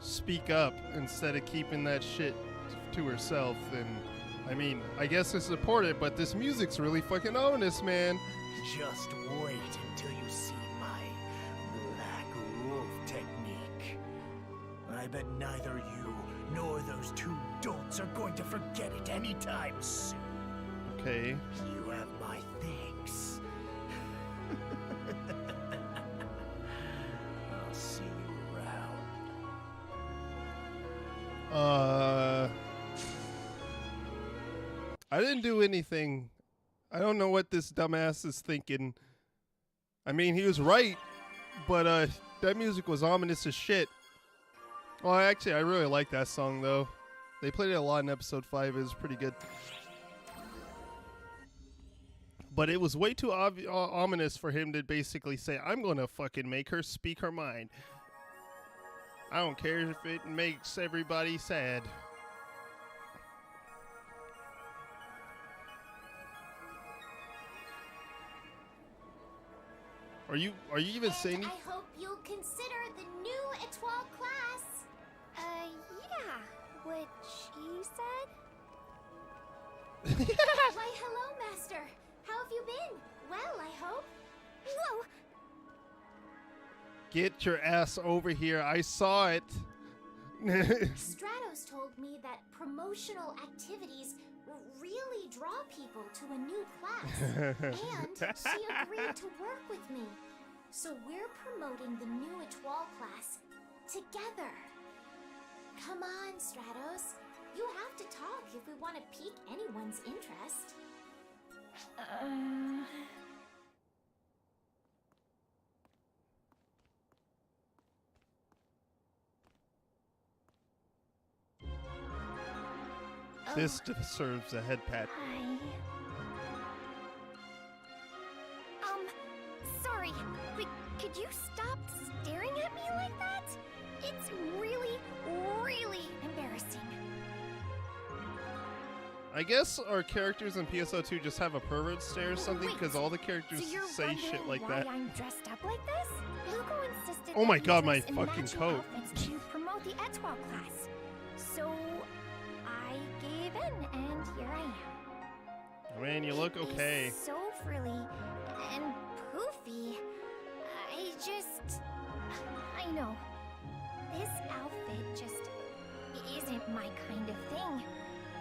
speak up instead of keeping that shit to herself, then, I mean, I guess I support it, but this music's really fucking ominous, man. Just wait until you see my Black Wolf technique. I bet neither you nor those two dolts are going to forget it anytime soon. Okay. You have my thanks. I'll see you around. I didn't do anything. I don't know what this dumbass is thinking. I mean, he was right, but that music was ominous as shit. Well, actually, I really like that song, though. They played it a lot in episode 5. It was pretty good. But it was way too ominous for him to basically say, I'm going to fucking make her speak her mind. I don't care if it makes everybody sad. Are you even saying? I hope you'll consider the new Etoile class. Yeah. What she said? Why, hello, Master. How have you been? Well, I hope. Whoa! Get your ass over here. I saw it. Stratos told me that promotional activities really draw people to a new class. And she agreed to work with me. So we're promoting the new Etoile class together. Come on, Stratos. You have to talk if we want to pique anyone's interest. This deserves a head pat. Sorry, but could you stop staring at me like that? It's really, really embarrassing. I guess our characters in PSO2 just have a pervert stare or something, because all the characters So you're say shit wondering like why that. I'm dressed up like this? Lugo insisted Oh my that we god, my dress in fucking natural coat. outfits to promote the Etoile class. So I gave in, and here I am. I mean, you look okay. It's so frilly and poofy. I know. This outfit just isn't my kind of thing.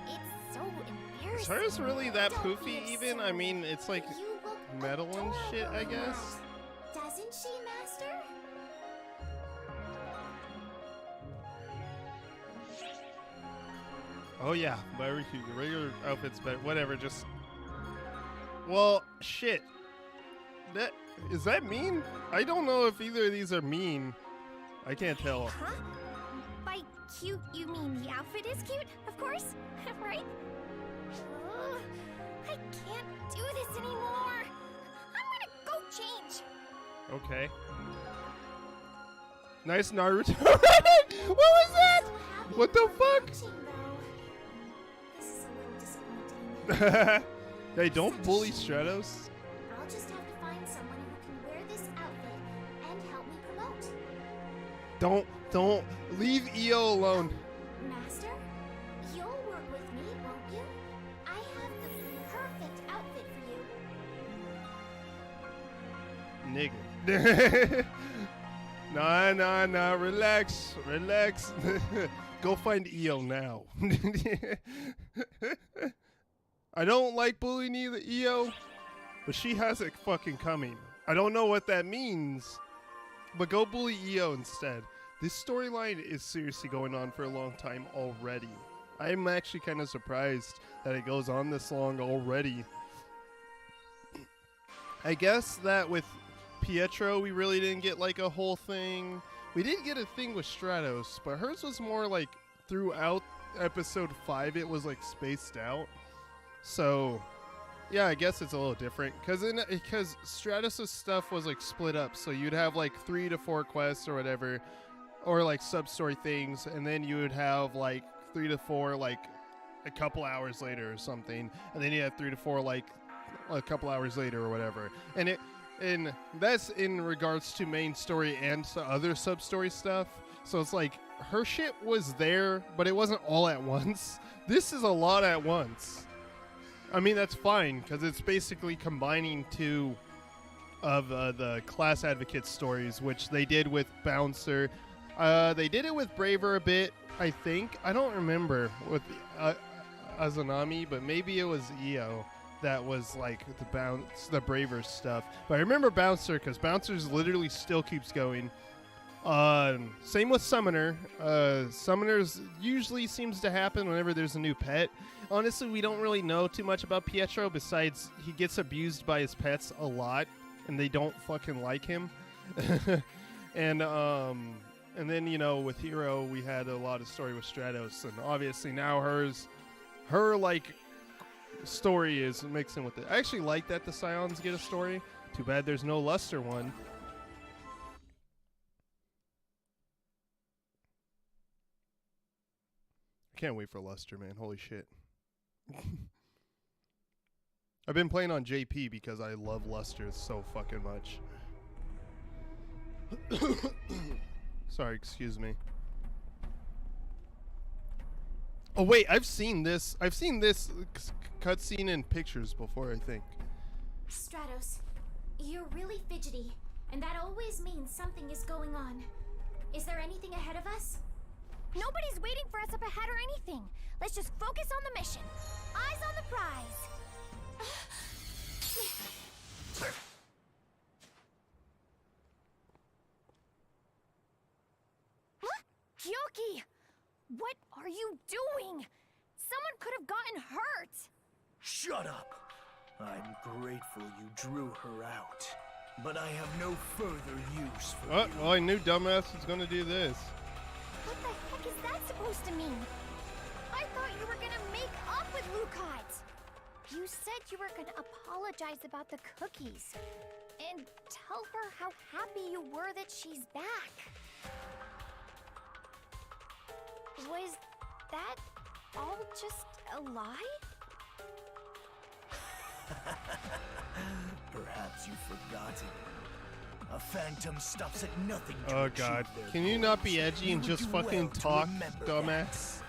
It's so embarrassing. Is hers really that Don't be poofy even? I mean, it's like You look metal and shit, I adorable in guess. that. Doesn't she, Master? Oh yeah, very cute. The regular outfit's better. Whatever, just... Well, shit. Is that mean? I don't know if either of these are mean. I can't tell. Huh? By cute, you mean the outfit is cute, of course, right? Ugh, I can't do this anymore. I'm gonna go change. Okay. Nice Naruto. What was that? So happy What the you were fuck? watching, though. This is a little disappointing. Hey, don't bully Stratos. I'll just have to find someone who can wear this outfit and help me promote. Don't leave EO alone. Master, you'll work with me, won't you? I have the perfect outfit for you. Nigga. Nah, relax. Go find EO now. I don't like bullying either EO, but she has it fucking coming. I don't know what that means, but go bully EO instead. This storyline is seriously going on for a long time already. I'm actually kind of surprised that it goes on this long already. I guess that with Pietro, we really didn't get like a whole thing. We did get a thing with Stratos, but hers was more like throughout episode 5, it was like spaced out. So, yeah, I guess it's a little different because Stratos' stuff was like split up. So you'd have like 3 to 4 quests or whatever, or like sub-story things, and then you would have like 3 to 4 like a couple hours later or something, and then you have 3 to 4 like a couple hours later or whatever. And that's in regards to main story and other sub-story stuff. So it's like her shit was there, but it wasn't all at once. This is a lot at once. I mean, that's fine, because it's basically combining 2 of the class advocate stories, which they did with Bouncer. They did it with Braver a bit, I think. I don't remember with Azanami, but maybe it was EO that was like the Braver stuff. But I remember Bouncer, because Bouncer's literally still keeps going. Same with Summoner. Summoners usually seems to happen whenever there's a new pet. Honestly, we don't really know too much about Pietro besides he gets abused by his pets a lot, and they don't fucking like him. And then, you know, with Hero, we had a lot of story with Stratos, and obviously now her like story is mixing with it. I actually like that the Scions get a story. Too bad there's no Luster one. Can't wait for Luster, man. Holy shit. I've been playing on JP because I love Luster so fucking much. Sorry, excuse me. Oh wait, I've seen this cutscene in pictures before, I think. Stratos, you're really fidgety, and that always means something is going on. Is there anything ahead of us? Nobody's waiting for us up ahead or anything. Let's just focus on the mission. Eyes on the prize. Huh? Kyoki! What are you doing? Someone could have gotten hurt. Shut up! I'm grateful you drew her out, but I have no further use for you. Well, I knew dumbass was gonna do this. What the heck is that supposed to mean? I thought you were gonna make up with Lucot. You said you were gonna apologize about the cookies and tell her how happy you were that she's back. Was that all just a lie? Perhaps you've forgotten. A phantom stops at nothing to Oh achieve god. their Can you not goals. be edgy and You just would do fucking well to talk, remember dumbass? that.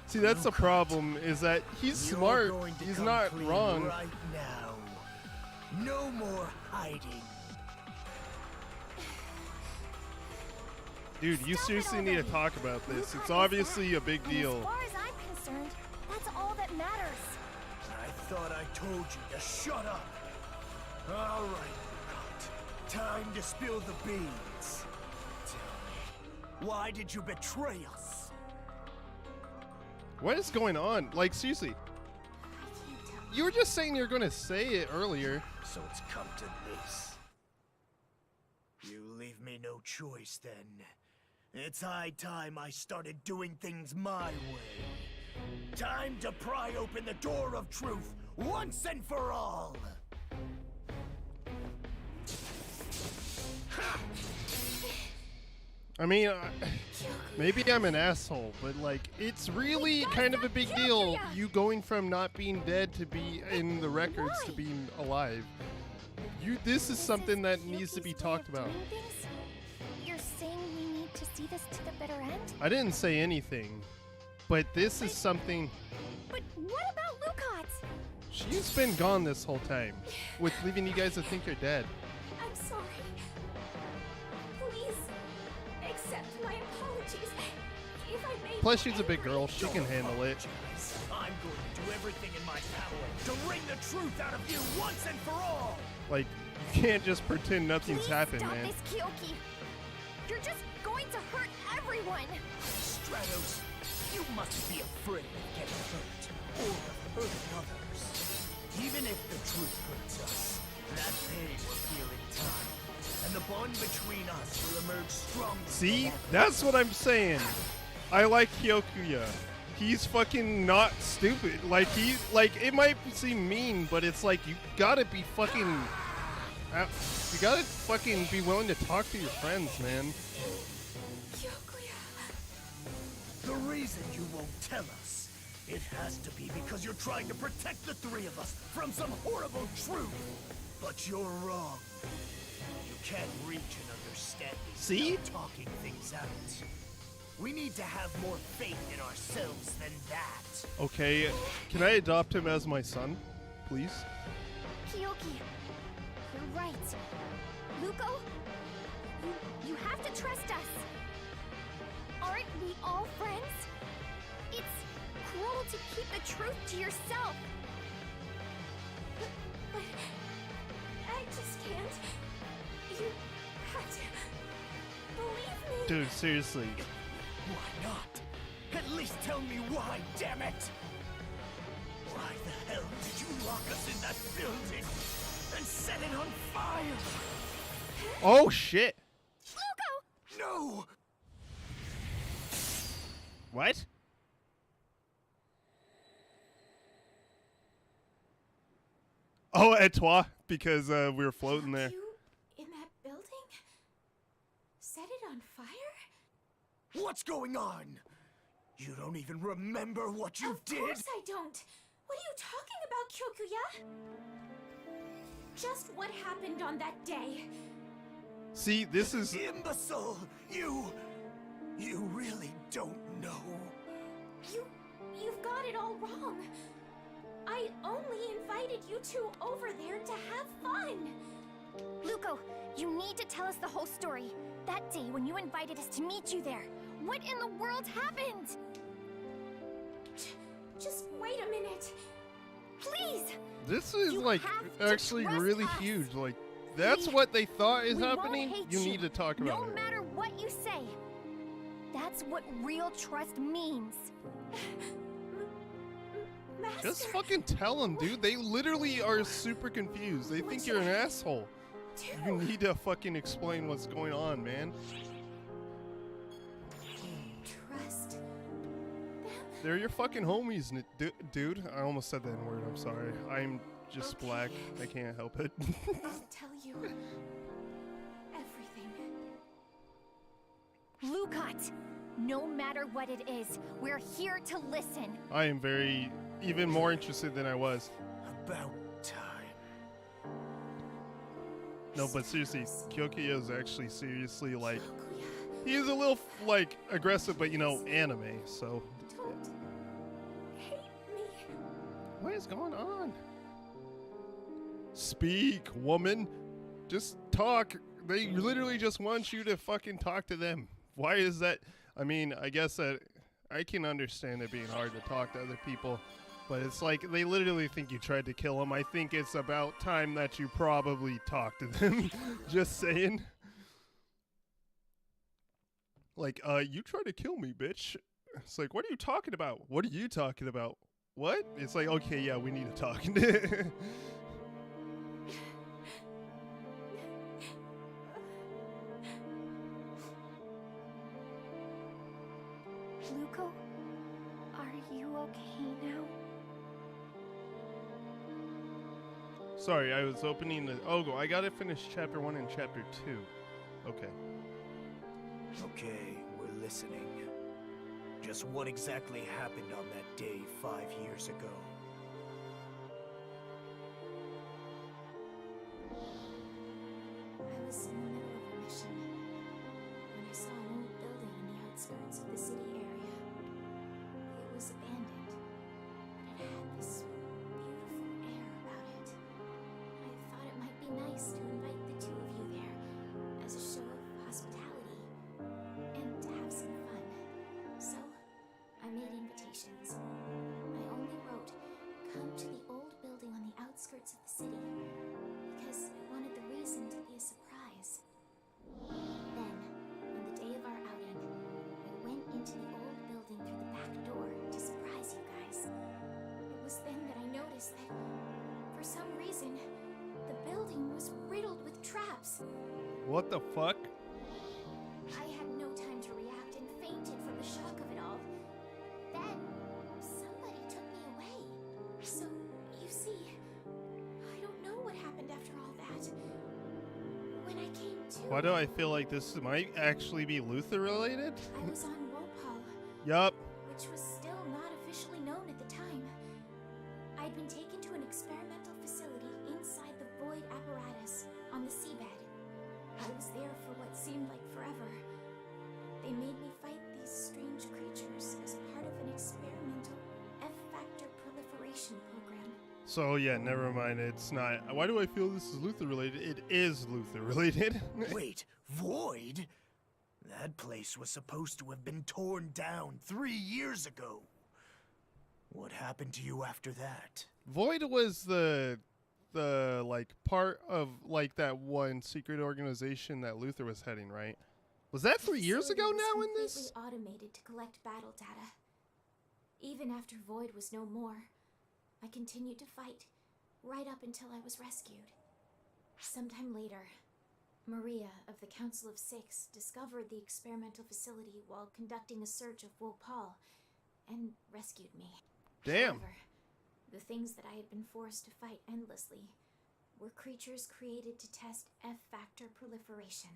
See, that's the Lucot, problem, is that he's you're smart. going to He's come not clean wrong. Right now. No more hiding. Dude, you Stop it seriously need to already. talk about this. Lucot It's is obviously back, a big and deal. As far as I'm concerned, that's all that matters. I thought I told you to shut up. All right, Lucot. Time to spill the beans. Tell me, why did you betray us? What is going on? Like, seriously. You were just saying you're gonna say it earlier. So it's come to this. You leave me no choice then. It's high time I started doing things my way. Time to pry open the door of truth once and for all. I mean, maybe I'm an asshole, but like, it's really kind of a big deal. You going from not being dead to be in the records to being alive. This is something that needs to be talked about. You're saying we need to see this to the bitter end? I didn't say anything, but this is something. But what about Lucot? She's been gone this whole time, with leaving you guys to think you're dead. I'm sorry. Please accept my apologies. If I made Plus, you she's a big angry- girl. She can handle it. I'm going to do everything in my power to wring the truth out of you once and for all. Like, you can't just pretend nothing's Please happened, stop man. this, Kyoki. You're just going to hurt everyone. Stratos, you must be afraid of getting hurt or of hurting others. Even if the truth hurts us, that pain will heal in time, and the bond between us will emerge stronger. See? than ever. That's what I'm saying. I like Kyokuya. He's fucking not stupid. Like, it might seem mean, but it's like, you gotta be fucking... you gotta fucking be willing to talk to your friends, man. The reason you won't tell us, it has to be because you're trying to protect the three of us from some horrible truth. But you're wrong. You can't reach an understanding See? without talking things out. We need to have more faith in ourselves than that. Okay, can I adopt him as my son, please? Kyoki, you're right. Luko, you have to trust us. Aren't we all friends? It's cruel to keep the truth to yourself. But I just can't. You have to believe me. Dude, seriously. Why not? At least tell me why, damn it! Why the hell did you lock us in that building and set it on fire? Oh, shit. Luko! No! What? Oh, et toi, because we were floating there. You in that building? Set it on fire? What's going on? You don't even remember what you did? Of course I don't. What are you talking about, Kyokuya? Just what happened on that day. See, this is... Imbecile! You really don't know. You've got it all wrong. I only invited you two over there to have fun. Luko, you need to tell us the whole story. That day when you invited us to meet you there. What in the world happened? Just wait a minute. Please! This is You like have to actually trust really us. huge. Like that's We- what they thought is we won't happening. hate You need to talk about no it. matter what you say. That's what real trust means. Master. Just fucking tell them, dude. They literally are super confused. They think you're an asshole. You need to fucking explain what's going on, man. Trust. They're your fucking homies, dude. I almost said that in word. I'm sorry. I'm just Okay. black. I can't help it. I'll tell you everything. Lukat, no matter what it is, we're here to listen. I am even more interested than I was. About time. No, but seriously, Kyokuya is actually seriously like, he is a little like aggressive, but you know, anime. So Don't hate me. what is going on? Speak, woman. Just talk. They literally just want you to fucking talk to them. Why is that? I mean, I guess that I can understand it being hard to talk to other people, but it's like they literally think you tried to kill them. I think it's about time that you probably talk to them. Just saying. Like, you tried to kill me, bitch. It's like, what are you talking about? What are you talking about? What? It's like, okay, yeah, we need to talk. Luko, are you okay now? Sorry, I was opening the... Oh, I gotta finish chapter 1 and chapter 2. Okay. Okay, we're listening. Just what exactly happened on that day 5 years ago? I was in the middle of a mission when I saw an old building in the outskirts of the city area. It was abandoned, but it had this beautiful air about it. I thought it might be nice to invite the two of you there as a show of hospitality and to have some fun. So, I made invitations. I only wrote, "Come to the old building on the outskirts of the city," because I wanted the reason to be a surprise. Then, on the day of our outing, I went into the old building through the back door to surprise you guys. It was then that I noticed that, for some reason, the building was riddled with traps. What the fuck? I had no time to react and fainted from the shock of it all. Then, somebody took me away. So, you see, I don't know what happened after all that. When I came to, Why do I feel like this might actually be Luther related? I was on Wopal, Yup. which was still not officially known at the time. I'd been taken to an experimental facility inside the void apparatus on the seabed. I was there for what seemed like forever. They made me fight these strange creatures as part of an experimental F-factor proliferation program. So yeah, never mind. It's not. Why do I feel this is Luther related? It is Luther related. Wait, Void? That place was supposed to have been torn down 3 years ago. What happened to you after that? Void was the like part of like that one secret organization that Luther was heading, right? Was that 3 years ago Facility was now in this? completely automated to collect battle data. Even after Void was no more, I continued to fight, right up until I was rescued. Sometime later, Maria of the Council of Six discovered the experimental facility while conducting a search of Wopal and rescued me. Damn. However, the things that I had been forced to fight endlessly were creatures created to test F-factor proliferation.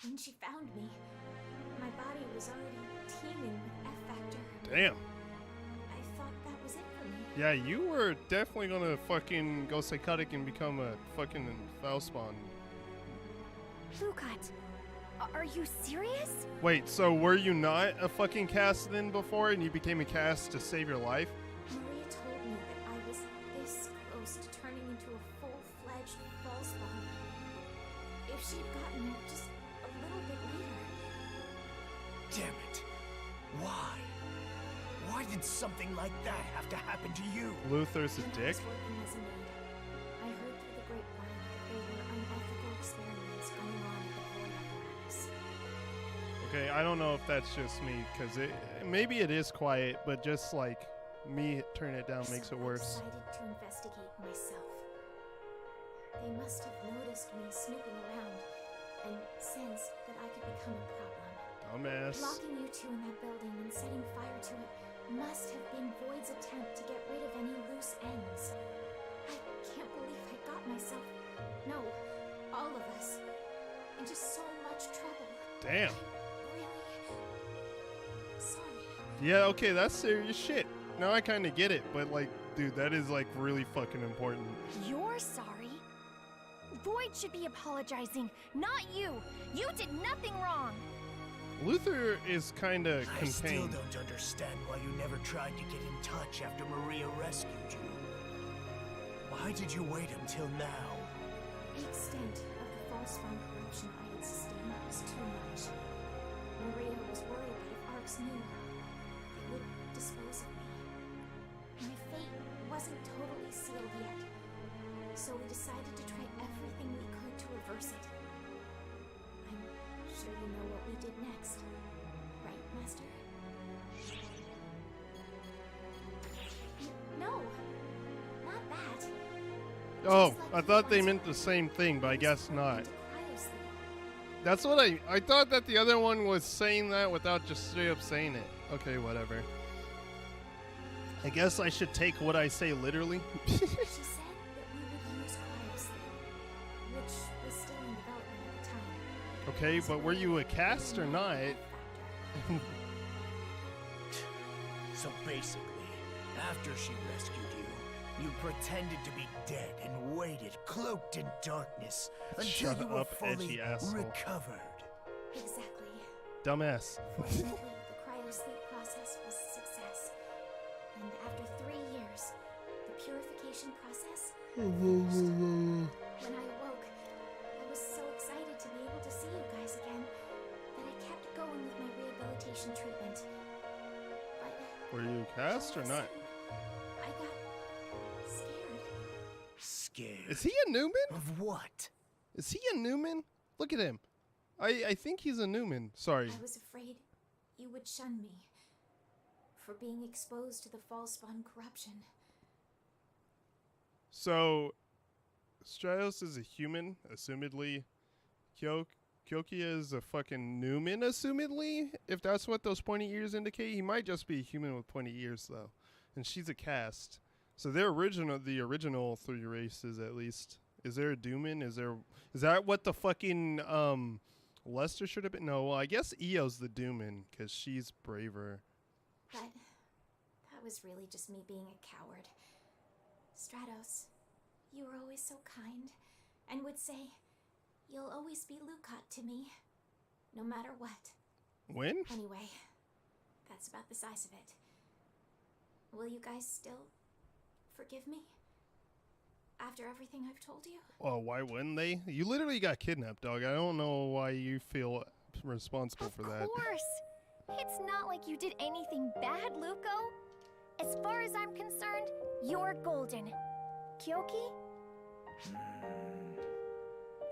When she found me, my body was already teeming with F-factor. Damn. I thought that was it for me. Yeah, you were definitely gonna fucking go psychotic and become a fucking foul spawn. Lukat, are you serious? Wait, so were you not a fucking cast then before and you became a cast to save your life? Maria told me that I was this close to turning into a full-fledged fall spawn. If she'd gotten there just a little bit later. Damn it. Why? Why did something like that have to happen to you? Luther's a When I dick. was working as a maid, I heard through the grapevine that there were unethical experiments going on at the void apparatus. Okay, I don't know if that's just me, because maybe it is quiet, but just like me turning it down makes it So worse. I decided to investigate myself. They must have noticed me snooping around and sensed that I could become a problem. Dumbass. Locking you two in that building and setting fire to it must have been Void's attempt to get rid of any loose ends. I can't believe I got myself, no, all of us, into so much trouble. Damn. Really sorry. Yeah, okay, that's serious shit. Now I kind of get it, but like, dude, that is like really fucking important. You're sorry? Void should be apologizing, not you. You did nothing wrong. Luther is kind of I still contained. don't understand why you never tried to get in touch after Maria rescued you. Why did you wait until now? The extent of the false fund corruption I had sustained was too much. Maria was worried that if Arx knew, they would dispose of me. My fate wasn't totally sealed yet, so we decided to try everything we could to reverse it. I'm sure you know what we did next, right, Master? No, not that. Oh, I thought they meant the same thing, but I guess not. That's what I thought that the other one was saying that without just straight up saying it. Okay, whatever. I guess I should take what I say literally. She said that we would use cryosleep, which was still in development at the time. Okay, but were you a cast or not? So basically, after she rescued you, you pretended to be dead and waited, cloaked in darkness, until Shut you were up, fully edgy asshole. recovered. Exactly. Dumbass. Fortunately, the cryosleep process was a success. And after 3 years, the purification process finished. When I awoke, I was so excited to be able to see you guys again that I kept going with my rehabilitation treatment. But Were you cast or not? I got scared. Scared. Is he a Newman? Of what? Is he a Newman? Look at him. I think he's a Newman. Sorry. I was afraid you would shun me for being exposed to the false fund corruption. So, Stratos is a human, assumedly. Kyokia is a fucking Newman, assumedly. If that's what those pointy ears indicate, he might just be a human with pointy ears, though. And she's a cast. So they're the original 3 races, at least. Is there a Dooman? Is that what the fucking Lester should have been? No, well, I guess Eo's the Dooman because she's braver. But that was really just me being a coward. Stratos, you were always so kind and would say, "You'll always be Lukat to me, no matter what." When? Anyway, that's about the size of it. Will you guys still forgive me? After everything I've told you? Oh, why wouldn't they? You literally got kidnapped, dog. I don't know why you feel responsible for that. Of course! It's not like you did anything bad, Luko. As far as I'm concerned, you're golden. Kyoki?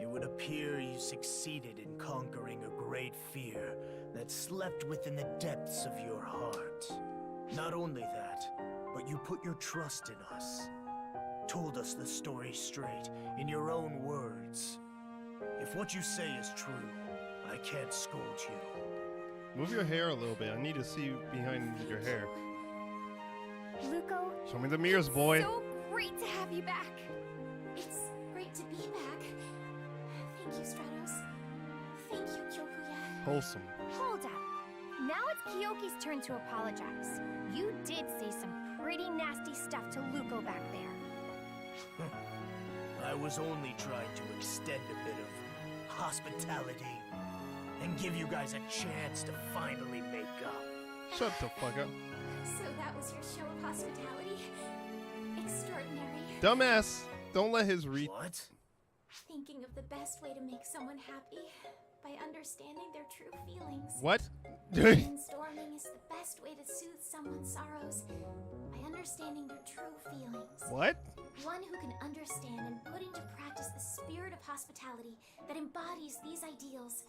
It would appear you succeeded in conquering a great fear that slept within the depths of your heart. Not only that, but you put your trust in us. Told us the story straight, in your own words. If what you say is true, I can't scold you. Move your hair a little bit. I need to see behind your hair. Luko? Show me the mirrors, boy. So great to have you back. It's great to be back. Thank you, Stratos. Thank you, Kyokuya. Wholesome. Hold up. Now it's Kyoki's turn to apologize. You did say some pretty nasty stuff to Luko back there. I was only trying to extend a bit of hospitality and give you guys a chance to finally make up. Shut the fuck up. So that was your show of hospitality? Extraordinary. Dumbass. Don't let his What? Thinking of the best way to make someone happy by understanding their true feelings. What? Brainstorming is the best way to soothe someone's sorrows by understanding their true feelings. What? One who can understand and put into practice the spirit of hospitality that embodies these ideals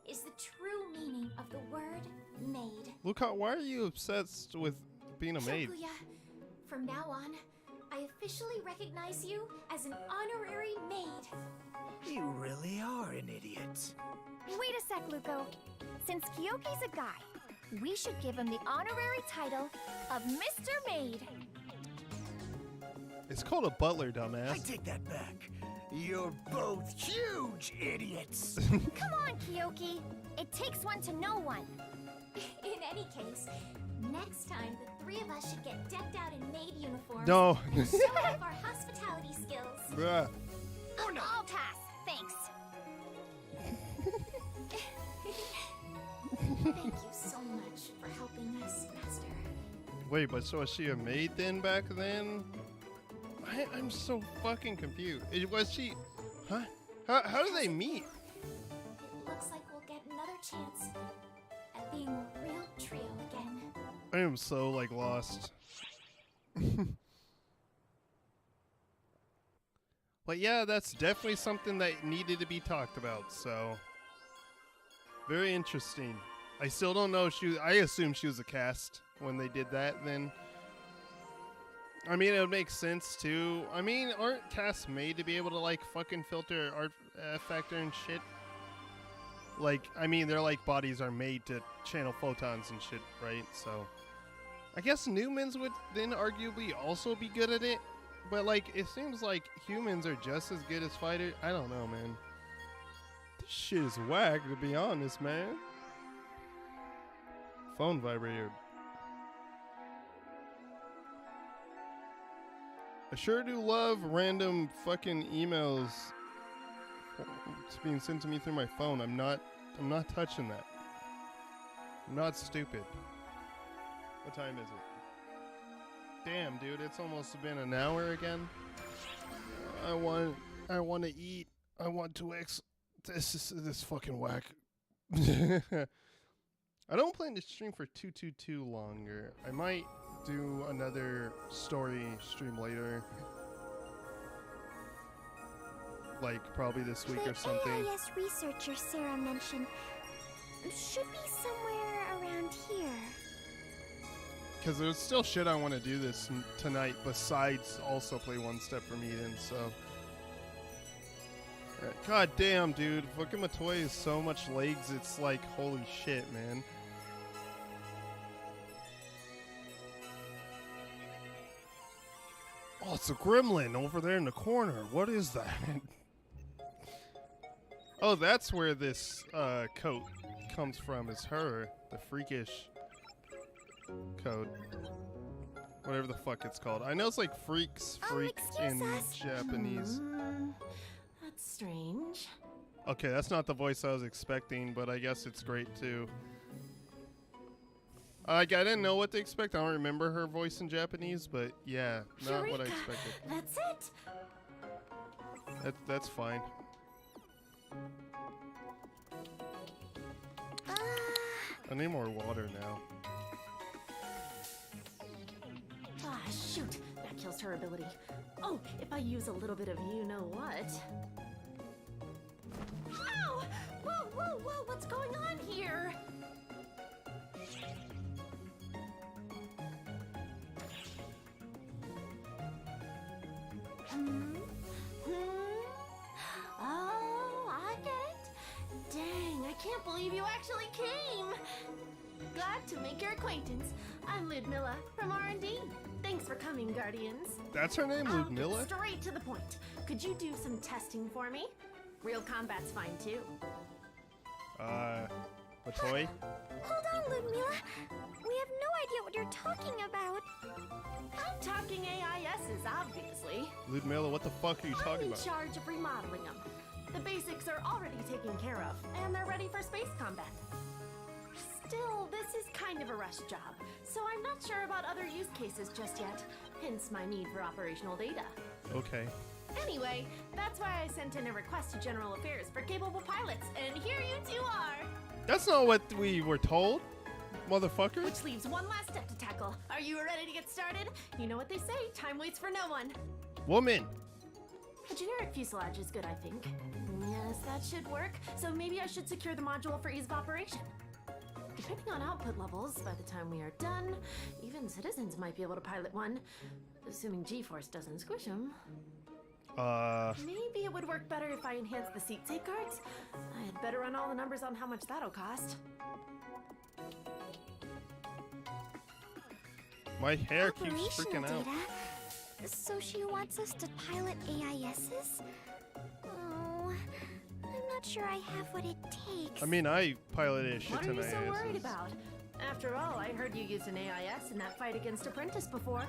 is the true meaning of the word maid. Luca, why are you obsessed with being a maid? Shokuya, from now on, I officially recognize you as an honorary maid. You really are an idiot. Wait a sec, Luco. Since Kyoki's a guy, we should give him the honorary title of Mr. Maid. It's called a butler, I dumbass. take that back. You're both huge idiots. Come on, Kyoki. It takes one to know one. In any case, next time the three of us should get decked out in maid uniforms. No. And show off our hospitality skills. Bruh. I'll pass. Thanks. Thank you so much for helping us, Master. Wait, but so was she a maid then back then? I'm so fucking confused. Was she... Huh? How do they meet? It looks like we'll get another chance at being a real trio again. I am so, like, lost. But yeah, that's definitely something that needed to be talked about, so... Very interesting. I still don't know if I assumed she was a cast when they did that, then... I mean, it would make sense, too. I mean, aren't casts made to be able to, like, fucking filter art factor and shit? Like, I mean, their, like, bodies are made to channel photons and shit, right? So... I guess Newmans would then arguably also be good at it. But, like, it seems like humans are just as good as fighters. I don't know, man. This shit is whack, to be honest, man. Phone vibrator. I sure do love random fucking emails it's being sent to me through my phone. I'm not touching that. I'm not stupid. What time is it? Damn, dude, it's almost been an hour again. I want to eat. I want to This is fucking whack. I don't plan to stream for too longer. I might do another story stream later. Like probably this week or something. The AIS researcher Sarah mentioned should be somewhere around here. Because there's still shit I want to do this tonight besides also play One Step from Eden, so... God damn, dude. Fucking Matoy is so much legs, it's like, holy shit, man. Oh, it's a gremlin over there in the corner. What is that? Oh, that's where this coat comes from, is her. The freakish code. Whatever the fuck it's called. I know it's like freak in Japanese. That's strange. Okay, that's not the voice I was expecting, but I guess it's great too. I didn't know what to expect. I don't remember her voice in Japanese, but yeah, not what I expected. That's it. That's fine. I need more water now. Ah, shoot. That kills her ability. Oh, if I use a little bit of you-know-what. Ow! Whoa, what's going on here? Oh, I get it. Dang, I can't believe you actually came. Glad to make your acquaintance. I'm Ludmilla from R&D. Thanks for coming, Guardians. That's her name, Ludmilla? Straight to the point. Could you do some testing for me? Real combat's fine, too. Matoy? Hold on, Ludmilla. We have no idea what you're talking about. I'm talking AISs, obviously. Ludmilla, what the fuck are you talking about? I'm in charge of remodeling them. The basics are already taken care of, and they're ready for space combat. Still, this is kind of a rush job, so I'm not sure about other use cases just yet, hence my need for operational data. Okay. Anyway, that's why I sent in a request to General Affairs for capable pilots, and here you two are. That's not what we were told, motherfucker. Which leaves one last step to tackle. Are you ready to get started? You know what they say, time waits for no one. Woman. A generic fuselage is good, I think. Yes, that should work. So maybe I should secure the module for ease of operation. Depending on output levels, by the time we are done, even citizens might be able to pilot one, assuming G-force doesn't squish them. Maybe it would work better if I enhanced the seat safeguards. I had better run all the numbers on how much that'll cost. My hair keeps freaking out. So she wants us to pilot AISs? Oh, I'm not sure I have what it takes. I mean, I piloted shit What are ton you of so worried AISs. about? After all, I heard you used an AIS in that fight against Apprentice before.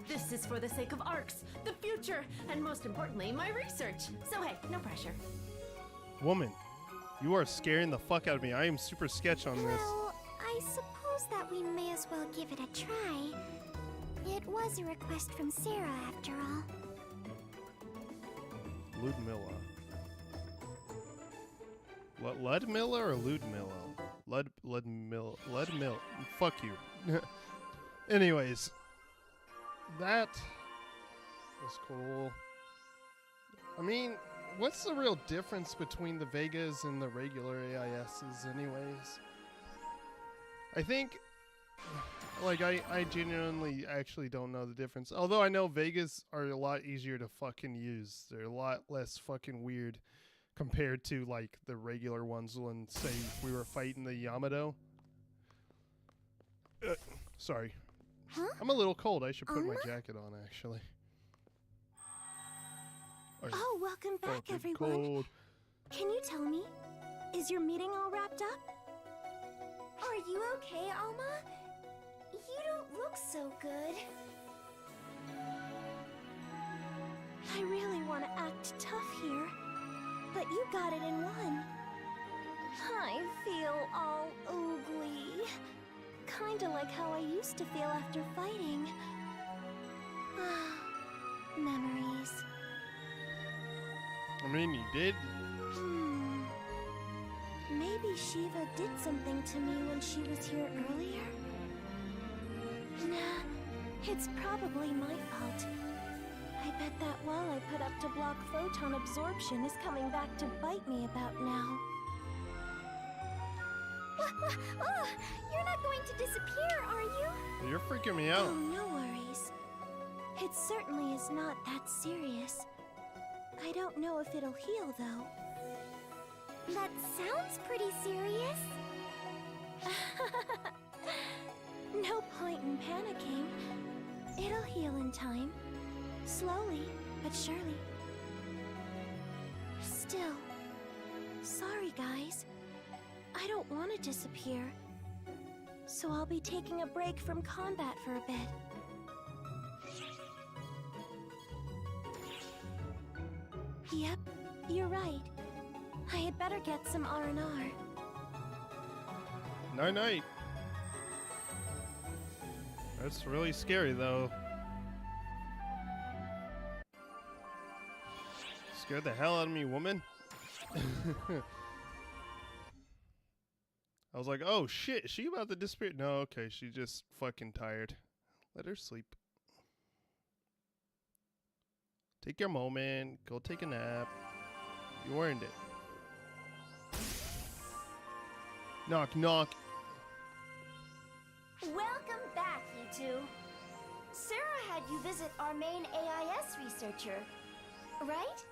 This is for the sake of ARCs, the future, and most importantly, my research. So hey, no pressure. Woman, you are scaring the fuck out of me. I am super sketch on this. Well, I suppose that we may as well give it a try. It was a request from Sarah, after all. Ludmilla. Ludmilla or Ludmilla? Ludmilla. Fuck you. Anyways, that was cool. I mean, what's the real difference between the Vegas and the regular AISs anyways? I think, like, I genuinely actually don't know the difference. Although I know Vegas are a lot easier to fucking use. They're a lot less fucking weird compared to, like, the regular ones when, say, we were fighting the Yamato. Sorry. Huh? I'm a little cold. I should put my jacket on, actually. Oh, welcome back, Fucking everyone. cold. Can you tell me, is your meeting all wrapped up? Are you okay, Alma? You don't look so good. I really want to act tough here, but you got it in one. I feel all oogly. Kinda like how I used to feel after fighting. Memories. I mean, you did. Maybe Shiva did something to me when she was here earlier? Nah, it's probably my fault. I bet that wall I put up to block photon absorption is coming back to bite me about now. Oh, you're not going to disappear, are you? You're freaking me out. Oh, no worries. It certainly is not that serious. I don't know if it'll heal, though. That sounds pretty serious. No point in panicking. It'll heal in time. Slowly, but surely. Still, sorry guys. I don't want to disappear. So I'll be taking a break from combat for a bit. Yep, you're right. I had better get some R&R. Night. That's really scary, though. Scared the hell out of me, woman. I was like, oh shit, is she about to disappear? No, okay, she's just fucking tired. Let her sleep. Take your moment. Go take a nap. You earned it. Knock, knock. Welcome back, you two. Sarah had you visit our main AIS researcher, right?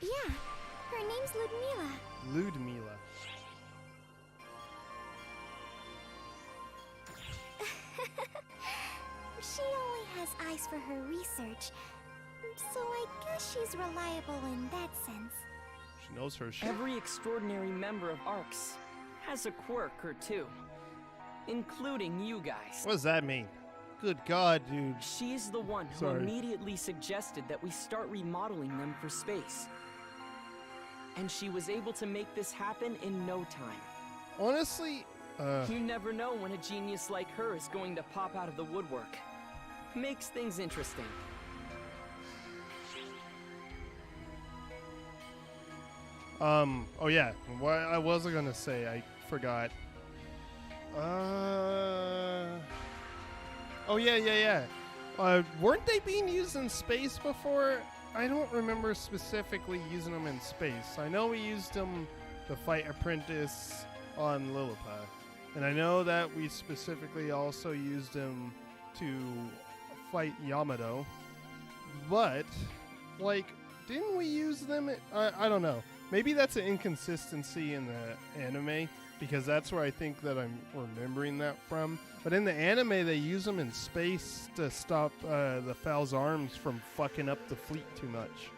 Yeah, her name's Ludmilla. Ludmilla. She only has eyes for her research, so I guess she's reliable in that sense. She knows her shit. Every extraordinary member of ARCS has a quirk or two, including you guys. What does that mean? Good God, dude. She's the one who Sorry. immediately suggested that we start remodeling them for space. And she was able to make this happen in no time. Honestly, You never know when a genius like her is going to pop out of the woodwork. Makes things interesting. Oh yeah, what I was gonna say, I forgot. Oh yeah. Weren't they being used in space before? I don't remember specifically using them in space. I know we used them to fight Apprentice on Lilliput. And I know that we specifically also used them to fight Yamato. But, like, didn't we use them? I don't know. Maybe that's an inconsistency in the anime, because that's where I think that I'm remembering that from. But in the anime, they use them in space to stop the Fal's arms from fucking up the fleet too much.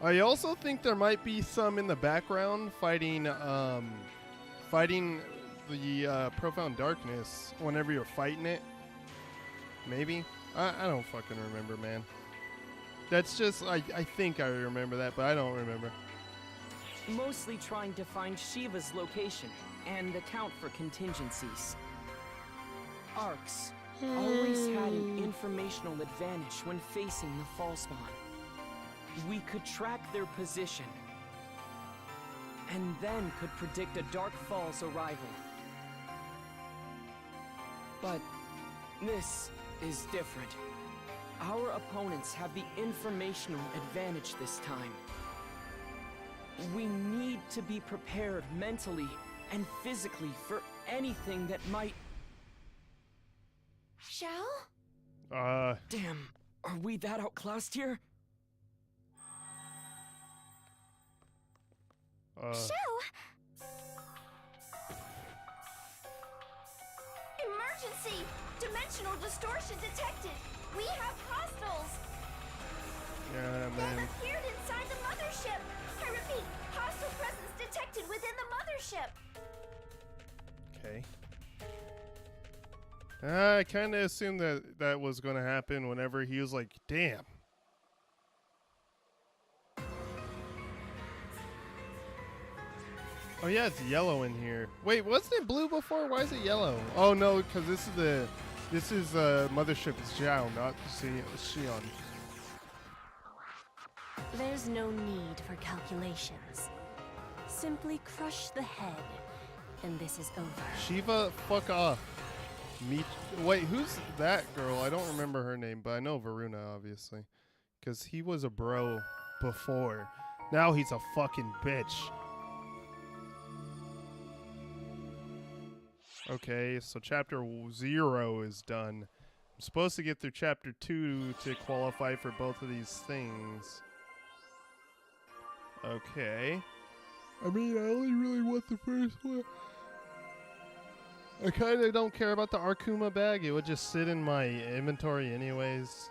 I also think there might be some in the background fighting the Profound Darkness whenever you're fighting it. Maybe? I don't fucking remember, man. That's just, I think I remember that, but I don't remember. Mostly trying to find Shiva's location and account for contingencies. Arcs always had an informational advantage when facing the Fallspawn. We could track their position, and then could predict a Dark Fall's arrival. But this is different. Our opponents have the informational advantage this time. We need to be prepared mentally and physically for anything that might... Shell? Damn, are we that outclassed here? Shell! Emergency! Dimensional distortion detected! We have hostiles! Yeah, man. They've appeared inside the mothership! I repeat, hostile presence detected within the mothership! Okay. I kind of assumed that was going to happen whenever he was like, damn. Oh yeah, it's yellow in here. Wait, wasn't it blue before? Why is it yellow? Oh no, because this is mothership Zhao, not Xion. There's no need for calculations. Simply crush the head, and this is over. Shiva, fuck off. Wait, who's that girl? I don't remember her name, but I know Varuna, obviously. Because he was a bro before. Now he's a fucking bitch. Okay, so chapter 0 is done. I'm supposed to get through chapter 2 to qualify for both of these things. Okay. I mean, I only really want the first one. I kind of don't care about the Arkuma bag. It would just sit in my inventory anyways.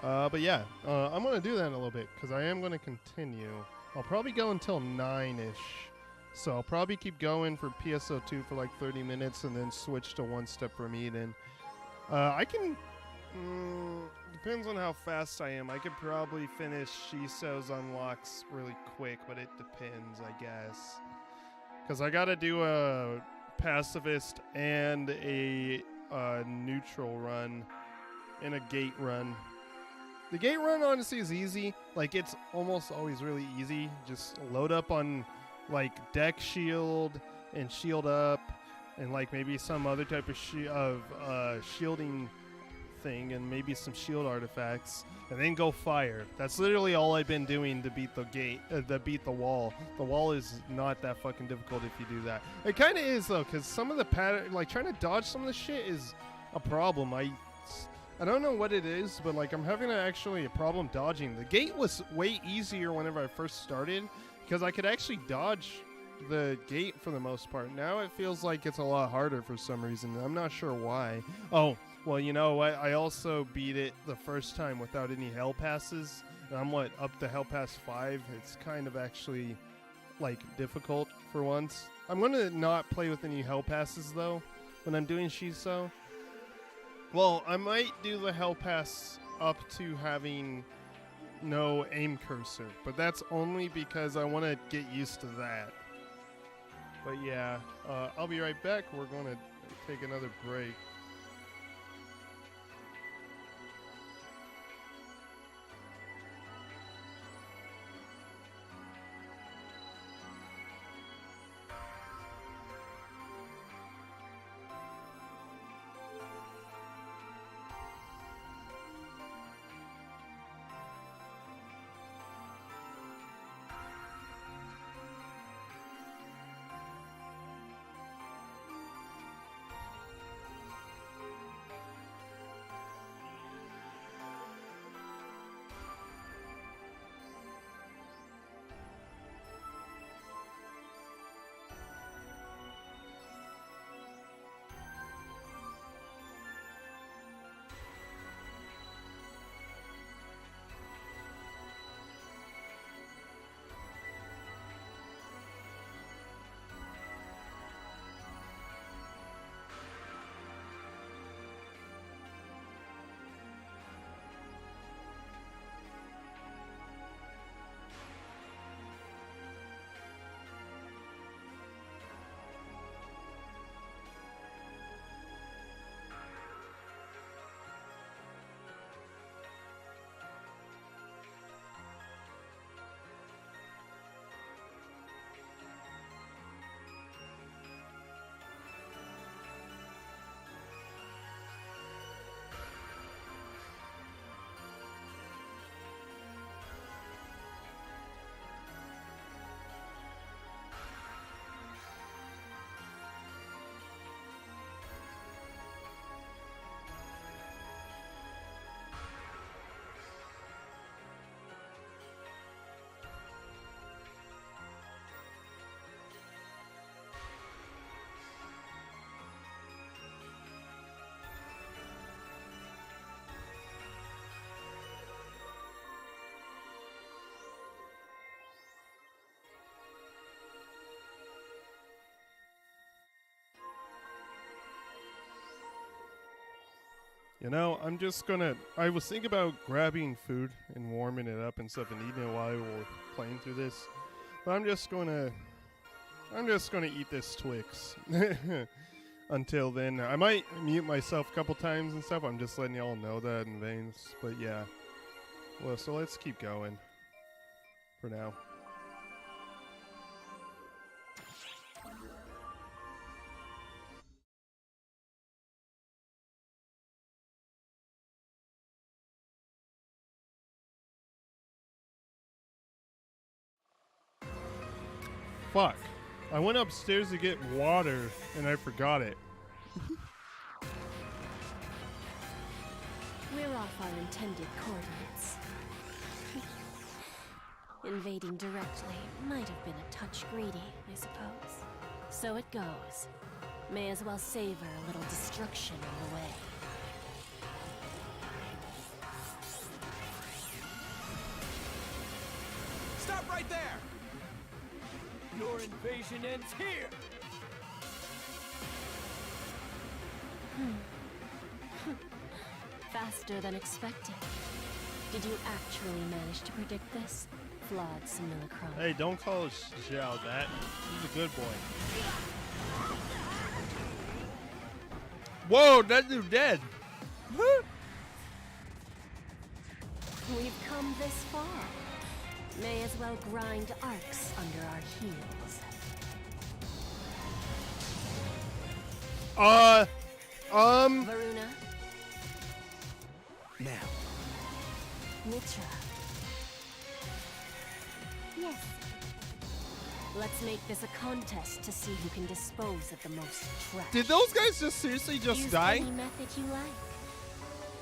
But yeah, I'm going to do that in a little bit because I am going to continue. I'll probably go until 9-ish. So I'll probably keep going for PSO2 for like 30 minutes and then switch to One Step from Eden. I can... depends on how fast I am. I could probably finish Shiso's unlocks really quick, but it depends, I guess. Because I got to do a pacifist and a neutral run and a gate run. The gate run honestly is easy. Like, it's almost always really easy. Just load up on... like deck shield and shield up and like maybe some other type of shielding thing and maybe some shield artifacts and then go fire. That's literally all I've been doing to beat the gate, to beat the wall. The wall is not that fucking difficult if you do that. It kind of is though, because some of the pattern, like trying to dodge some of the shit is a problem. I don't know what it is, but like I'm having a problem dodging. The gate was way easier whenever I first started, because I could actually dodge the gate for the most part. Now it feels like it's a lot harder for some reason. I'm not sure why. Oh, well, you know what? I also beat it the first time without any hell passes. And I'm, up to hell pass 5. It's kind of actually, like, difficult for once. I'm going to not play with any hell passes, though, when I'm doing Shiso. Well, I might do the hell pass up to having... no aim cursor, but that's only because I want to get used to that. But yeah, I'll be right back. We're going to take another break. You know, I'm just gonna. I was thinking about grabbing food and warming it up and stuff and eating it while we're playing through this, but I'm just gonna eat this Twix. Until then, I might mute myself a couple times and stuff. I'm just letting y'all know that in advance. But yeah, well, so let's keep going for now. Fuck. I went upstairs to get water and I forgot it. We're off our intended coordinates. Invading directly might have been a touch greedy, I suppose. So it goes. May as well savor a little destruction on the way. Stop right there! Your invasion ends here! Faster than expected. Did you actually manage to predict this? Flawed simulacrum. Hey, don't call Xiao that. He's a good boy. Whoa, that dude dead. We've come this far. May as well grind arcs under our heels. Varuna. Now. Mitra. Yes. Let's make this a contest to see who can dispose of the most trash. Did those guys just seriously just Use die? any method you like.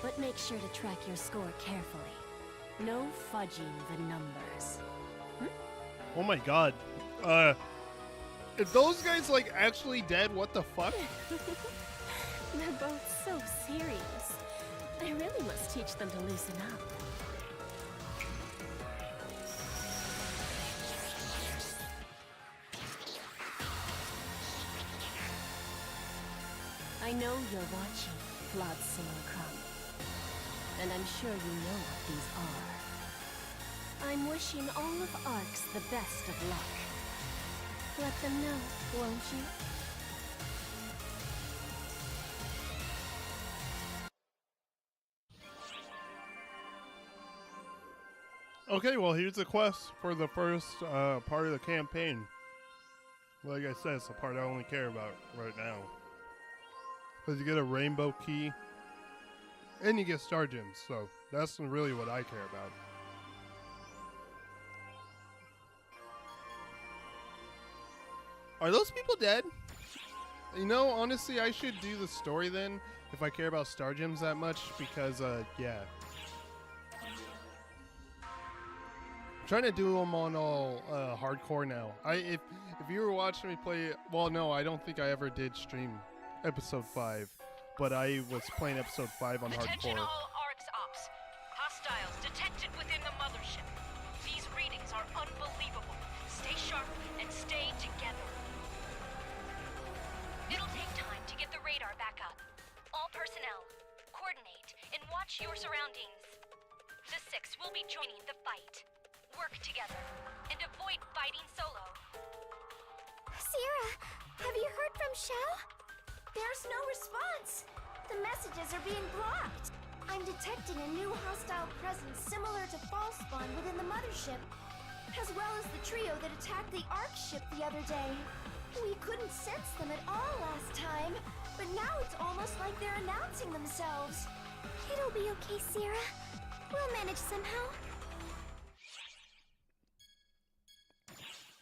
But make sure to track your score carefully. No fudging the numbers. Oh my god. If those guys like actually dead, what the fuck? They're both so serious. I really must teach them to loosen up. I know you're watching, Flawed Simulacrum. And I'm sure you know what these are. I'm wishing all of Arcs the best of luck. Let them know, won't you? Okay, well, here's the quest for the first part of the campaign. Like I said, it's the part I only care about right now. Because you get a rainbow key, and you get star gems, so that's really what I care about. Are those people dead? You know, honestly, I should do the story then, if I care about star gems that much, because, yeah. I'm trying to do them on all hardcore now. If you were watching me play, well, no, I don't think I ever did stream episode 5, but I was playing episode 5 on Attention hardcore. all ARCS ops. Hostiles detected within the mothership. These readings are unbelievable. Stay sharp and stay together. It'll take time to get the radar back up. All personnel, coordinate and watch your surroundings. The 6 will be joining the fight. Work together and avoid fighting solo. Sierra, have you heard from Xiao? There's no response. The messages are being blocked. I'm detecting a new hostile presence similar to Falspawn within the mothership, as well as the trio that attacked the Ark ship the other day. We couldn't sense them at all last time, but now it's almost like they're announcing themselves. It'll be okay, Sierra. We'll manage somehow.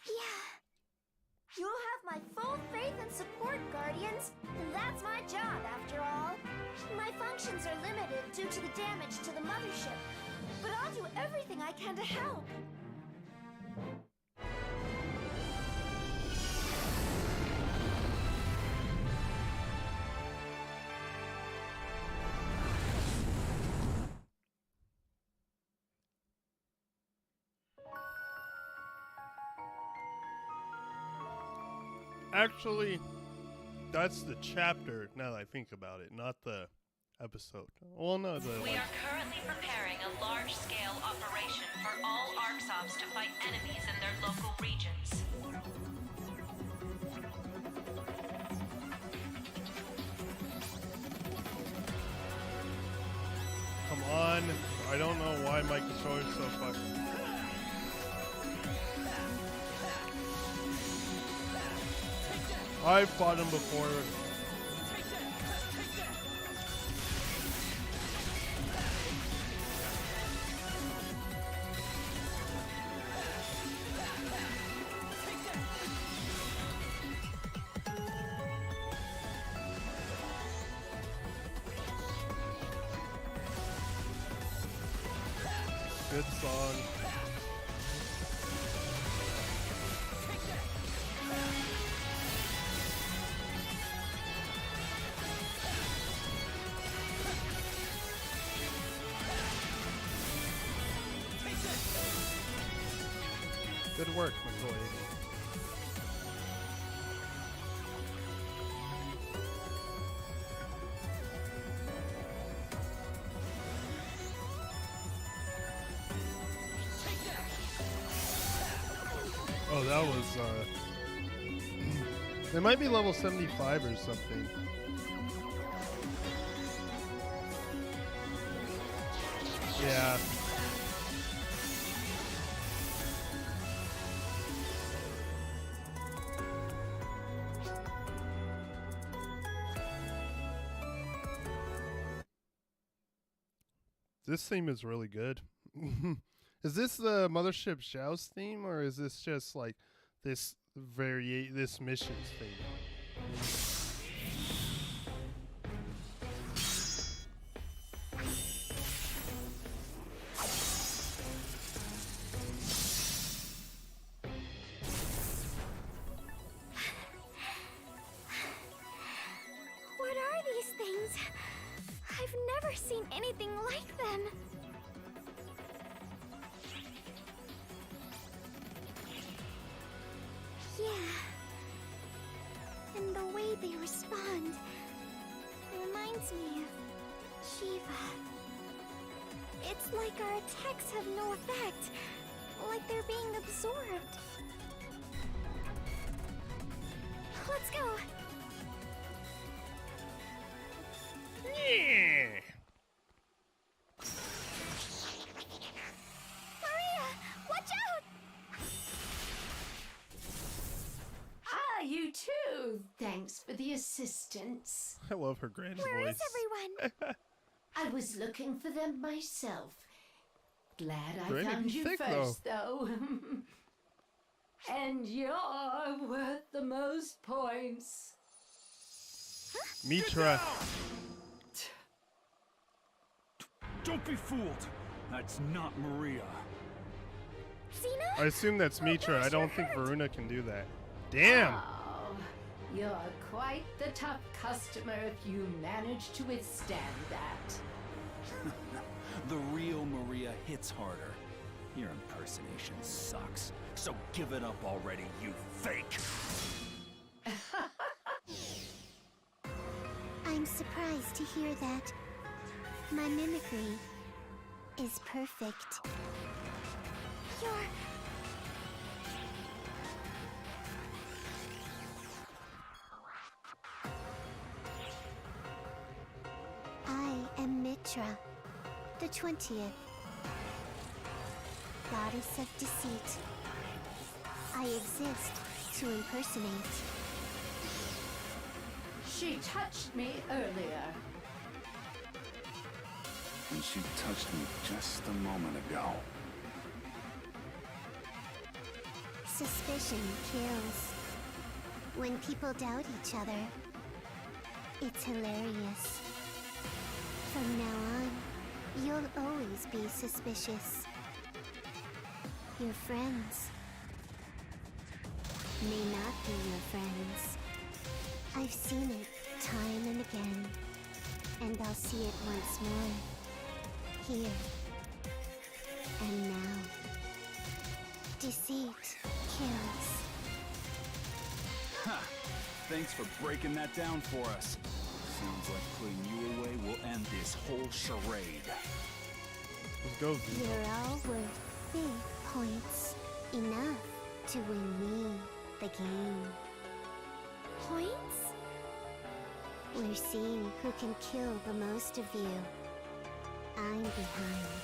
Yeah. You'll have my full faith and support, Guardians, and that's my job after all. My functions are limited due to the damage to the mothership, but I'll do everything I can to help. Actually, that's the chapter, now that I think about it, not the episode. Well, no, We are currently preparing a large-scale operation for all ARCSOPs to fight enemies in their local regions. Come on. I don't know why my controller's so fucking... I've fought him before. Good song. Good work, McCoy. Oh, that was, they might be level 75 or something. Yeah. This theme is really good. Is this the Mothership Xiao's theme, or is this just like this this mission's theme? What are these things? I've never seen anything like them. Yeah. And the way they respond reminds me of Shiva. It's like our attacks have no effect, like they're being absorbed. Let's go. Yeah. Maria, watch out! Ah, you too. Thanks for the assistance. I love her grand Where voice. is everyone? I was looking for them myself. Glad I Granny found be you thick, first, though. And you're worth the most points. Mitra. Don't be fooled. That's not Maria. Xena? I assume that's Mitra. I don't think Varuna can do that. Damn. Oh, you're quite the tough customer if you manage to withstand that. The real Maria hits harder. Your impersonation sucks. So give it up already, you fake. I'm surprised to hear that. My mimicry is perfect. I am Mitra, the 20th. Goddess of deceit. I exist to impersonate. She touched me earlier. And she touched me just a moment ago. Suspicion kills. When people doubt each other, it's hilarious. From now on, you'll always be suspicious. Your friends may not be your friends. I've seen it time and again, and I'll see it once more. Here and now. Deceit kills. Ha! Thanks for breaking that down for us. Sounds like putting you away will end this whole charade. Let's go, Vito. You're all worth big points. Enough to win me the game. Points? We're seeing who can kill the most of you. I'm behind,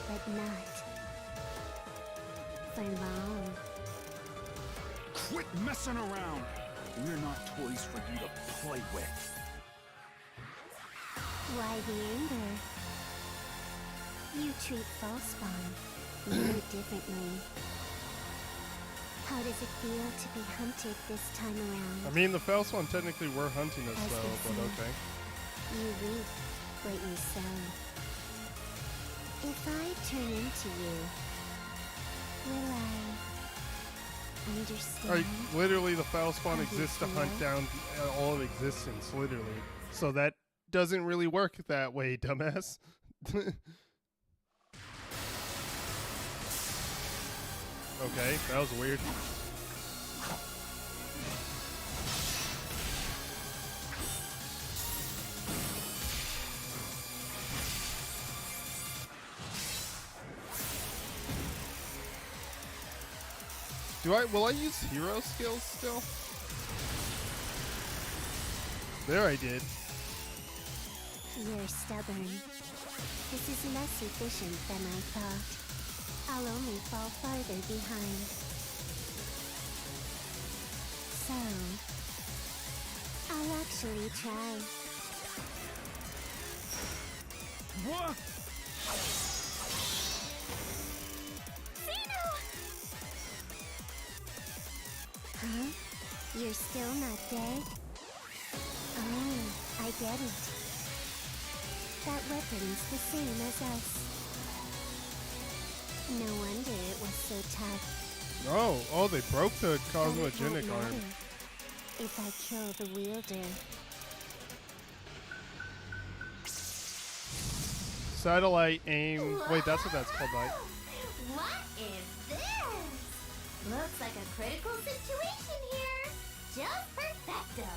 but not for long. Quit messing around! We're not toys for you to play with. Why the anger? You treat Falspawn no differently. How does it feel to be hunted this time around? I mean, the Falspawn technically were hunting us, though, but okay. You reap what you sow. If I turn into you, will I understand? Like, literally, the Falspawn How do you exists to hunt feel? down all of existence, literally. So that doesn't really work that way, dumbass. Okay, that was weird. Will I use hero skills still? There I did. You're stubborn. This is less efficient than I thought. I'll only fall farther behind. So, I'll actually try. What? Huh? You're still not dead? Oh, I get it. That weapon's the same as us. No wonder it was so tough. Oh, they broke the But it won't cosmogenic arm. matter if I kill the wielder. Satellite aim. Wait, that's what that's called, right? What is this? Looks like a critical situation here. Just perfecto.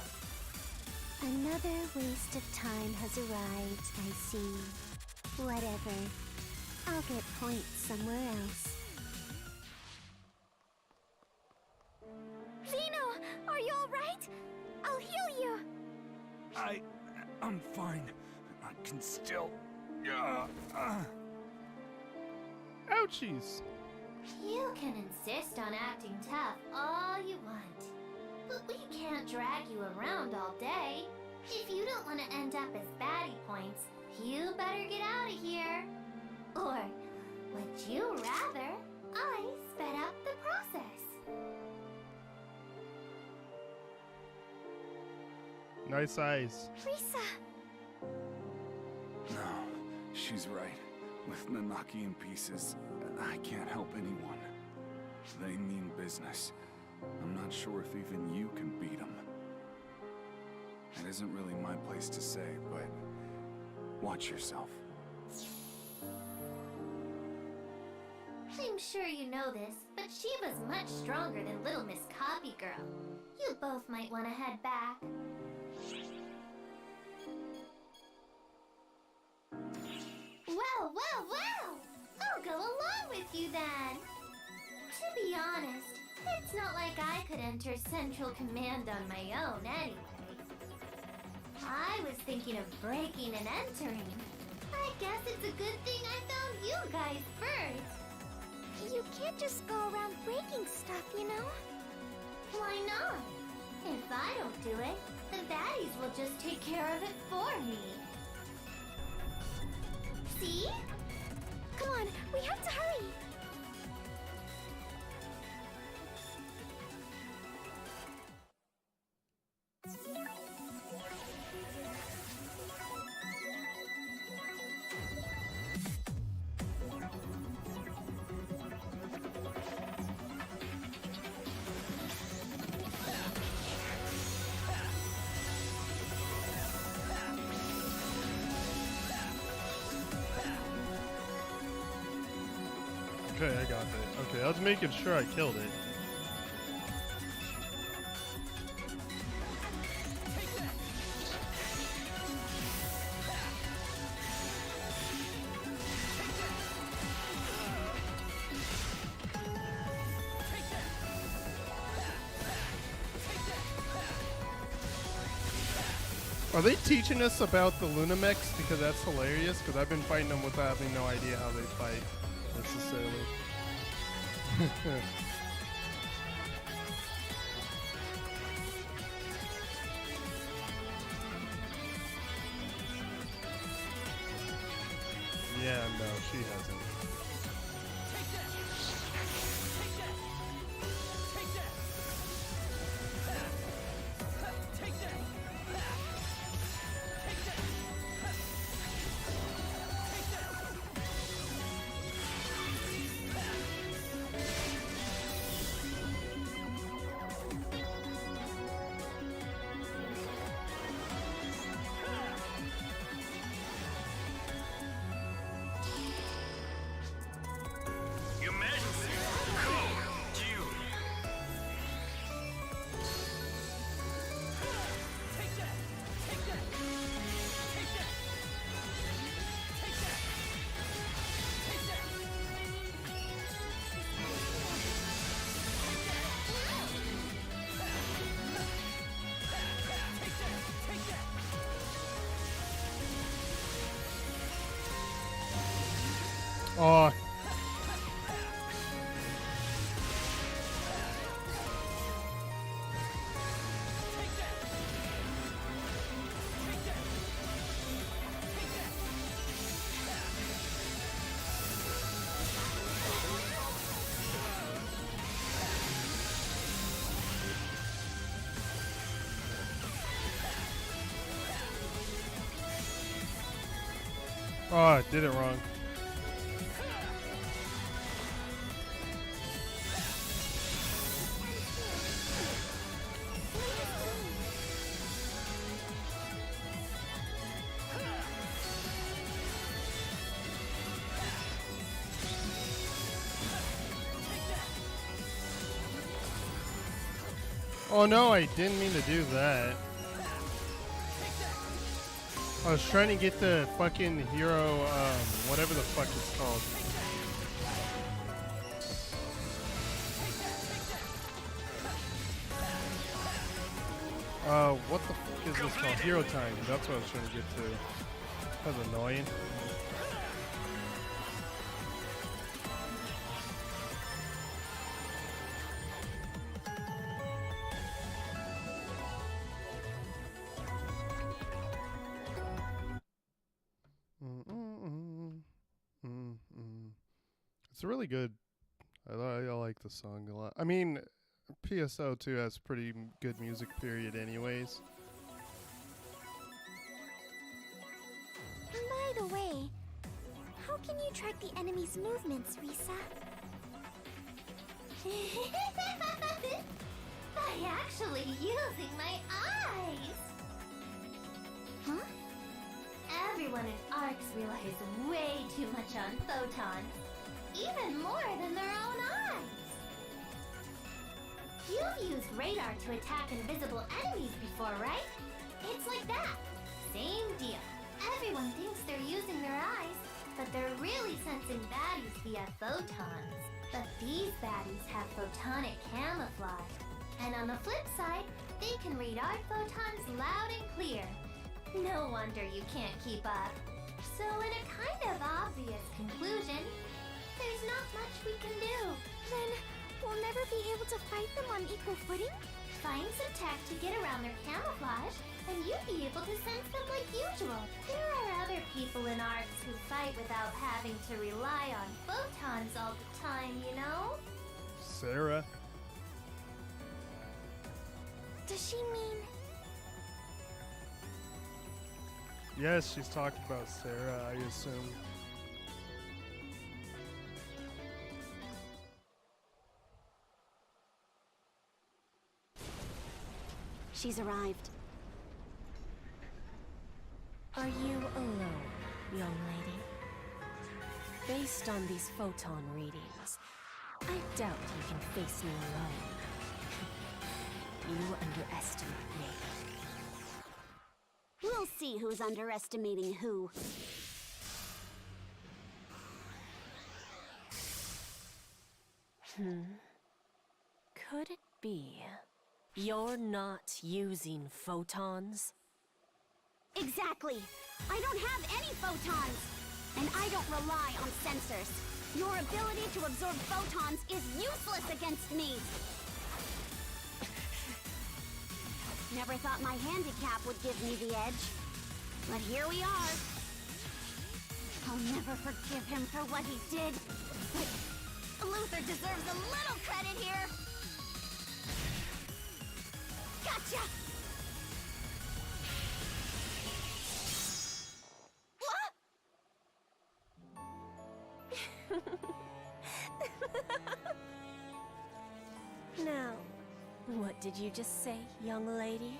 Another waste of time has arrived, I see. Whatever. I'll get points somewhere else. Zeno, are you alright? I'll heal you. I'm fine. I can still... Ouchies. You can insist on acting tough all you want, but we can't drag you around all day. If you don't want to end up as baddie points, you better get out of here. Or would you rather I sped up the process? Nice eyes. Risa. No, she's right. With Nanaki in pieces, I can't help anyone. They mean business. I'm not sure if even you can beat them. It isn't really my place to say, but watch yourself. I'm sure you know this, but Shiva's much stronger than Little Miss Copy Girl. You both might want to head back. Well, well, well! I'll go along with you then! To be honest, it's not like I could enter Central Command on my own anyway. I was thinking of breaking and entering. I guess it's a good thing I found you guys first. You can't just go around breaking stuff, you know? Why not? If I don't do it, the baddies will just take care of it for me. See? Come on, we have to hurry. Okay, I got that. Okay, I was making sure I killed it. Are they teaching us about the Lunamechs? Because that's hilarious, because I've been fighting them without having no idea how they fight, necessarily. Yeah, no, she hasn't. Oh. Oh, I did it wrong. Oh no, I didn't mean to do that. I was trying to get the fucking hero, whatever the fuck it's called. What the fuck is this called? Hero time. That's what I was trying to get to. That's annoying. It's really good. I like the song a lot. I mean, PSO2 has pretty good music, period, anyways. By the way, how can you track the enemy's movements, Risa? By actually using my eyes! Huh? Everyone in ARCS relies way too much on photons. Even more than their own eyes. You've used radar to attack invisible enemies before, right? It's like that. Same deal. Everyone thinks they're using their eyes, but they're really sensing baddies via photons. But these baddies have photonic camouflage. And on the flip side, they can read our photons loud and clear. No wonder you can't keep up. So in a kind of obvious conclusion, there's not much we can do. Then we'll never be able to fight them on equal footing? Find some tech to get around their camouflage, and you'd be able to sense them like usual. There are other people in ARCS who fight without having to rely on photons all the time, you know? Sarah. Does she mean... Yes, she's talking about Sarah, I assume. She's arrived. Are you alone, young lady? Based on these photon readings, I doubt you can face me alone. You underestimate me. We'll see who's underestimating who. Could it be you're not using photons? Exactly. I don't have any photons. And I don't rely on sensors. Your ability to absorb photons is useless against me. Never thought my handicap would give me the edge. But here we are. I'll never forgive him for what he did. But Luther deserves a little credit here. Gotcha! Now, what did you just say, young lady?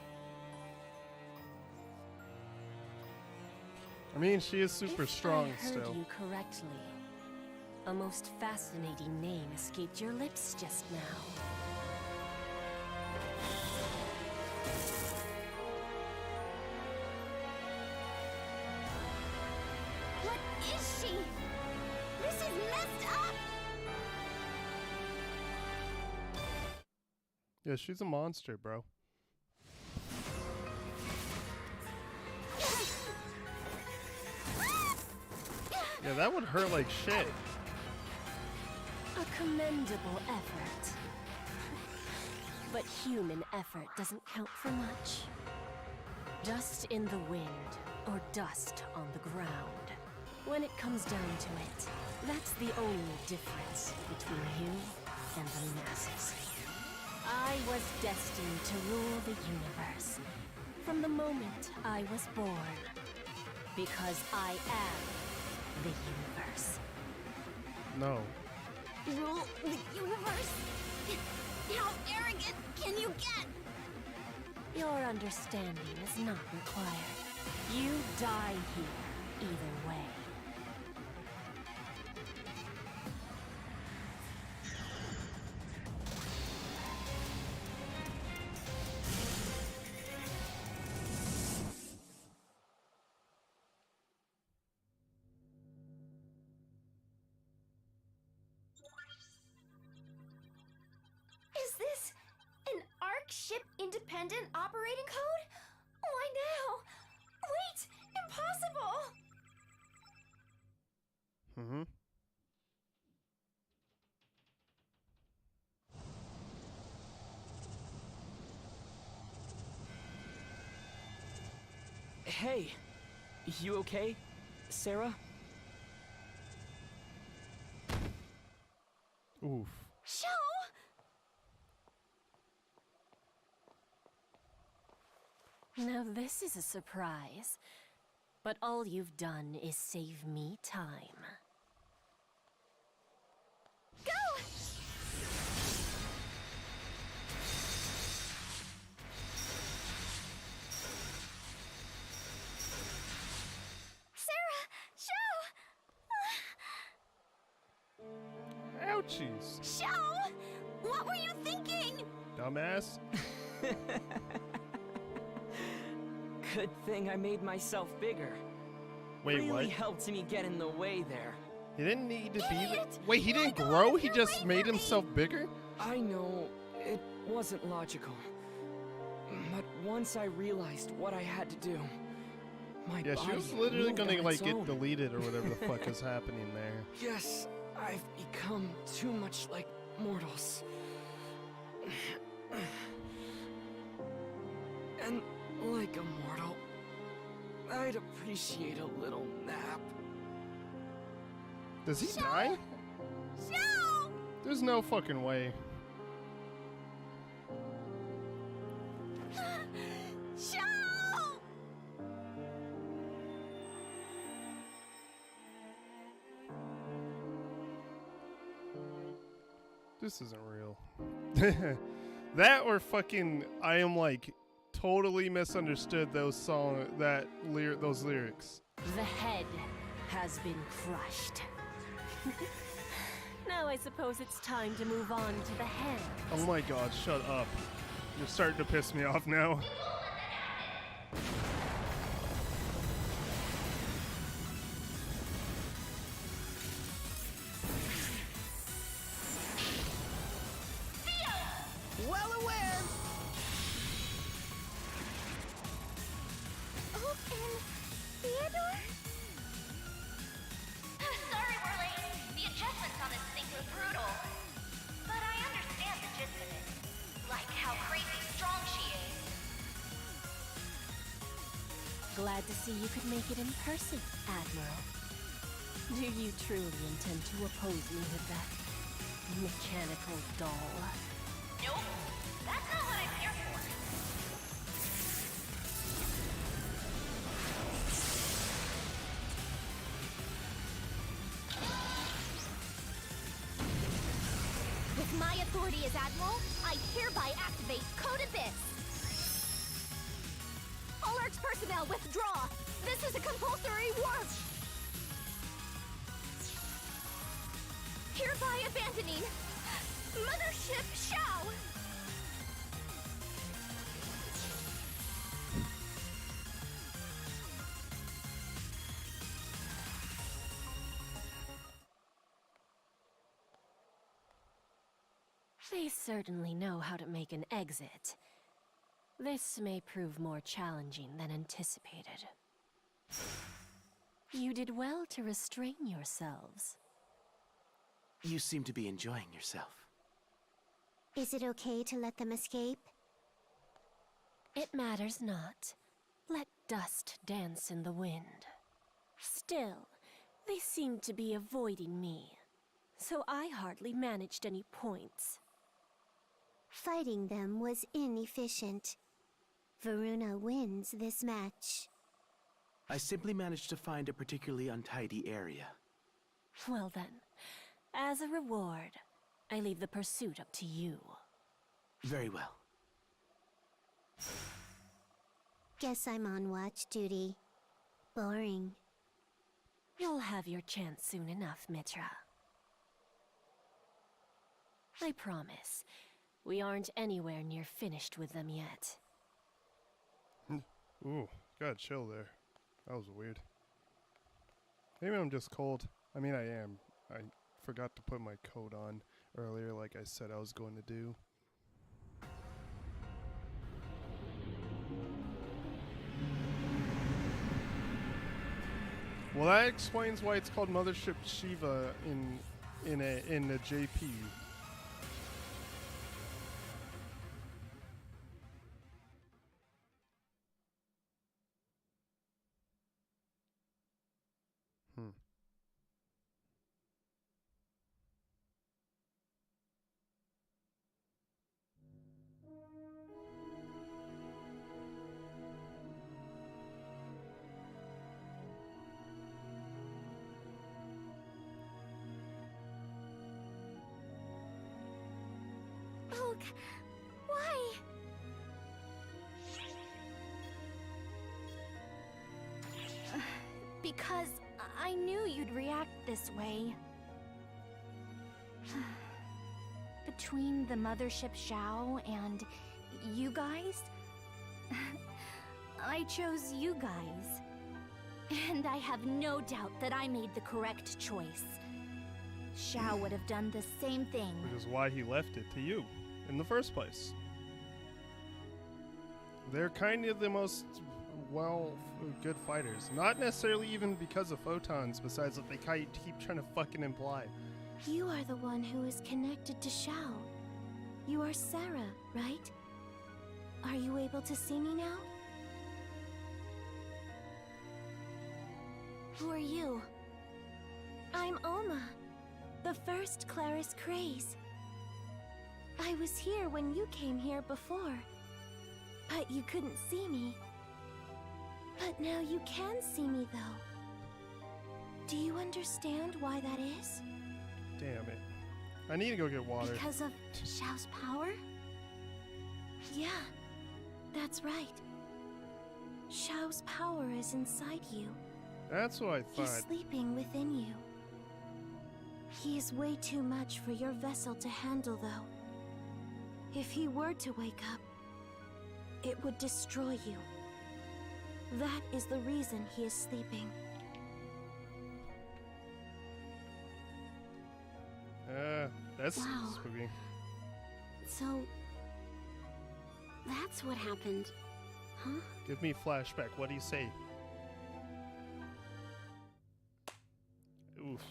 I mean, she is super strong If I heard still. you correctly, a most fascinating name escaped your lips just now. What is she? This is messed up! Yeah, she's a monster, bro. Yeah, that would hurt like shit. A commendable effort. But human effort doesn't count for much. Dust in the wind, or dust on the ground. When it comes down to it, that's the only difference between you and the masses. I was destined to rule the universe from the moment I was born. Because I am the universe. No. Rule the universe? How arrogant can you get? Your understanding is not required. You die here, either way. Is this an ARC ship independent operating code? Why now? Wait! Impossible! Mm-hmm. Hey, you okay, Sarah? Oof. Show! Now this is a surprise. But all you've done is save me time. Go! Sarah! Show! Ouchies. Show! What were you thinking? Dumbass. Good thing I made myself bigger. Wait, really what? helped me get in the way there. He didn't need to be there. Wait, he didn't grow? He just made himself bigger? I know, it wasn't logical. But once I realized what I had to do, my Yeah, body she was literally moved gonna on like its get own. deleted or whatever the fuck is happening there. Yes, I've become too much like mortals. And like a mortal, I'd appreciate a little nap. Does he die? Show! There's no fucking way. Show! This isn't real. That or fucking I am like totally misunderstood those those lyrics. The head has been crushed. Now I suppose it's time to move on to the hand. Oh my god, shut up. You're starting to piss me off now. Well aware. Open glad to see you could make it in person, Admiral. Do you truly intend to oppose me with that mechanical doll? Nope. That's not what I'm here for. With my authority as Admiral, I hereby activate Code Abyss. All ARC's personnel withdraw. This is a compulsory warp. Hereby abandoning Mothership Shao. They certainly know how to make an exit. This may prove more challenging than anticipated. You did well to restrain yourselves. You seem to be enjoying yourself. Is it okay to let them escape? It matters not. Let dust dance in the wind. Still, they seem to be avoiding me, so I hardly managed any points. Fighting them was inefficient. Varuna wins this match. I simply managed to find a particularly untidy area. Well then, as a reward, I leave the pursuit up to you. Very well. Guess I'm on watch duty. Boring. You'll have your chance soon enough, Mitra. I promise, we aren't anywhere near finished with them yet. Ooh, gotta chill there. That was weird. Maybe I'm just cold. I mean, I am. I forgot to put my coat on earlier like I said I was going to do. Well, that explains why it's called Mothership Shiva in the JP. Bulk, why? Because I knew you'd react this way. Between the Mothership Shao and you guys, I chose you guys. And I have no doubt that I made the correct choice. Shao would have done the same thing. Which is why he left it to you in the first place. They're kind of the most, well, good fighters. Not necessarily even because of photons, besides that they keep trying to fucking imply. You are the one who is connected to Shao. You are Sarah, right? Are you able to see me now? Who are you? I'm Oma, the first Claris Craze. I was here when you came here before, but you couldn't see me. But now you can see me, though. Do you understand why that is? Damn it. I need to go get water. Because of Shao's power? Yeah, that's right. Shao's power is inside you. That's what I thought. He's sleeping within you. He is way too much for your vessel to handle, though. If he were to wake up, it would destroy you. That is the reason he is sleeping. That's Wow. spooky. So, that's what happened, huh? Give me flashback. What do you say? Oof.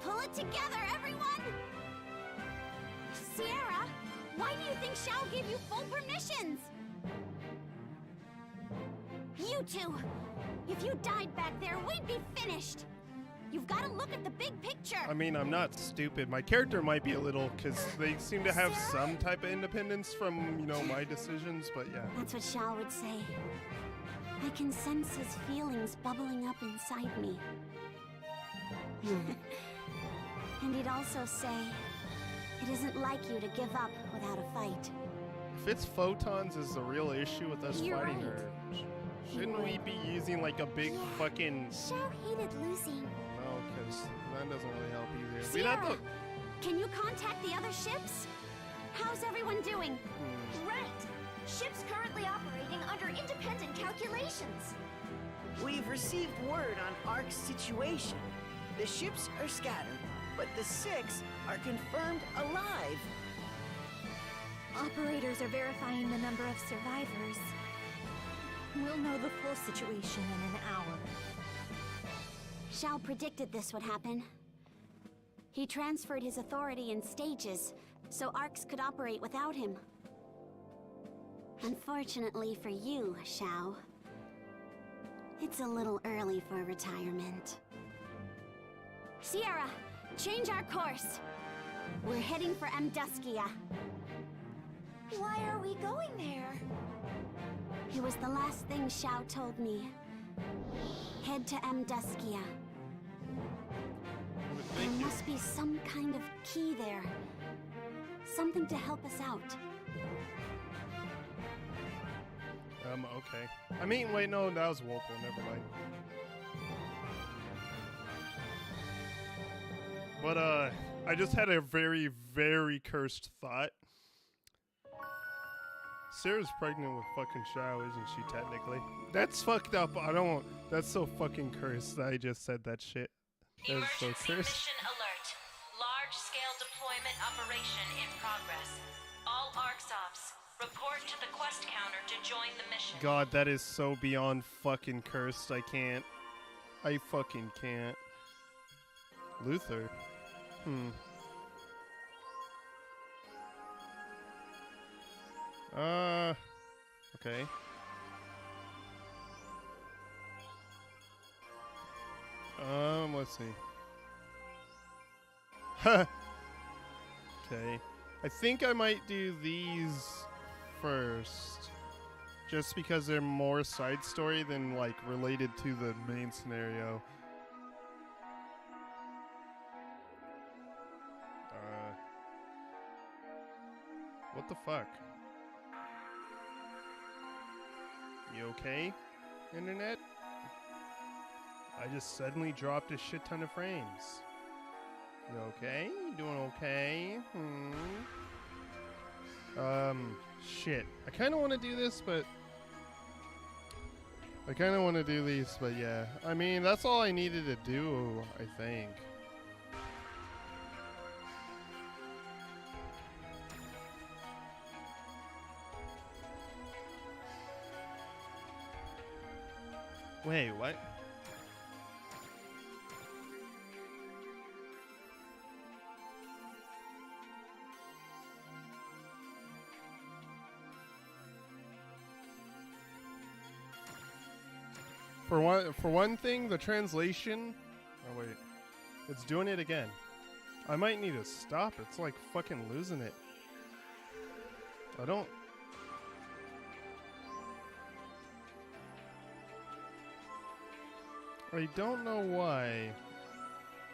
Pull it together, everyone! Sierra, Why do you think Shao gave you full permissions? You two! If you died back there, we'd be finished! You've got to look at the big picture! I mean, I'm not stupid. My character might be a little, because they seem to have some type of independence from, you know, my decisions, but yeah. That's what Shao would say. I can sense his feelings bubbling up inside me. And he'd also say, it isn't like you to give up without a fight. If it's photons is the real issue with us You're fighting right. her, shouldn't we be using like a big fucking... Shao hated losing. No, because that doesn't really help either. We Sierra, have to... can you contact the other ships? How's everyone doing? Right. Ships currently operating under independent calculations. We've received word on Ark's situation. The ships are scattered, but the 6 are confirmed alive. Operators are verifying the number of survivors. We'll know the full situation in an hour. Shao predicted this would happen. He transferred his authority in stages, so Arcs could operate without him. Unfortunately for you, Shao, it's a little early for retirement. Sierra, change our course. We're heading for Amduskia. Why are we going there? It was the last thing Shao told me. Head to Amduskia. There must be some kind of key there. Something to help us out. Okay. I mean, wait, no, that was Wolfle, never mind. But, I just had a very, very cursed thought. Sarah's pregnant with fucking Shao, isn't she, technically? That's fucked up. I don't... That's so fucking cursed that I just said that shit. That is so Emergency cursed. mission alert. Large-scale deployment operation in progress. All ArcSops, report to the quest counter to join the mission. God, that is so beyond fucking cursed. I can't. I fucking can't. Luther. Okay. Let's see. Okay. I think I might do these first. Just because they're more side story than, like, related to the main scenario. What the fuck? You okay, internet? I just suddenly dropped a shit ton of frames. You okay? You doing okay? Shit. I kind of want to do this, but... I kind of want to do these, but yeah. I mean, that's all I needed to do, I think. Wait, what? For one thing, the translation... Oh, wait. It's doing it again. I might need to stop. It's like fucking losing it. I don't... I don't know why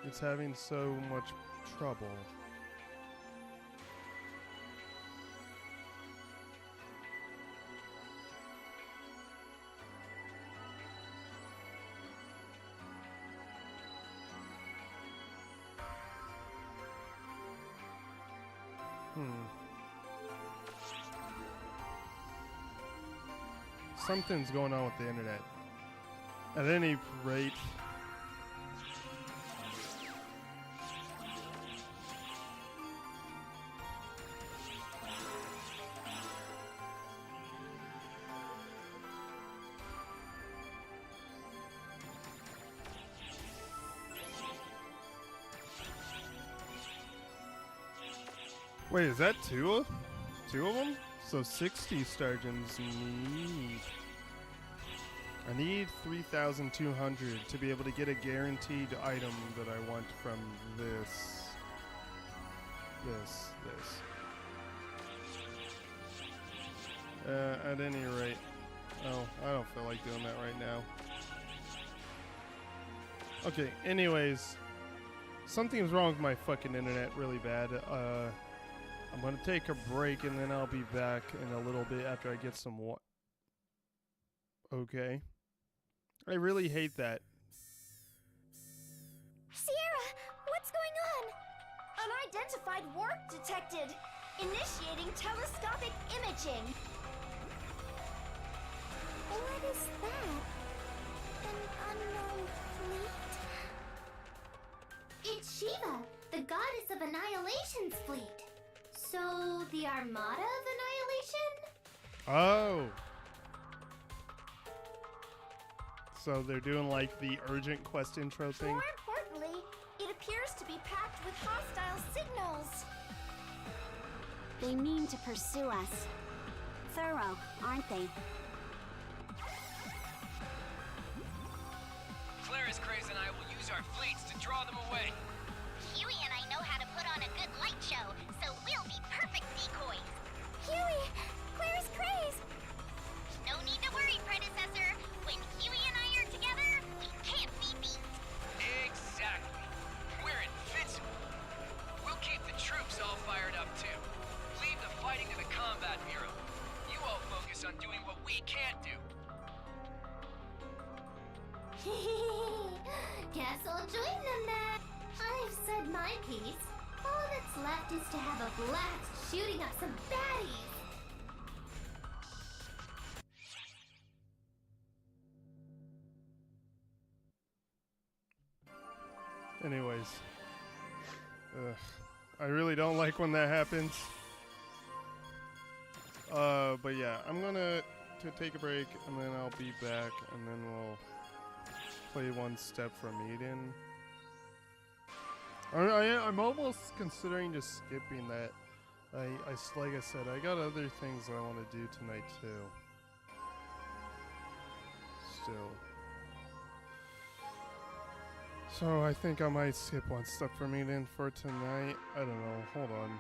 it's having so much trouble. Something's going on with the internet. At any rate... Wait, is that Tua? 2 of them? So 60 Sturgeons. Neat. I need 3,200 to be able to get a guaranteed item that I want from this. At any rate. Oh, I don't feel like doing that right now. Okay, anyways. Something's wrong with my fucking internet really bad. I'm gonna take a break and then I'll be back in a little bit after I get some Okay. I really hate that. Sierra, what's going on? Unidentified warp detected. Initiating telescopic imaging. What is that? An unknown fleet? It's Shiva, the goddess of Annihilation's fleet. So, the Armada of Annihilation? Oh. So they're doing like the urgent quest intro thing. More importantly, it appears to be packed with hostile signals. They mean to pursue us. Thorough, aren't they? Clara's Craze and I will use our fleets to draw them away. Huey and I know how to put on a good light show, so we'll be perfect decoys. Huey! Claire's craze! No need to worry, predecessor. When Huey and I are together, we can't be beat. Exactly. We're invincible. We'll keep the troops all fired up too. Leave the fighting to the combat bureau. You all focus on doing what we can't do. Guess I'll join them then. I've said my piece. All that's left is to have a blast shooting up some baddies. Anyways. Ugh. I really don't like when that happens. But yeah, I'm gonna take a break and then I'll be back and then we'll play one step from Eden. I'm almost considering just skipping that. Like I said, I got other things I want to do tonight too. Still. So I think I might skip one step from Eden for tonight. I don't know. Hold on.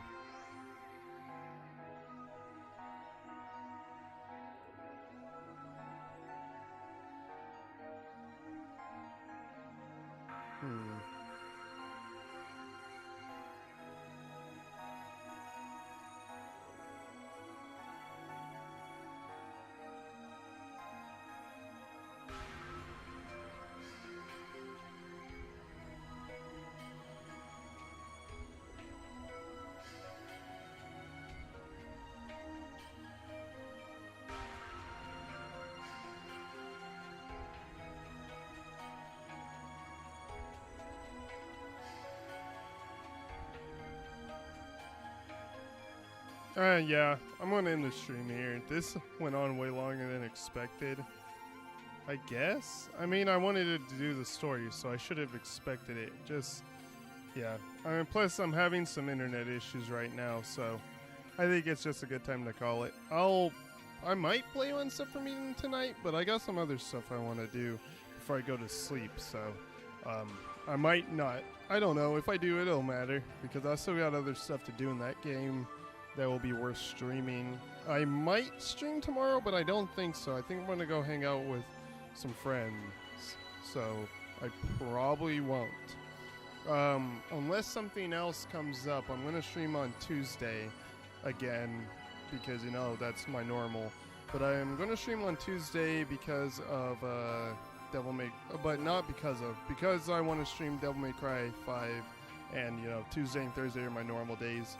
Yeah, I'm gonna end the stream here. This went on way longer than expected. I guess? I mean, I wanted to do the story, so I should have expected it. Just, yeah. I mean, plus I'm having some internet issues right now, so I think it's just a good time to call it. I might play one step from Eden tonight, but I got some other stuff I want to do before I go to sleep, so I might not. I don't know. If I do, it'll matter, because I still got other stuff to do in that game that will be worth streaming. I might stream tomorrow, but I don't think so. I think I'm going to go hang out with some friends, so I probably won't. Unless something else comes up, I'm going to stream on Tuesday again, because, you know, that's my normal. But I am going to stream on Tuesday because of but not because I want to stream Devil May Cry 5, and, you know, Tuesday and Thursday are my normal days.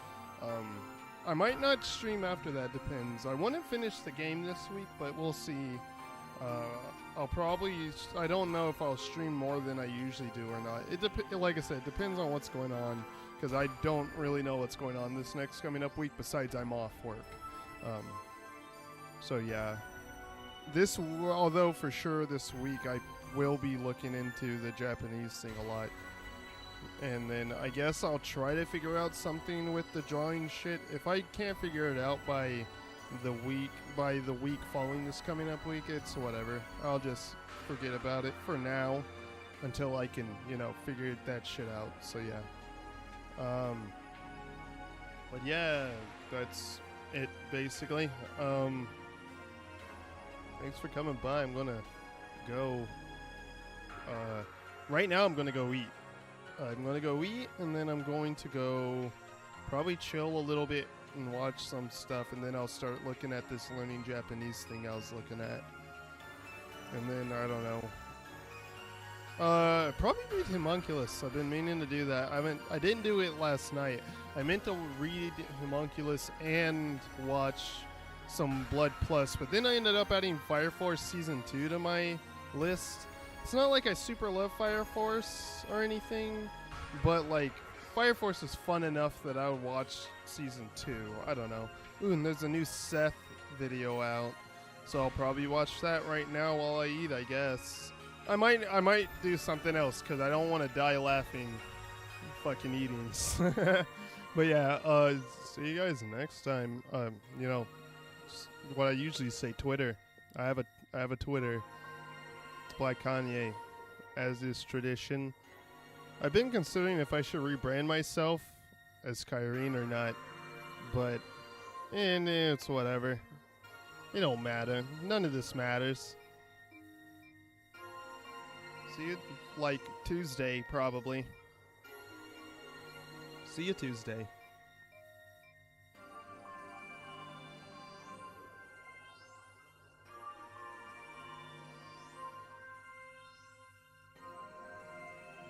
I might not stream after that, depends. I want to finish the game this week, but we'll see. I'll probably, I don't know if I'll stream more than I usually do or not. Like I said, it depends on what's going on, because I don't really know what's going on this next coming up week, besides I'm off work. So yeah. Although for sure this week I will be looking into the Japanese thing a lot. and then I guess I'll try to figure out something with the drawing shit. If I can't figure it out by the week following this coming up week, it's whatever. I'll just forget about it for now until I can, you know, figure that shit out. So yeah. But yeah, that's it basically. Thanks for coming by. I'm gonna go. Right now, I'm gonna go eat. I'm gonna go eat, and then I'm going to go probably chill a little bit and watch some stuff, and then I'll start looking at this learning Japanese thing I was looking at. And then I don't know. Probably read Homunculus. I've been meaning to do that. I didn't do it last night. I meant to read Homunculus and watch some Blood Plus, but then I ended up adding Fire Force Season 2 to my list. It's not like I super love Fire Force or anything, but like Fire Force is fun enough that I would watch Season 2. I don't know. Ooh, and there's a new Seth video out, so I'll probably watch that right now while I eat, I guess. I might do something else because I don't want to die laughing fucking eating. But yeah, see you guys next time. You know, what I usually say, Twitter. I have a Twitter. It's BlackKanye, as is tradition. I've been considering if I should rebrand myself as Kyrene or not, but it's whatever. It don't matter. None of this matters. See you like Tuesday, probably. See you Tuesday.